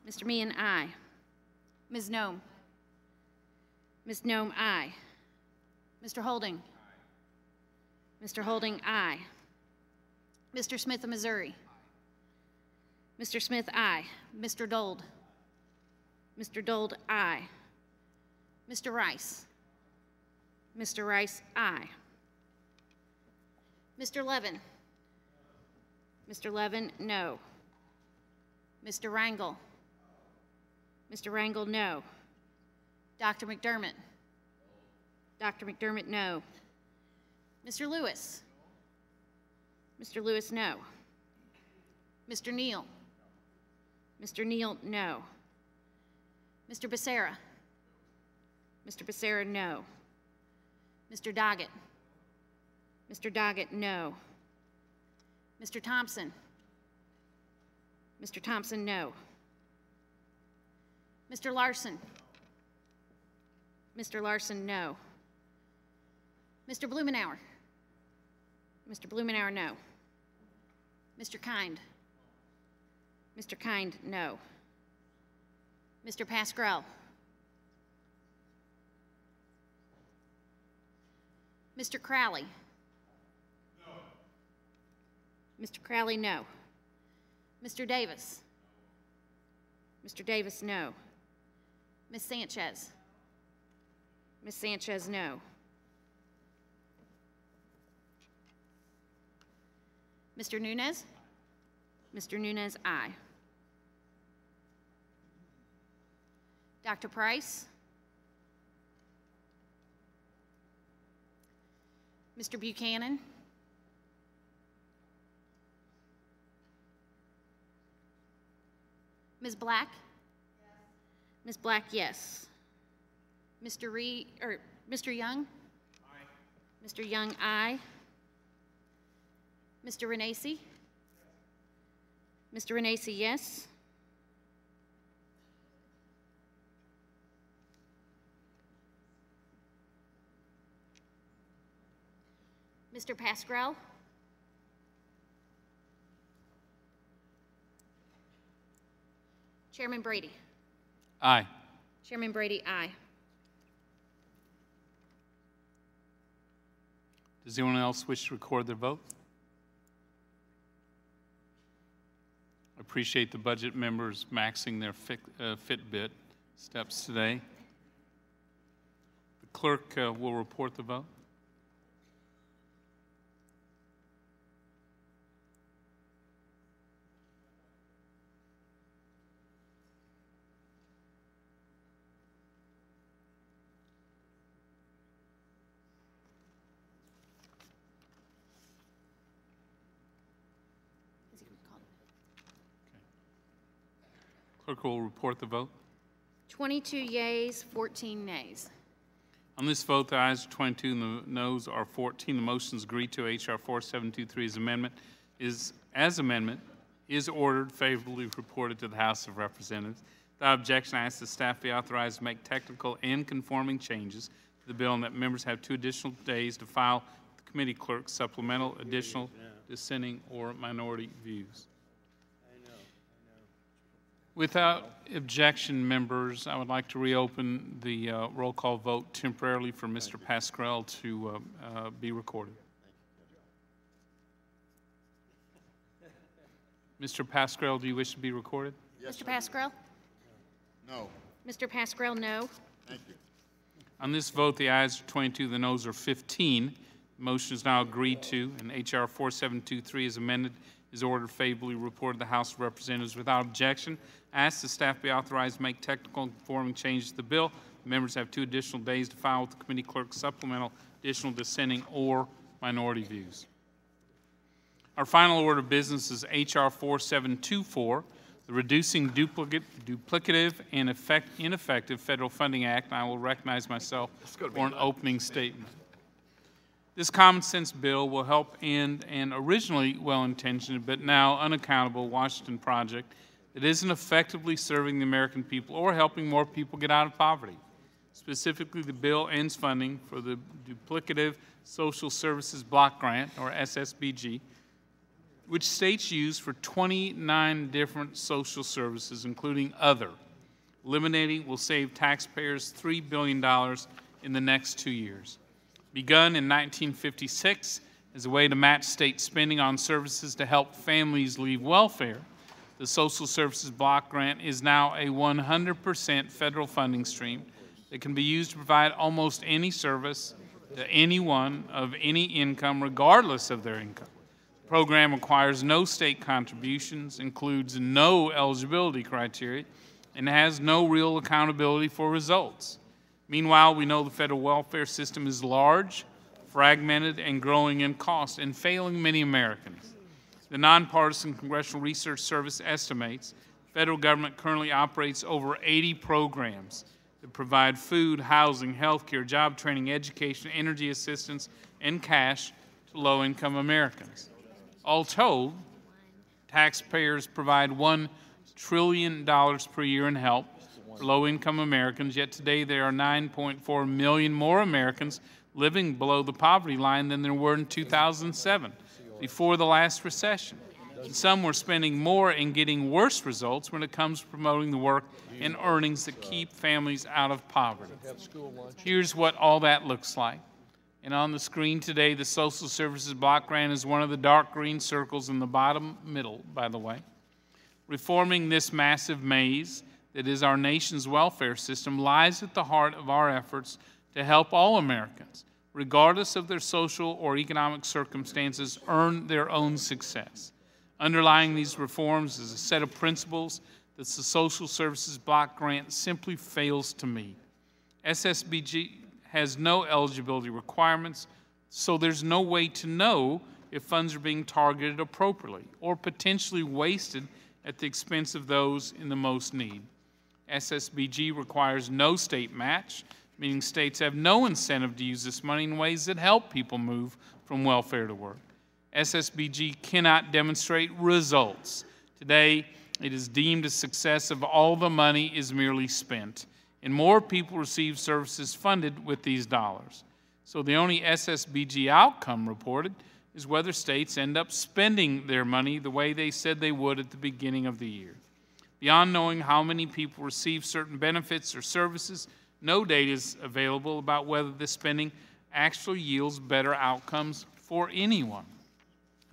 Mr. Meehan, aye. Ms. Nome? Ms. Nome, aye. Mr. Holding? Mr. Holding, aye. Mr. Smith of Missouri? Mr. Smith, aye. Mr. Dold? Mr. Dold, aye. Mr. Rice? Mr. Rice, aye. Mr. Levin? Mr. Levin, no. Mr. Rangel? Mr. Rangel, no. Dr. McDermott? Dr. McDermott, no. Mr. Lewis? Mr. Lewis, no. Mr. Neal? Mr. Neal, no. Mr. Becerra? Mr. Becerra, no. Mr. Doggett? Mr. Doggett, no. Mr. Thompson? Mr. Thompson, no. Mr. Larson? Mr. Larson, no. Mr. Blumenauer? Mr. Blumenauer, no. Mr. Kind? Mr. Kind, no. Mr. Pascrell? Mr. Crowley? No. Mr. Crowley, no. Mr. Davis? Mr. Davis, no. Ms. Sanchez? Ms. Sanchez, no. Mr. Nunez? Mr. Nunez, aye. Dr. Price? Mr. Buchanan? Ms. Black? Yes. Ms. Black, yes. Mr. Mr. Young? Aye. Mr. Young, aye. Mr. Renacci? Mr. Renacci, yes. Mr. Pascrell? Chairman Brady? Aye. Chairman Brady, aye. Does anyone else wish to record their vote? I appreciate the budget members maxing their Fitbit steps today. The clerk will report the vote. Clerk will report the vote. 22 yeas, 14 nays. On this vote, the ayes are 22 and the noes are 14. The motion is agreed to. H.R. 4723's amendment is ordered favorably reported to the House of Representatives. Without objection, I ask the staff be authorized to make technical and conforming changes to the bill and that members have 2 additional days to file with the committee clerk supplemental, additional, dissenting, or minority views. Without objection, members, I would like to reopen the roll call vote temporarily for Mr. Pascrell to be recorded. Mr. Pascrell, do you wish to be recorded? Yes, Mr. Pascrell? No. Mr. Pascrell, no. Thank you. On this vote, the ayes are 22, the noes are 15. The motion is now agreed to, and H.R. 4723 as amended is ordered favorably reported to the House of Representatives. Without objection, I ask the staff be authorized to make technical and conforming changes to the bill. The members have 2 additional days to file with the committee clerk supplemental, additional, dissenting, or minority views. Our final order of business is H.R. 4724, the Reducing Duplicative and Ineffective Federal Funding Act. And I will recognize myself for an opening statement. This common sense bill will help end an originally well-intentioned but now unaccountable Washington project that isn't effectively serving the American people or helping more people get out of poverty. Specifically, the bill ends funding for the duplicative Social Services Block Grant, or SSBG, which states use for 29 different social services, including other. Eliminating will save taxpayers $3 billion in the next 2 years. Begun in 1956 as a way to match state spending on services to help families leave welfare, the Social Services Block Grant is now a 100% federal funding stream that can be used to provide almost any service to anyone of any income, regardless of their income. The program requires no state contributions, includes no eligibility criteria, and has no real accountability for results. Meanwhile, we know the federal welfare system is large, fragmented, and growing in cost, and failing many Americans. The Nonpartisan Congressional Research Service estimates the federal government currently operates over 80 programs that provide food, housing, health care, job training, education, energy assistance, and cash to low-income Americans. All told, taxpayers provide $1 trillion per year in help for low-income Americans, yet today there are 9.4 million more Americans living below the poverty line than there were in 2007, before the last recession. And some were spending more and getting worse results when it comes to promoting the work and earnings that keep families out of poverty. Here's what all that looks like. And on the screen today, the Social Services Block Grant is one of the dark green circles in the bottom middle, by the way. Reforming this massive maze that is our nation's welfare system lies at the heart of our efforts to help all Americans, regardless of their social or economic circumstances, earn their own success. Underlying these reforms is a set of principles that the Social Services Block Grant simply fails to meet. SSBG has no eligibility requirements, so there's no way to know if funds are being targeted appropriately or potentially wasted at the expense of those in the most need. SSBG requires no state match, meaning states have no incentive to use this money in ways that help people move from welfare to work. SSBG cannot demonstrate results. Today, it is deemed a success if all the money is merely spent, and more people receive services funded with these dollars. So the only SSBG outcome reported is whether states end up spending their money the way they said they would at the beginning of the year. Beyond knowing how many people receive certain benefits or services, no data is available about whether this spending actually yields better outcomes for anyone.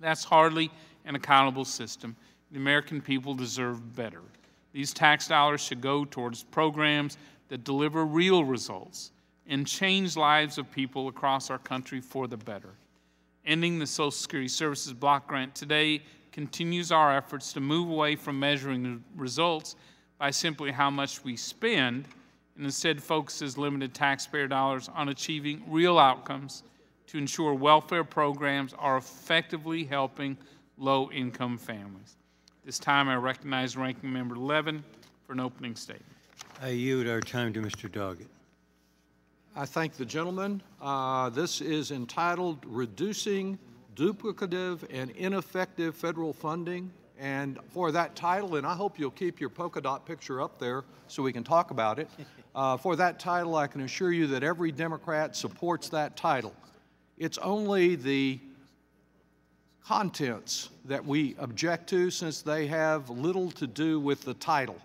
That's hardly an accountable system. The American people deserve better. These tax dollars should go towards programs that deliver real results and change lives of people across our country for the better. Ending the Social Security Services Block Grant today continues our efforts to move away from measuring the results by simply how much we spend, and instead focuses limited taxpayer dollars on achieving real outcomes to ensure welfare programs are effectively helping low-income families. This time I recognize Ranking Member Levin for an opening statement. I yield our time to Mr. Doggett. I thank the gentleman. This is entitled Reducing Duplicative and Ineffective Federal Funding. And for that title, and I hope you'll keep your polka dot picture up there so we can talk about it. For that title, I can assure you that every Democrat supports that title. It's only the contents that we object to, since they have little to do with the title.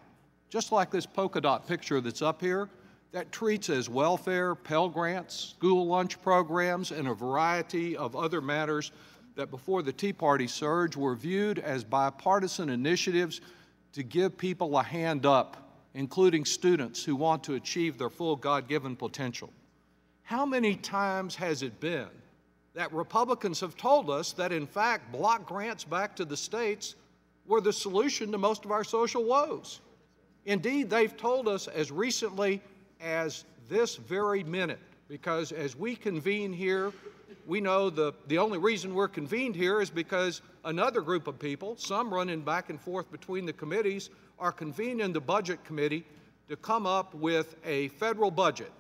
Just like this polka dot picture that's up here, that treats as welfare, Pell Grants, school lunch programs, and a variety of other matters that before the Tea Party surge were viewed as bipartisan initiatives to give people a hand up, including students who want to achieve their full God-given potential. How many times has it been that Republicans have told us that, in fact, block grants back to the states were the solution to most of our social woes? Indeed, they've told us as recently as this very minute, because as we convene here, we know the only reason we're convened here is because another group of people, some running back and forth between the committees, are convening the Budget Committee to come up with a federal budget.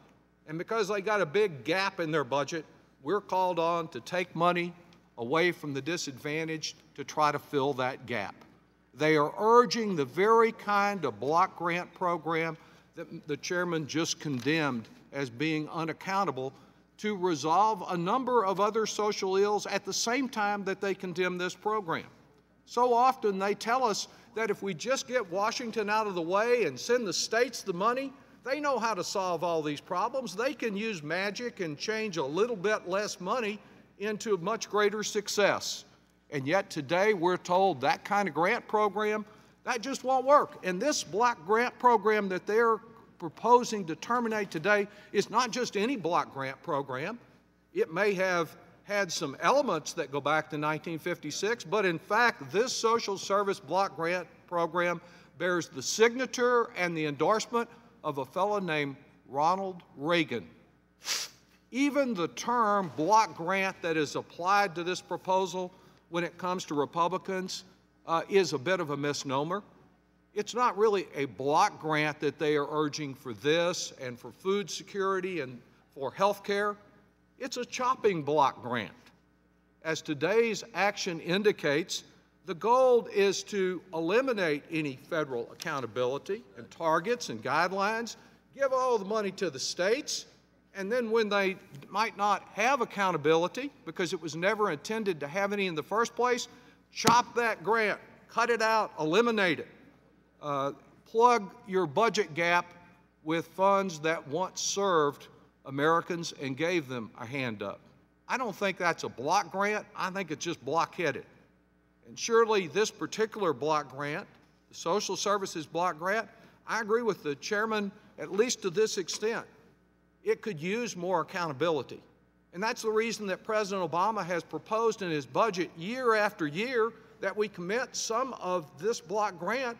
And because they got a big gap in their budget, we're called on to take money away from the disadvantaged to try to fill that gap. They are urging the very kind of block grant program that the chairman just condemned as being unaccountable to resolve a number of other social ills at the same time that they condemn this program. So often they tell us that if we just get Washington out of the way and send the states the money, they know how to solve all these problems. They can use magic and change a little bit less money into much greater success. And yet today we're told that kind of grant program, that just won't work. And this block grant program that they're proposing to terminate today is not just any block grant program. It may have had some elements that go back to 1956, but in fact, this social service block grant program bears the signature and the endorsement of a fellow named Ronald Reagan. Even the term block grant that is applied to this proposal when it comes to Republicans is a bit of a misnomer. It's not really a block grant that they are urging for this and for food security and for health care. It's a chopping block grant. As today's action indicates, the goal is to eliminate any federal accountability and targets and guidelines, give all the money to the states, and then when they might not have accountability because it was never intended to have any in the first place, chop that grant, cut it out, eliminate it. Plug your budget gap with funds that once served Americans and gave them a hand up. I don't think that's a block grant. I think it's just blockheaded. And surely this particular block grant, the social services block grant, I agree with the chairman at least to this extent. It could use more accountability. And that's the reason that President Obama has proposed in his budget year after year that we commit some of this block grant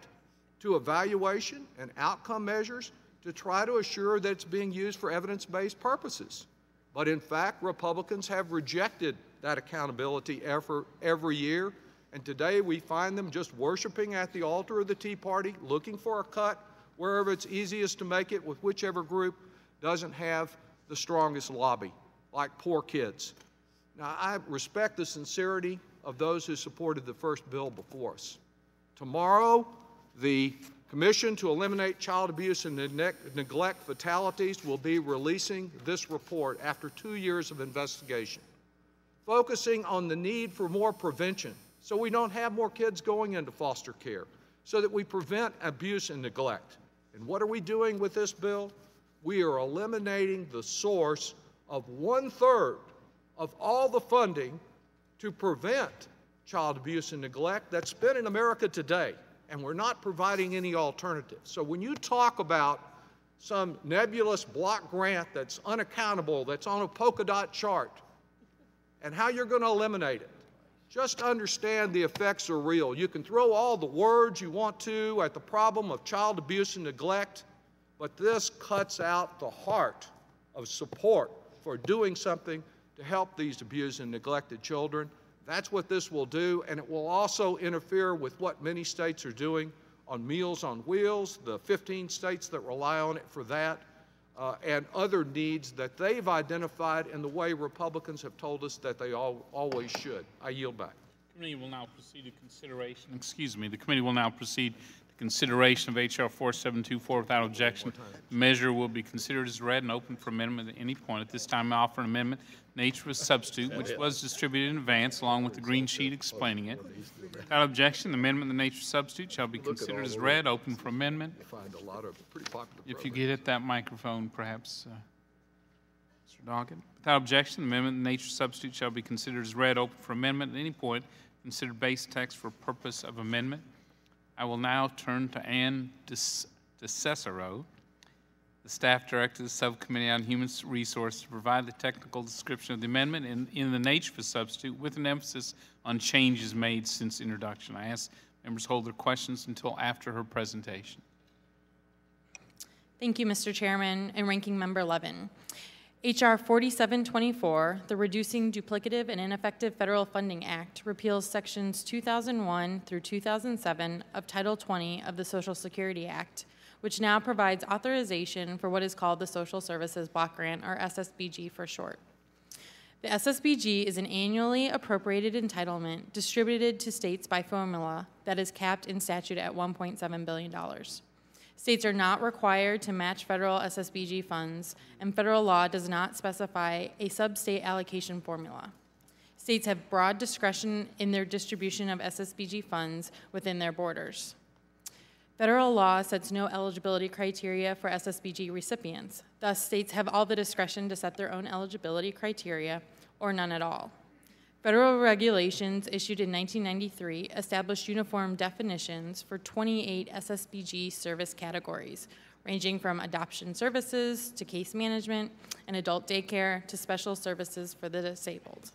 to evaluation and outcome measures to try to assure that it's being used for evidence-based purposes. But in fact, Republicans have rejected that accountability effort every year, and today we find them just worshiping at the altar of the Tea Party, looking for a cut wherever it's easiest to make it with whichever group doesn't have the strongest lobby, like poor kids. Now, I respect the sincerity of those who supported the first bill before us. Tomorrow, the Commission to Eliminate Child Abuse and Neglect Fatalities will be releasing this report after 2 years of investigation, focusing on the need for more prevention so we don't have more kids going into foster care, so that we prevent abuse and neglect. And what are we doing with this bill? We are eliminating the source of 1/3 of all the funding to prevent child abuse and neglect that's spent in America today. And we're not providing any alternatives. So when you talk about some nebulous block grant that's unaccountable, that's on a polka dot chart, and how you're going to eliminate it, just understand the effects are real. You can throw all the words you want to at the problem of child abuse and neglect, but this cuts out the heart of support for doing something to help these abused and neglected children. That's what this will do, and it will also interfere with what many states are doing on Meals on Wheels, the 15 states that rely on it for that, and other needs that they've identified in the way Republicans have told us that they always should. I yield back. The committee will now proceed to consideration. The committee will now proceed to consideration of H.R. 4724 without objection. The measure will be considered as read and open for amendment at any point. At this time, I offer an amendment, nature of a substitute, which was distributed in advance along with the green sheet explaining it. Without objection, the amendment, the nature of substitute, shall be considered as read, open for amendment. If you get at that microphone, perhaps, Mr. Doggett. Without objection, the amendment, the nature of substitute, shall be considered as read, open for amendment at any point, considered base text for purpose of amendment. I will now turn to Ann DeCicero, the Staff Director of the Subcommittee on Human Resources, to provide the technical description of the amendment in the nature of a substitute with an emphasis on changes made since introduction. I ask members hold their questions until after her presentation. Thank you, Mr. Chairman and Ranking Member Levin. H.R. 4724, the Reducing Duplicative and Ineffective Federal Funding Act, repeals sections 2001 through 2007 of Title 20 of the Social Security Act, which now provides authorization for what is called the Social Services Block Grant, or SSBG for short. The SSBG is an annually appropriated entitlement distributed to states by formula that is capped in statute at $1.7 billion. States are not required to match federal SSBG funds, and federal law does not specify a sub-state allocation formula. States have broad discretion in their distribution of SSBG funds within their borders. Federal law sets no eligibility criteria for SSBG recipients. Thus, states have all the discretion to set their own eligibility criteria or none at all. Federal regulations issued in 1993 established uniform definitions for 28 SSBG service categories, ranging from adoption services to case management and adult daycare to special services for the disabled.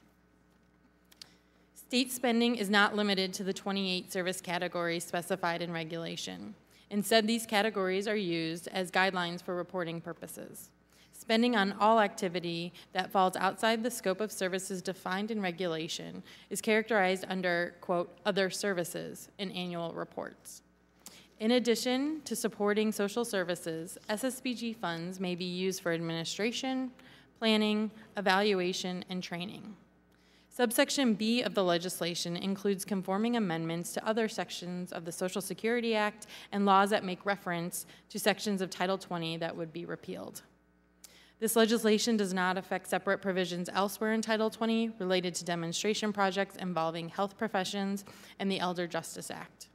State spending is not limited to the 28 service categories specified in regulation. Instead, these categories are used as guidelines for reporting purposes. Spending on all activity that falls outside the scope of services defined in regulation is characterized under, quote, other services in annual reports. In addition to supporting social services, SSBG funds may be used for administration, planning, evaluation, and training. Subsection B of the legislation includes conforming amendments to other sections of the Social Security Act and laws that make reference to sections of Title 20 that would be repealed. This legislation does not affect separate provisions elsewhere in Title 20 related to demonstration projects involving health professions and the Elder Justice Act.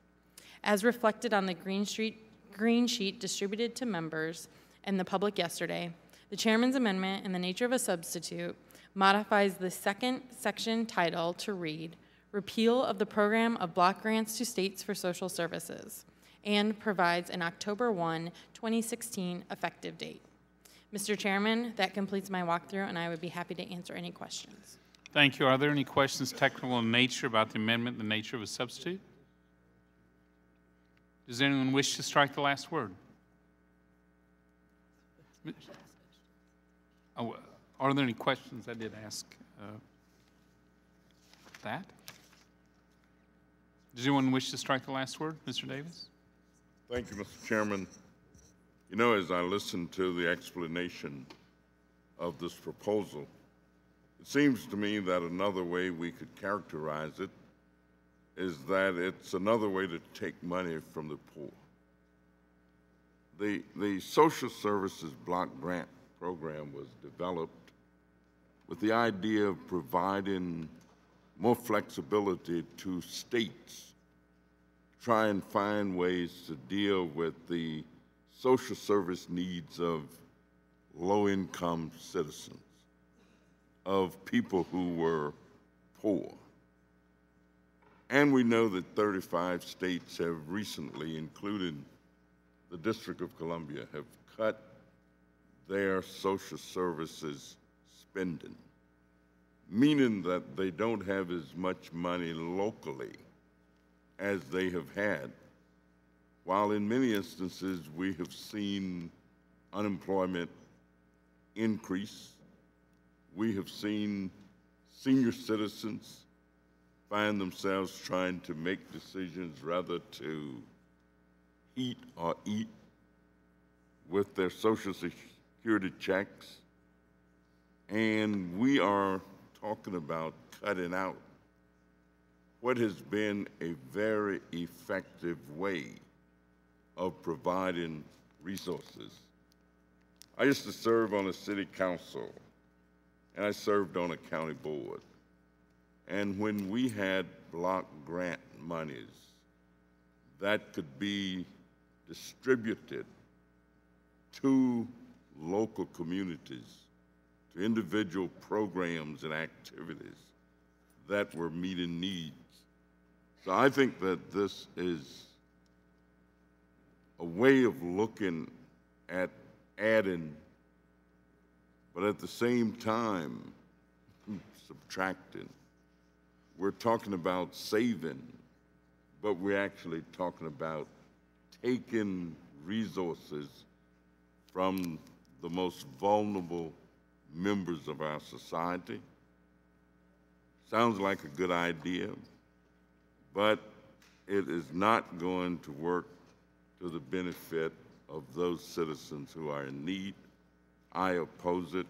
As reflected on the green sheet distributed to members and the public yesterday, the Chairman's amendment in the nature of a substitute modifies the second section title to read, Repeal of the Program of Block Grants to States for Social Services, and provides an October 1, 2016 effective date. Mr. Chairman, that completes my walkthrough, and I would be happy to answer any questions. Thank you. Are there any questions technical in nature about the amendment, the nature of a substitute? Does anyone wish to strike the last word? Oh, are there any questions? I did ask that. Does anyone wish to strike the last word? Mr. Davis? Thank you, Mr. Chairman. You know, as I listened to the explanation of this proposal, it seems to me that another way we could characterize it is that it's another way to take money from the poor. The Social Services Block Grant Program was developed with the idea of providing more flexibility to states, try and find ways to deal with the social service needs of low-income citizens, of people who were poor. And we know that 35 states have recently, including the District of Columbia, have cut their social services spending, meaning that they don't have as much money locally as they have had, while in many instances we have seen unemployment increase. We have seen senior citizens find themselves trying to make decisions rather to eat or eat with their Social Security checks. And we are talking about cutting out what has been a very effective way of providing resources. I used to serve on a city council, and I served on a county board. And when we had block grant monies that could be distributed to local communities, to individual programs and activities that were meeting needs. So I think that this is a way of looking at adding, but at the same time, subtracting. We're talking about saving, but we're actually talking about taking resources from the most vulnerable members of our society. Sounds like a good idea, but it is not going to work to the benefit of those citizens who are in need. I oppose it,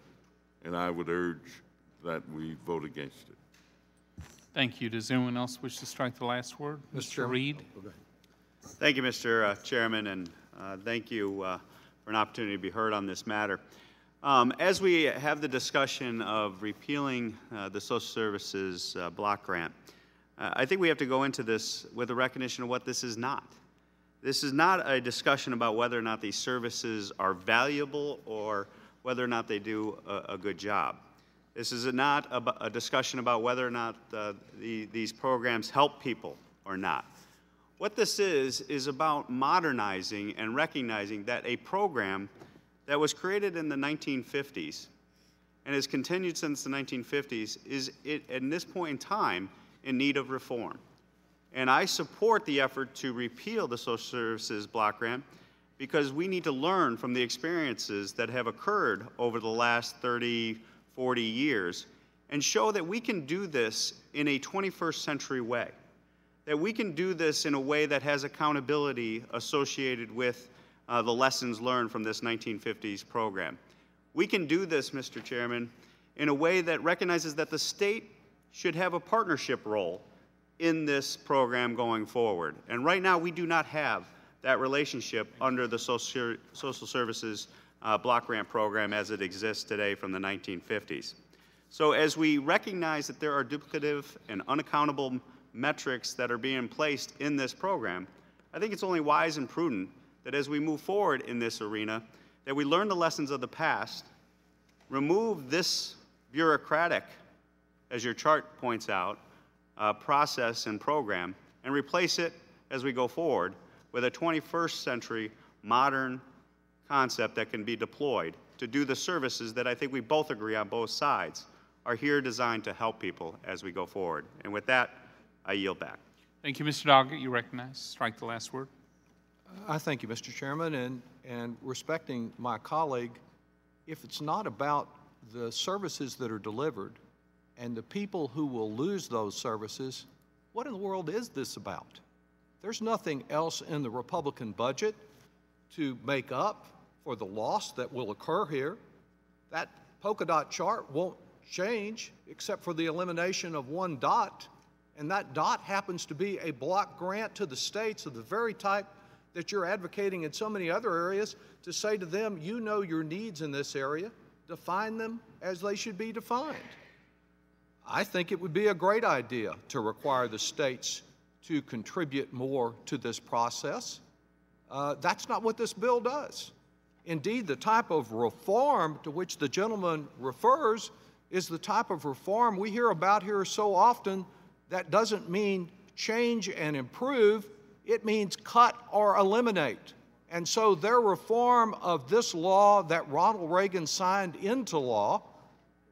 and I would urge that we vote against it. Thank you. Does anyone else wish to strike the last word? Mr. Reed? Thank you, Mr. Chairman, and thank you for an opportunity to be heard on this matter. As we have the discussion of repealing the social services block grant, I think we have to go into this with a recognition of what this is not. This is not a discussion about whether or not these services are valuable or whether or not they do a good job. This is not a discussion about whether or not these programs help people or not. What this is about modernizing and recognizing that a program that was created in the 1950s and has continued since the 1950s is, at this point in time, in need of reform. And I support the effort to repeal the social services block grant because we need to learn from the experiences that have occurred over the last 30, 40 years and show that we can do this in a 21st century way, that we can do this in a way that has accountability associated with the lessons learned from this 1950s program. We can do this, Mr. Chairman, in a way that recognizes that the state should have a partnership role in this program going forward. And right now, we do not have that relationship under the social services block grant program as it exists today from the 1950s. So as we recognize that there are duplicative and unaccountable metrics that are being placed in this program, I think it's only wise and prudent that as we move forward in this arena, that we learn the lessons of the past, remove this bureaucratic, as your chart points out, process and program, and replace it as we go forward with a 21st century modern concept that can be deployed to do the services that I think we both agree on both sides are here designed to help people as we go forward. And with that, I yield back. Thank you, Mr. Doggett. You recognize. Strike the last word. I thank you, Mr. Chairman, and respecting my colleague, if it's not about the services that are delivered and the people who will lose those services, what in the world is this about? There's nothing else in the Republican budget to make up for the loss that will occur here. That polka dot chart won't change except for the elimination of one dot, and that dot happens to be a block grant to the states of the very type that you're advocating in so many other areas to say to them, you know your needs in this area, define them as they should be defined. I think it would be a great idea to require the states to contribute more to this process. That's not what this bill does. Indeed, the type of reform to which the gentleman refers is the type of reform we hear about here so often that doesn't mean change and improve, it means cut or eliminate. And so their reform of this law that Ronald Reagan signed into law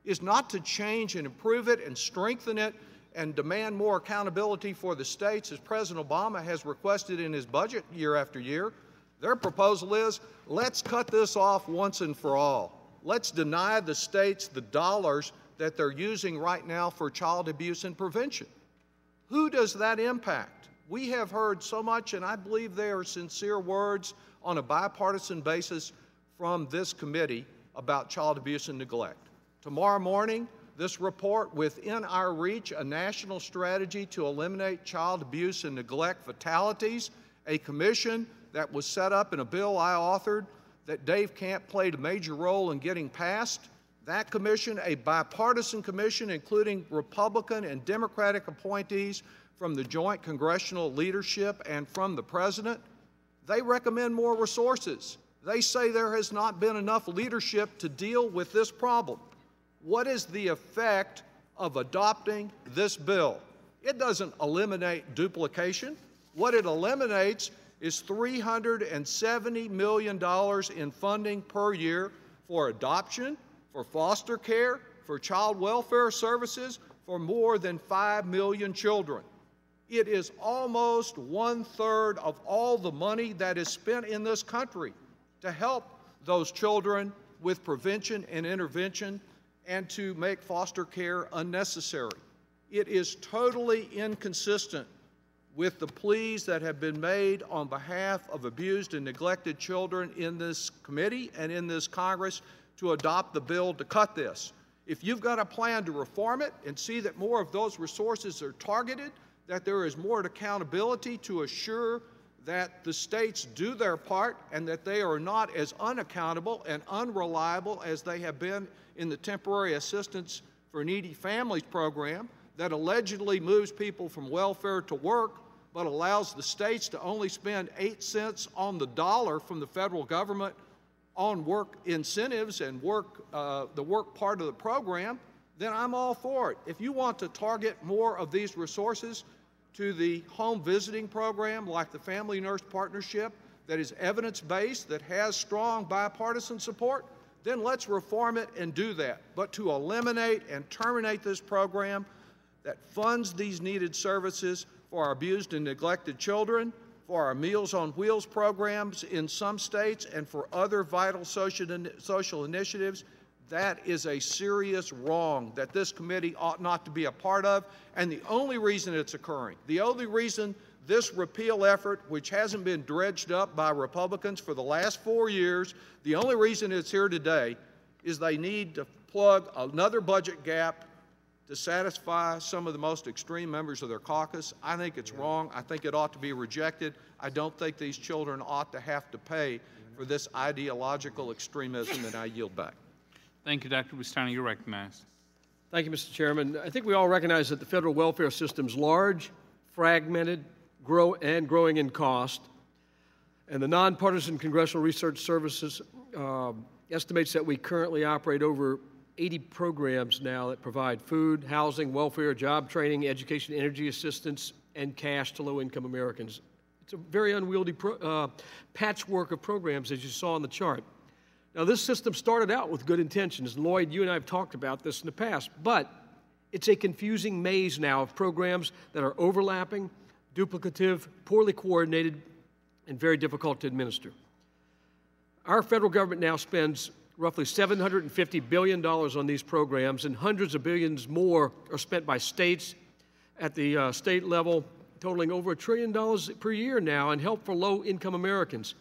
is not to change and improve it and strengthen it and demand more accountability for the states, as President Obama has requested in his budget year after year. Their proposal is, let's cut this off once and for all. Let's deny the states the dollars that they're using right now for child abuse and prevention. Who does that impact? We have heard so much, and I believe they are sincere words on a bipartisan basis from this committee about child abuse and neglect. Tomorrow morning, this report, within our reach, a national strategy to eliminate child abuse and neglect fatalities, a commission that was set up in a bill I authored that Dave Camp played a major role in getting passed. That commission, a bipartisan commission, including Republican and Democratic appointees from the joint congressional leadership and from the president, they recommend more resources. They say there has not been enough leadership to deal with this problem. What is the effect of adopting this bill? It doesn't eliminate duplication. What it eliminates is $370 million in funding per year for adoption, for foster care, for child welfare services, for more than 5 million children. It is almost 1/3 of all the money that is spent in this country to help those children with prevention and intervention and to make foster care unnecessary. It is totally inconsistent with the pleas that have been made on behalf of abused and neglected children in this committee and in this Congress to adopt the bill to cut this. If you've got a plan to reform it and see that more of those resources are targeted, that there is more accountability to assure that the states do their part and that they are not as unaccountable and unreliable as they have been in the Temporary Assistance for Needy Families program that allegedly moves people from welfare to work but allows the states to only spend 8 cents on the dollar from the federal government on work incentives and the work part of the program, then I'm all for it. If you want to target more of these resources to the home visiting program like the Family Nurse Partnership that is evidence-based, that has strong bipartisan support, then let's reform it and do that. But to eliminate and terminate this program that funds these needed services for our abused and neglected children, for our Meals on Wheels programs in some states, and for other vital social initiatives, that is a serious wrong that this committee ought not to be a part of, and the only reason it's occurring, the only reason this repeal effort, which hasn't been dredged up by Republicans for the last 4 years, the only reason it's here today is they need to plug another budget gap to satisfy some of the most extreme members of their caucus. I think it's wrong. I think it ought to be rejected. I don't think these children ought to have to pay for this ideological extremism, and I yield back. Thank you, Dr. Bustani. You're recognized. Thank you, Mr. Chairman. I think we all recognize that the federal welfare system is large, fragmented, growing in cost. And the Nonpartisan Congressional Research Services estimates that we currently operate over 80 programs now that provide food, housing, welfare, job training, education, energy assistance, and cash to low-income Americans. It's a very unwieldy patchwork of programs, as you saw on the chart. Now, this system started out with good intentions. Lloyd, you and I have talked about this in the past, but it's a confusing maze now of programs that are overlapping, duplicative, poorly coordinated, and very difficult to administer. Our federal government now spends roughly $750 billion on these programs, and hundreds of billions more are spent by states at the state level, totaling over $1 trillion per year now in help for low-income Americans.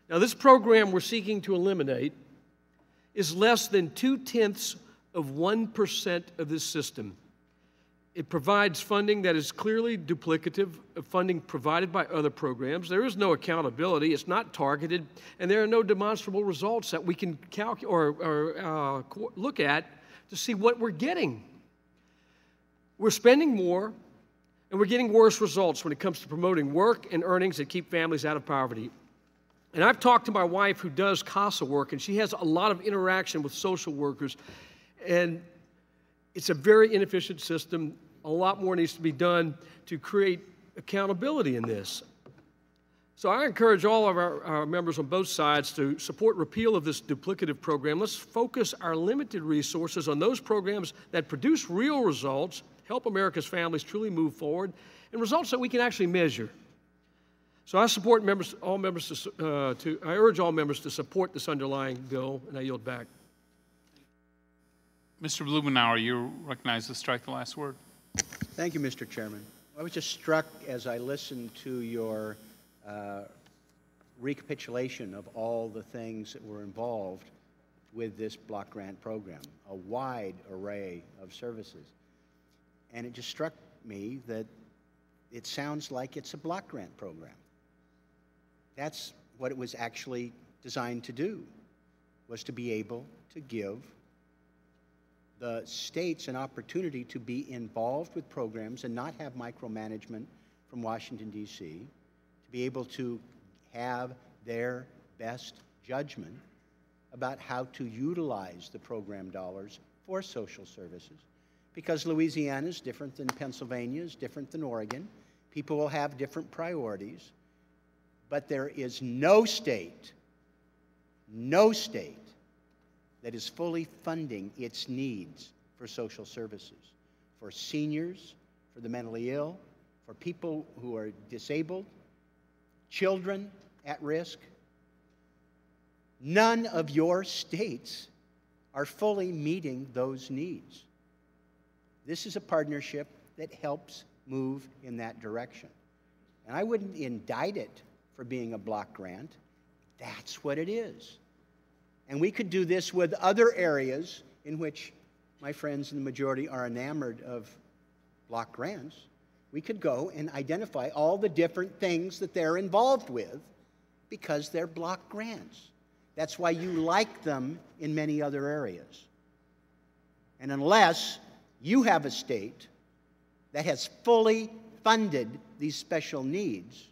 Now, this program we're seeking to eliminate is less than 0.2% of this system. It provides funding that is clearly duplicative of funding provided by other programs. There is no accountability. It's not targeted, and there are no demonstrable results that we can calculate or look at to see what we're getting. We're spending more, and we're getting worse results when it comes to promoting work and earnings that keep families out of poverty. And I've talked to my wife who does CASA work, and she has a lot of interaction with social workers, and it's a very inefficient system. A lot more needs to be done to create accountability in this. So I encourage all of our members on both sides to support repeal of this duplicative program. Let's focus our limited resources on those programs that produce real results, help America's families truly move forward, and results that we can actually measure. So I urge all members to support this underlying bill, and I yield back. Mr. Blumenauer, you're recognized to strike the last word. Thank you, Mr. Chairman. I was just struck as I listened to your recapitulation of all the things that were involved with this block grant program, a wide array of services. And it just struck me that it sounds like it's a block grant program. That's what it was actually designed to do, was to be able to give the states an opportunity to be involved with programs and not have micromanagement from Washington, D.C., to be able to have their best judgment about how to utilize the program dollars for social services. Because Louisiana is different than Pennsylvania, is different than Oregon. People will have different priorities. But there is no state that is fully funding its needs for social services, for seniors, for the mentally ill, for people who are disabled, children at risk. None of your states are fully meeting those needs. This is a partnership that helps move in that direction. And I wouldn't indict it for being a block grant. That's what it is. And we could do this with other areas in which my friends in the majority are enamored of block grants, we could go and identify all the different things that they're involved with because they're block grants. That's why you like them in many other areas. And unless you have a state that has fully funded these special needs,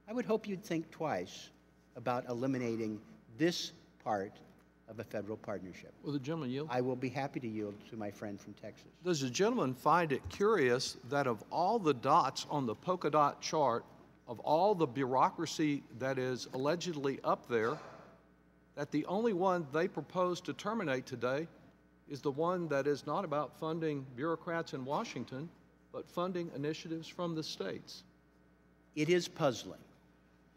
I would hope you'd think twice about eliminating this part of a federal partnership. Will the gentleman yield? I will be happy to yield to my friend from Texas. Does the gentleman find it curious that of all the dots on the polka dot chart, of all the bureaucracy that is allegedly up there, that the only one they propose to terminate today is the one that is not about funding bureaucrats in Washington, but funding initiatives from the states? It is puzzling.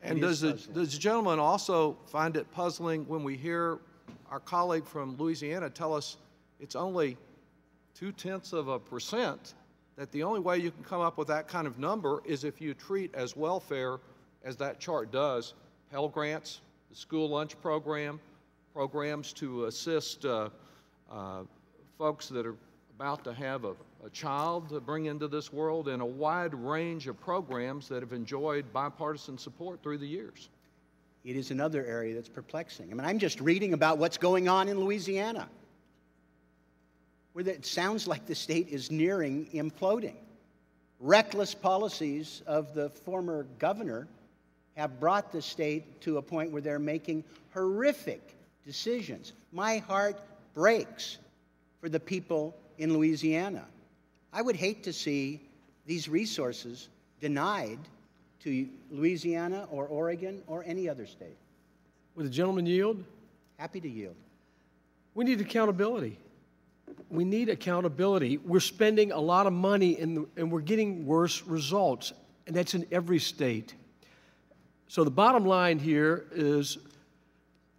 And does the gentleman also find it puzzling when we hear our colleague from Louisiana tell us it's only 0.2%, that the only way you can come up with that kind of number is if you treat as welfare as that chart does, Pell Grants, the school lunch program, programs to assist folks that are about to have a child to bring into this world, and a wide range of programs that have enjoyed bipartisan support through the years. It is another area that's perplexing. I mean, I'm just reading about what's going on in Louisiana, where it sounds like the state is nearing imploding. Reckless policies of the former governor have brought the state to a point where they're making horrific decisions. My heart breaks for the people in Louisiana. I would hate to see these resources denied to Louisiana or Oregon or any other state. Would the gentleman yield? Happy to yield. We need accountability. We need accountability. We're spending a lot of money and we're getting worse results, and that's in every state. So the bottom line here is,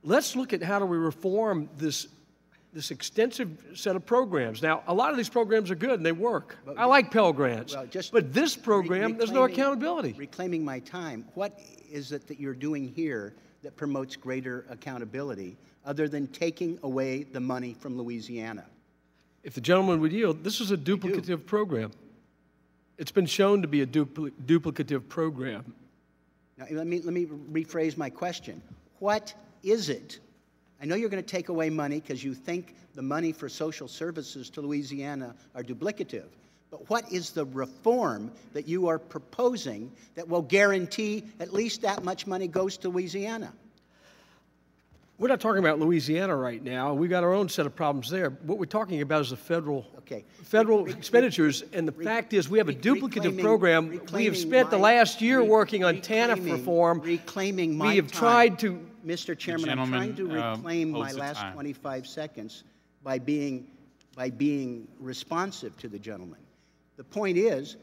let's look at how do we reform this extensive set of programs. Now, a lot of these programs are good and they work. I like Pell Grants. Well, but this program, there's no accountability. Reclaiming my time, what is it that you're doing here that promotes greater accountability other than taking away the money from Louisiana? If the gentleman would yield, this is a duplicative program. It's been shown to be a duplicative program. Now, let me rephrase my question. What is it? I know you're going to take away money because you think the money for social services to Louisiana are duplicative. But what is the reform that you are proposing that will guarantee at least that much money goes to Louisiana? We're not talking about Louisiana right now. We've got our own set of problems there. What we're talking about is the federal expenditures, and the fact is we have a duplicative program. We have spent the last year working on TANF reform. Reclaiming my We have time. tried to... Mr. Chairman, I'm trying to reclaim my last 25 seconds by being responsive to the gentleman. The point is,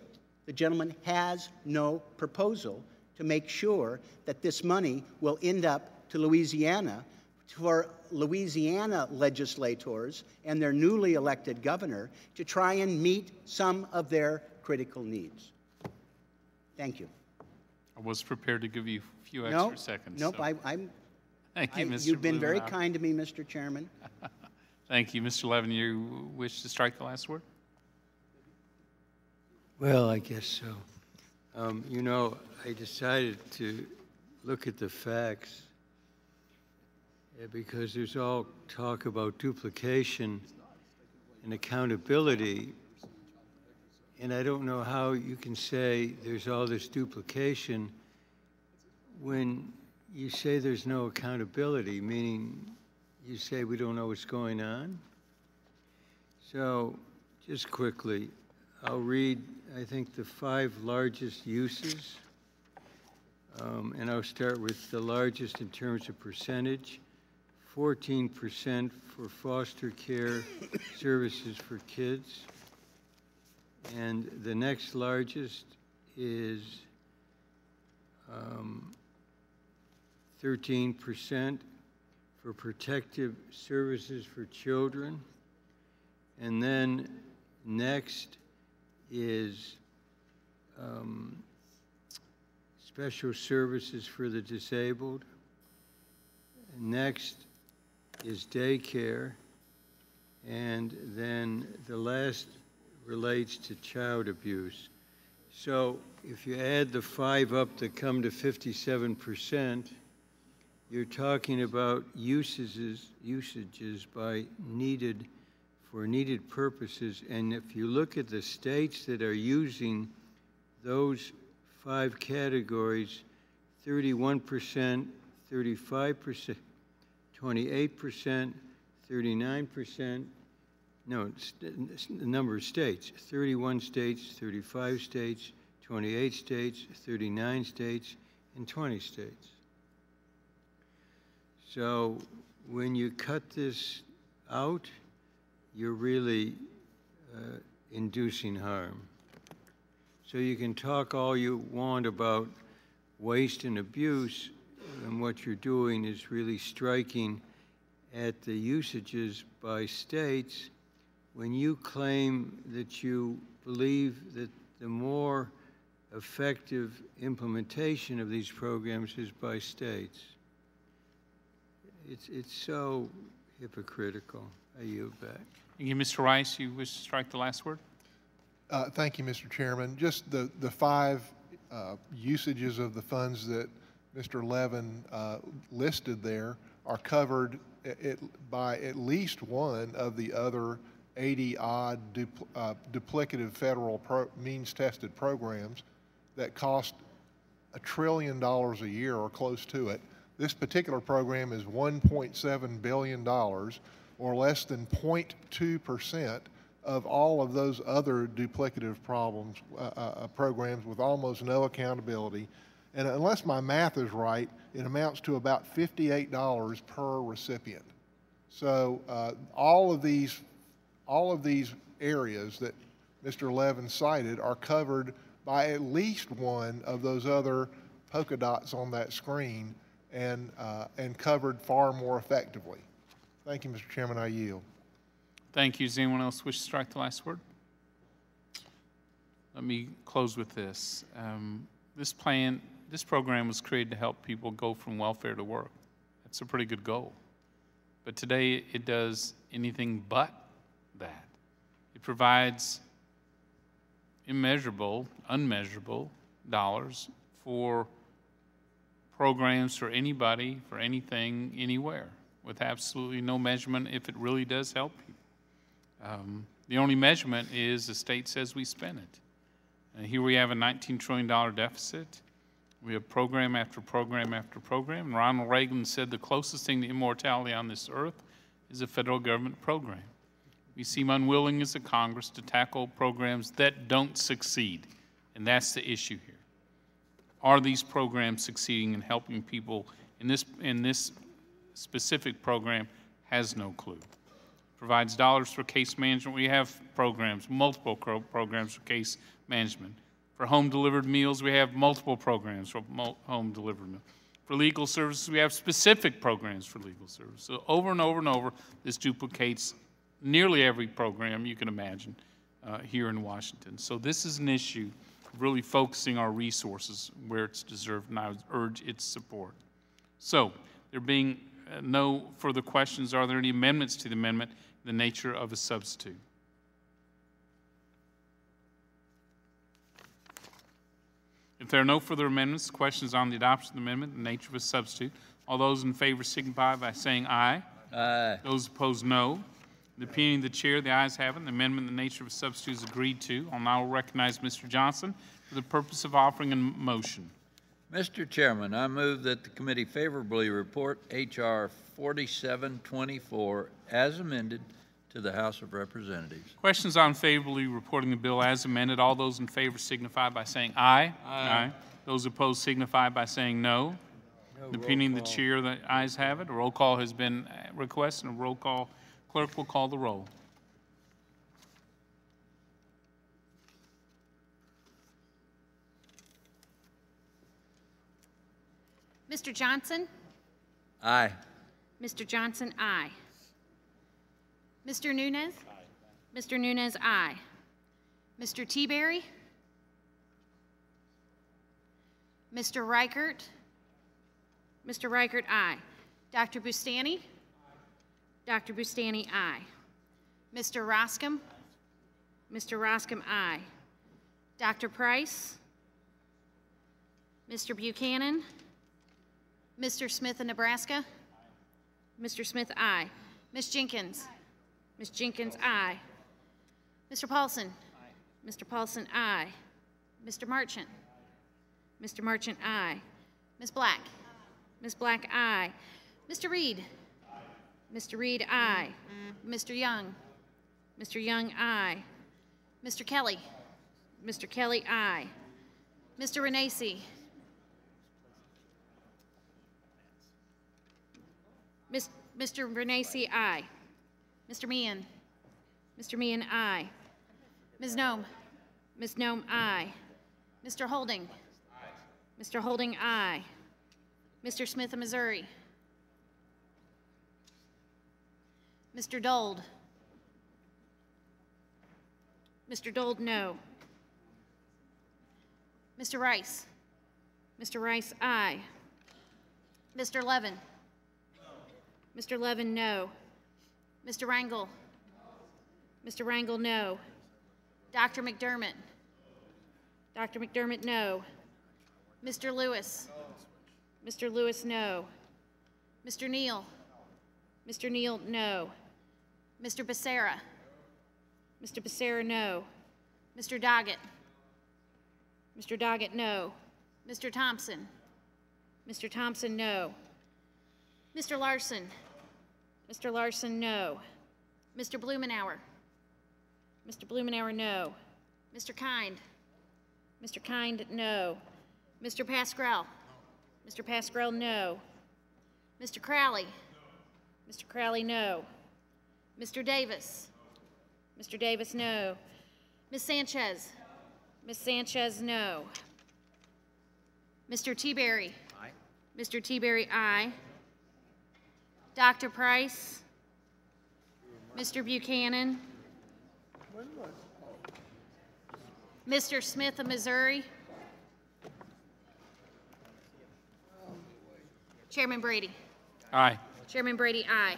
the gentleman has no proposal to make sure that this money will end up to Louisiana for Louisiana legislators and their newly elected governor to try and meet some of their critical needs. Thank you. I was prepared to give you a few extra seconds. Nope, so. Thank you, Mr. You've been very Blumenauer. kind to me, Mr. Chairman. Thank you. Mr. Levin, you wish to strike the last word? Well, I guess so. You know, I decided to look at the facts because there's all talk about duplication and accountability, and I don't know how you can say there's all this duplication when you say there's no accountability, meaning you say we don't know what's going on. So just quickly, I'll read, I think, the 5 largest uses, and I'll start with the largest in terms of percentage. 14% for foster care services for kids. And the next largest is 13% for protective services for children. And then next is special services for the disabled. And next is daycare. and then the last relates to child abuse. So if you add the 5 up to come to 57%, you're talking about usages by for needed purposes. And if you look at the states that are using those 5 categories, 31%, 35%, 28%, 39%, no, the number of states, 31 states, 35 states, 28 states, 39 states, and 20 states. So when you cut this out, you're really inducing harm. So you can talk all you want about waste and abuse, and what you're doing is really striking at the usages by states when you claim that you believe that the more effective implementation of these programs is by states. It's so hypocritical. I yield back. Thank you, Mr. Rice. You wish to strike the last word? Thank you, Mr. Chairman. Just the 5 usages of the funds that Mr. Levin listed there are covered by at least one of the other 80-odd duplicative federal means-tested programs that cost $1 trillion a year or close to it. This particular program is $1.7 billion, or less than 0.2% of all of those other duplicative programs with almost no accountability. And unless my math is right, it amounts to about $58 per recipient. So all of these areas that Mr. Levin cited are covered by at least one of those other polka dots on that screen, and covered far more effectively. Thank you, Mr. Chairman. I yield. Thank you. Does anyone else wish to strike the last word? Let me close with this. This program was created to help people go from welfare to work. That's a pretty good goal. But today it does anything but that. It provides immeasurable, unmeasurable dollars for programs for anybody, for anything, anywhere, with absolutely no measurement if it really does help people. The only measurement is the state says we spend it. And here we have a $19 trillion deficit. We have program after program after program. And Ronald Reagan said the closest thing to immortality on this earth is a federal government program. We seem unwilling as a Congress to tackle programs that don't succeed, and that's the issue here. Are these programs succeeding in helping people? In this specific program has no clue. Provides dollars for case management. We have programs, multiple programs for case management. For home-delivered meals, we have multiple programs for home-delivered meals. For legal services, we have specific programs for legal services. So over and over and over, this duplicates nearly every program you can imagine here in Washington. So this is an issue of really focusing our resources where it's deserved, and I would urge its support. So there being no further questions, are there any amendments to the amendment in the nature of a substitute? If there are no further amendments, questions on the adoption of the amendment in the nature of a substitute, all those in favor signify by saying aye. Aye. Those opposed, no. The opinion of the chair, the ayes have it. The amendment in the nature of a substitute is agreed to. I'll now recognize Mr. Johnson for the purpose of offering a motion. Mr. Chairman, I move that the committee favorably report H.R. 4724 as amended to the House of Representatives. Questions on favorably reporting the bill as amended. All those in favor signify by saying aye. Aye. Those opposed signify by saying no. The opinion of the chair, the ayes have it. A roll call has been requested, and a roll call clerk will call the roll. Mr. Johnson? Aye. Mr. Johnson, aye. Mr. Nunes? Aye. Mr. Nunes, aye. Mr. Teaberry? Mr. Reichert? Mr. Reichert, aye. Dr. Bustani? Dr. Bustani, aye. Mr. Roscom? Mr. Roscom, aye. Dr. Price? Mr. Buchanan? Mr. Smith of Nebraska? Mr. Smith, aye. Ms. Jenkins? Ms. Jenkins, aye. Mr. Paulson? Mr. Paulson, aye. Mr. Marchant? Mr. Marchant, aye. Ms. Black? Ms. Black, aye. Mr. Reed? Mr. Reed, aye. Mr. Young? Mr. Young, aye. Mr. Kelly? Mr. Kelly, aye. Mr. Renacci? Mr. Renacci, aye. Mr. Meehan? Mr. Meehan, aye. Ms. Nome? Ms. Nome, aye. Mr. Holding? Mr. Holding, aye. Mr. Smith of Missouri? Mr. Dold? Mr. Dold, no. Mr. Rice? Mr. Rice, aye. Mr. Levin? Mr. Levin, no. Mr. Rangel? Mr. Rangel, no. Dr. McDermott? Dr. McDermott, no. Mr. Lewis? Mr. Lewis, no. Mr. Neal? Mr. Neal, no. Mr. Becerra? Mr. Becerra, no. Mr. Doggett? Mr. Doggett, no. Mr. Thompson? Mr. Thompson, no. Mr. Larson? Mr. Larson, no. Mr. Blumenauer? Mr. Blumenauer, no. Mr. Kind? Mr. Kind, no. Mr. Pascrell? Mr. Pascrell, no. Mr. Crowley? Mr. Crowley, no. Mr. Davis? Mr. Davis, no. Ms. Sanchez? Ms. Sanchez, no. Mr. T-Berry? Aye. Mr. T-Berry, aye. Dr. Price? Mr. Buchanan? Mr. Smith of Missouri? Chairman Brady? Aye. Chairman Brady, aye.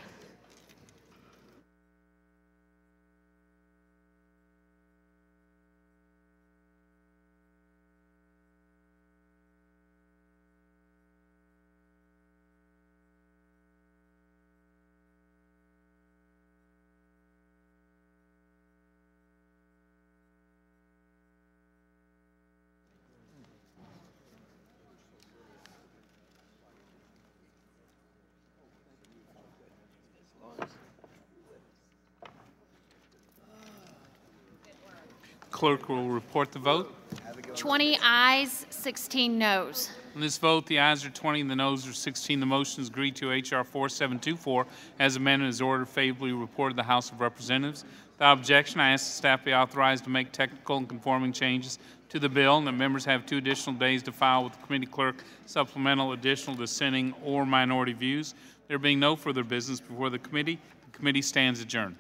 Clerk will report the vote. 20 ayes, 16 noes. On this vote, the ayes are 20 and the noes are 16. The motion is agreed to. H.R. 4724, as amended, is ordered favorably reported to the House of Representatives. Without objection, I ask the staff be authorized to make technical and conforming changes to the bill, and that members have 2 additional days to file with the committee clerk supplemental, additional, dissenting, or minority views. There being no further business before the committee stands adjourned.